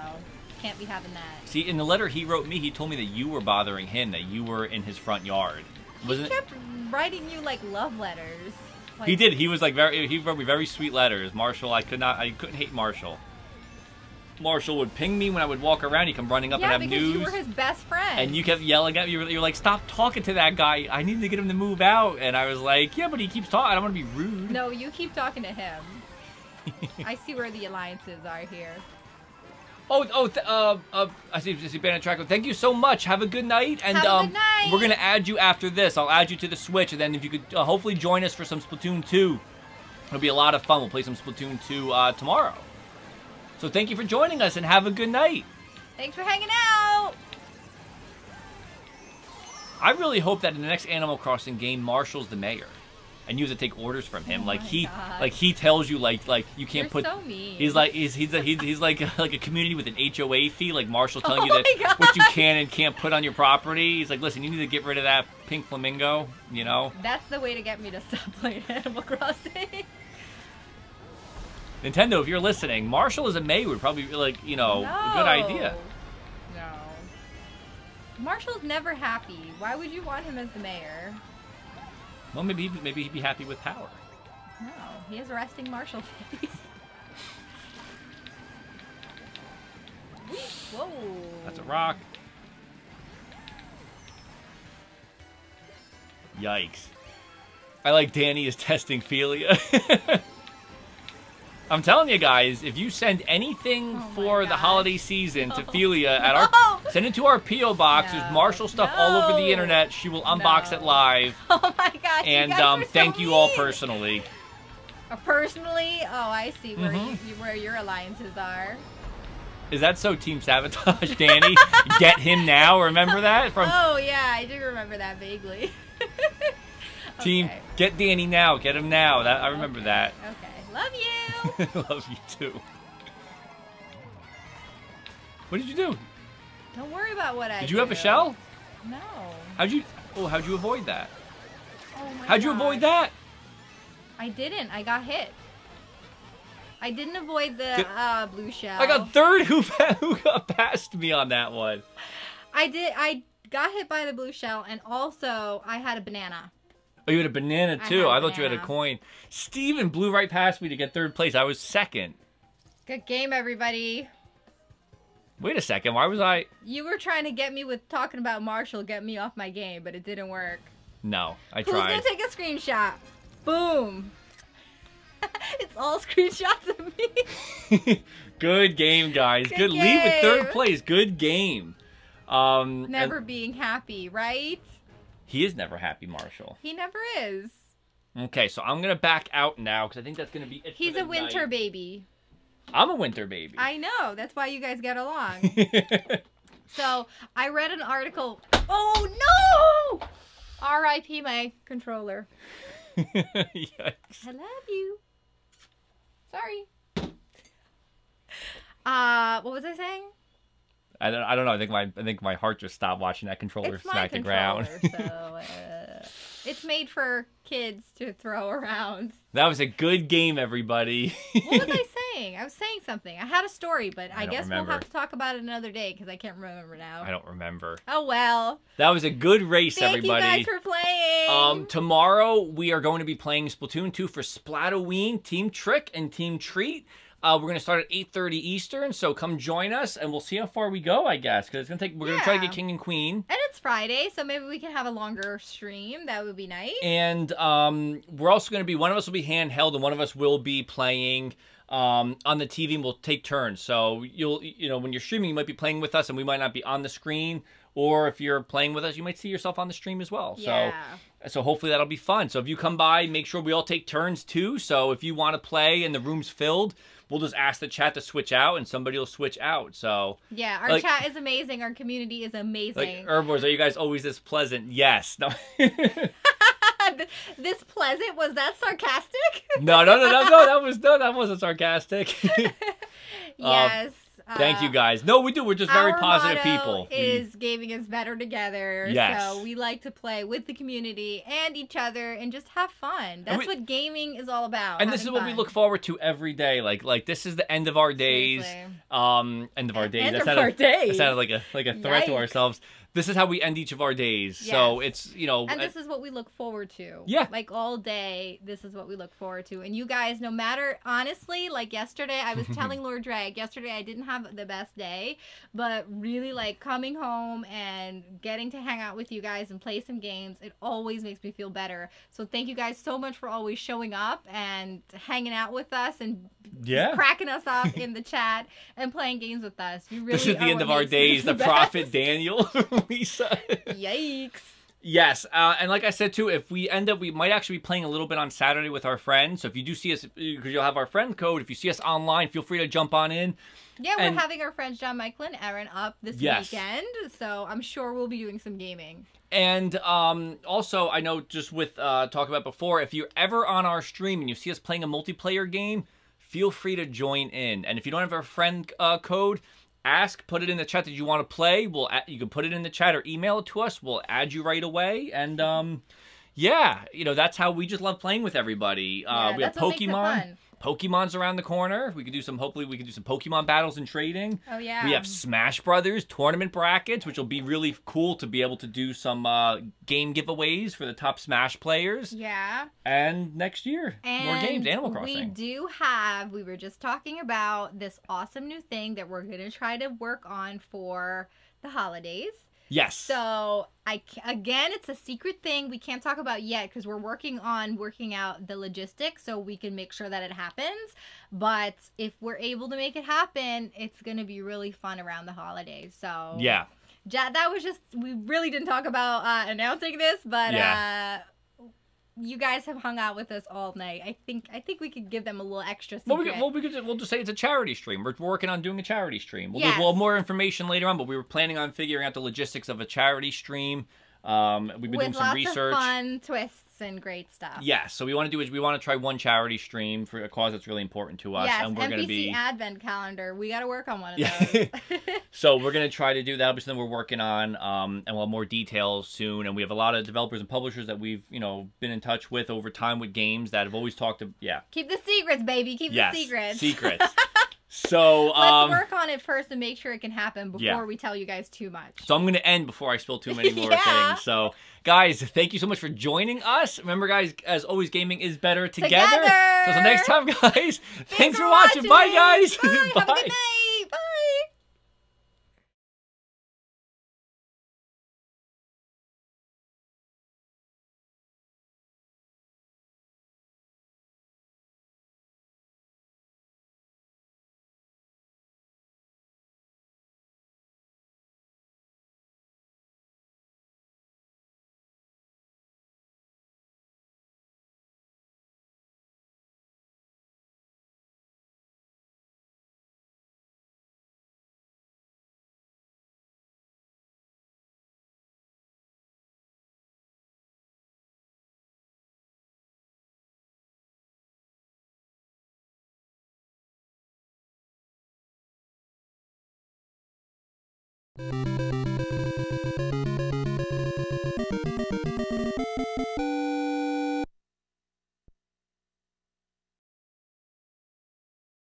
can't be having that. See, in the letter he wrote me, he told me that you were bothering him, that you were in his front yard. He kept writing you like love letters. Like, he did. He was like he wrote me very sweet letters. Marshall, I couldn't hate Marshall. Marshall would ping me when I would walk around. He'd come running up and have news. Yeah, because you were his best friend. And you kept yelling at me. You're like, stop talking to that guy. I need to get him to move out. And I was like, yeah, but he keeps talking. I don't want to be rude. No, you keep talking to him. I see where the alliances are here. I see Bandit Tracker. Thank you so much. Have a good night. And Have a good night. We're gonna add you after this. I'll add you to the Switch, and then if you could hopefully join us for some Splatoon 2. It'll be a lot of fun. We'll play some Splatoon 2 tomorrow. So thank you for joining us, and have a good night. Thanks for hanging out. I really hope that in the next Animal Crossing game, Marshall's the mayor, and you have to take orders from him. Oh like my he tells you like you can't You're put. so mean. He's like like a community with an HOA fee. Like Marshall telling you Oh my that what you God. can and can't put on your property. He's like, listen, you need to get rid of that pink flamingo. You know. That's the way to get me to stop playing Animal Crossing. Nintendo, if you're listening, Marshall as a mayor would probably be like, a good idea. No. Marshall's never happy. Why would you want him as the mayor? Well, maybe he'd be happy with power. No, he has a resting Marshall face. Whoa. That's a rock. Yikes. I like Danny is testing Felia. I'm telling you guys, if you send anything for the holiday season to Felia at our send it to our P.O. box. There's Marshall stuff all over the internet. She will unbox it live. Oh my gosh. And you guys are thank so you all mean. personally. Personally? Oh, I see where your alliances are. Is that so Team Sabotage, Danny? Get him now, remember that? Oh yeah, I do remember that vaguely. Team Get Danny now, get him now. I remember that. Okay. Love you. Love you too. What did you do? Don't worry about what I Did you have a shell? No. How'd you avoid that? Oh my How'd you avoid that? I didn't. I got hit. I didn't avoid the blue shell. I got third. Who got past me on that one? I did. I got hit by the blue shell, and also I had a banana. Oh, you had a banana too. I thought you had a banana. coin. Steven blew right past me to get third place. I was second. Good game, everybody. Wait a second. Why was I? You were trying to get me with talking about Marshall, get me off my game, but it didn't work. No, I Who's tried. gonna take a screenshot? Boom. It's all screenshots of me. Good game, guys. Good Good lead with third game. place. Good game. Never being happy, right? He is never happy, Marshall. He never is. Okay, so I'm gonna back out now because I think that's gonna be it. He's for the a winter night. baby. I'm a winter baby. I know. That's why you guys get along. So I read an article. Oh no! R.I.P. my controller. Yikes. I love you. Sorry. What was I saying? I don't know. I think my heart just stopped watching that controller It's my smack the ground. controller, so it's made for kids to throw around. That was a good game, everybody. What was I saying? I was saying something. I had a story, but I don't guess remember. we'll have to talk about it another day because I can't remember now. I don't remember. Oh well. That was a good race, everybody. Thank you guys for playing. Tomorrow we are going to be playing Splatoon 2 for Splatoween, Team Trick and Team Treat. We're going to start at 8:30 Eastern, so come join us, and we'll see how far we go, I guess, because we're going to try to get King and Queen. And it's Friday, so maybe we can have a longer stream. That would be nice. And we're also going to be, one of us will be handheld, and one of us will be playing on the TV, and we'll take turns. So when you're streaming, you might be playing with us, and we might not be on the screen. Or if you're playing with us, you might see yourself on the stream as well. Yeah. So hopefully that'll be fun. So if you come by, make sure we all take turns too. So if you want to play and the room's filled, we'll just ask the chat to switch out and somebody will switch out. So yeah, our chat is amazing. Our community is amazing. Herbivores, are you guys always this pleasant? Yes. No. This pleasant? Was that sarcastic? No. That wasn't sarcastic. Yes. Thank you guys. No, we do. We're just very positive people. Is gaming is better together. Yes. So we like to play with the community and each other and just have fun. That's what gaming is all about. And this is what we look forward to every day. Like this is the end of our days. Seriously. End of our days. End of our days. That sounded like a threat to ourselves. this is how we end each of our days. Yes. So it's, you know. And this is what we look forward to. Yeah. Like all day, this is what we look forward to. And you guys, no matter, honestly, like yesterday, I was telling Lord Drag, yesterday I didn't have the best day, but really like coming home and getting to hang out with you guys and play some games, it always makes me feel better. So thank you guys so much for always showing up and hanging out with us and cracking us up in the chat and playing games with us. You really this is the end of our days. The Prophet Daniel, Lisa. Yikes. Yes, and like I said too, if we end up, we might actually be playing a little bit on Saturday with our friends. So if you do see us, because you'll have our friend code, if you see us online, feel free to jump on in. Yeah, we're having our friends John, Michael, and Aaron up this weekend, so I'm sure we'll be doing some gaming. And also, I know just with talk about before, if you're ever on our stream and you see us playing a multiplayer game, feel free to join in. And if you don't have our friend code, put it in the chat that you want to play. You can put it in the chat or email it to us. We'll add you right away. And yeah, you know, that's how we just love playing with everybody. We have Pokemon. Pokemon's around the corner. Hopefully we can do some Pokemon battles and trading. Oh, yeah. We have Smash Brothers tournament brackets, which will be really cool to be able to do some game giveaways for the top Smash players. Yeah. And next year, more games, Animal Crossing. We were just talking about this awesome new thing that we're going to try to work on for the holidays. Yes. So, again, it's a secret thing we can't talk about yet because we're working out the logistics so we can make sure that it happens. But if we're able to make it happen, it's going to be really fun around the holidays. So, yeah. That was just, we really didn't talk about announcing this, but you guys have hung out with us all night. I think we could give them a little extra secret. We'll just say it's a charity stream. We're working on doing a charity stream. We'll have more information later on, but we were planning on figuring out the logistics of a charity stream. We've been doing some research. With lots of fun twists and great stuff. Yeah, so we want to try one charity stream for a cause that's really important to us. Yes, and we're going to be Advent calendar. We got to work on one of those. So we're going to try to do that. That'll be something we're working on, and we'll have more details soon. And we have a lot of developers and publishers that we've been in touch with over time with games that have always talked to Keep the secrets, baby. Keep the secrets. Secrets. So let's work on it first and make sure it can happen before we tell you guys too much. So I'm going to end before I spill too many more things. So guys, thank you so much for joining us. Remember guys, as always, gaming is better together. So until next time guys, thanks for watching. Bye guys. Bye. Have a good night. Bye.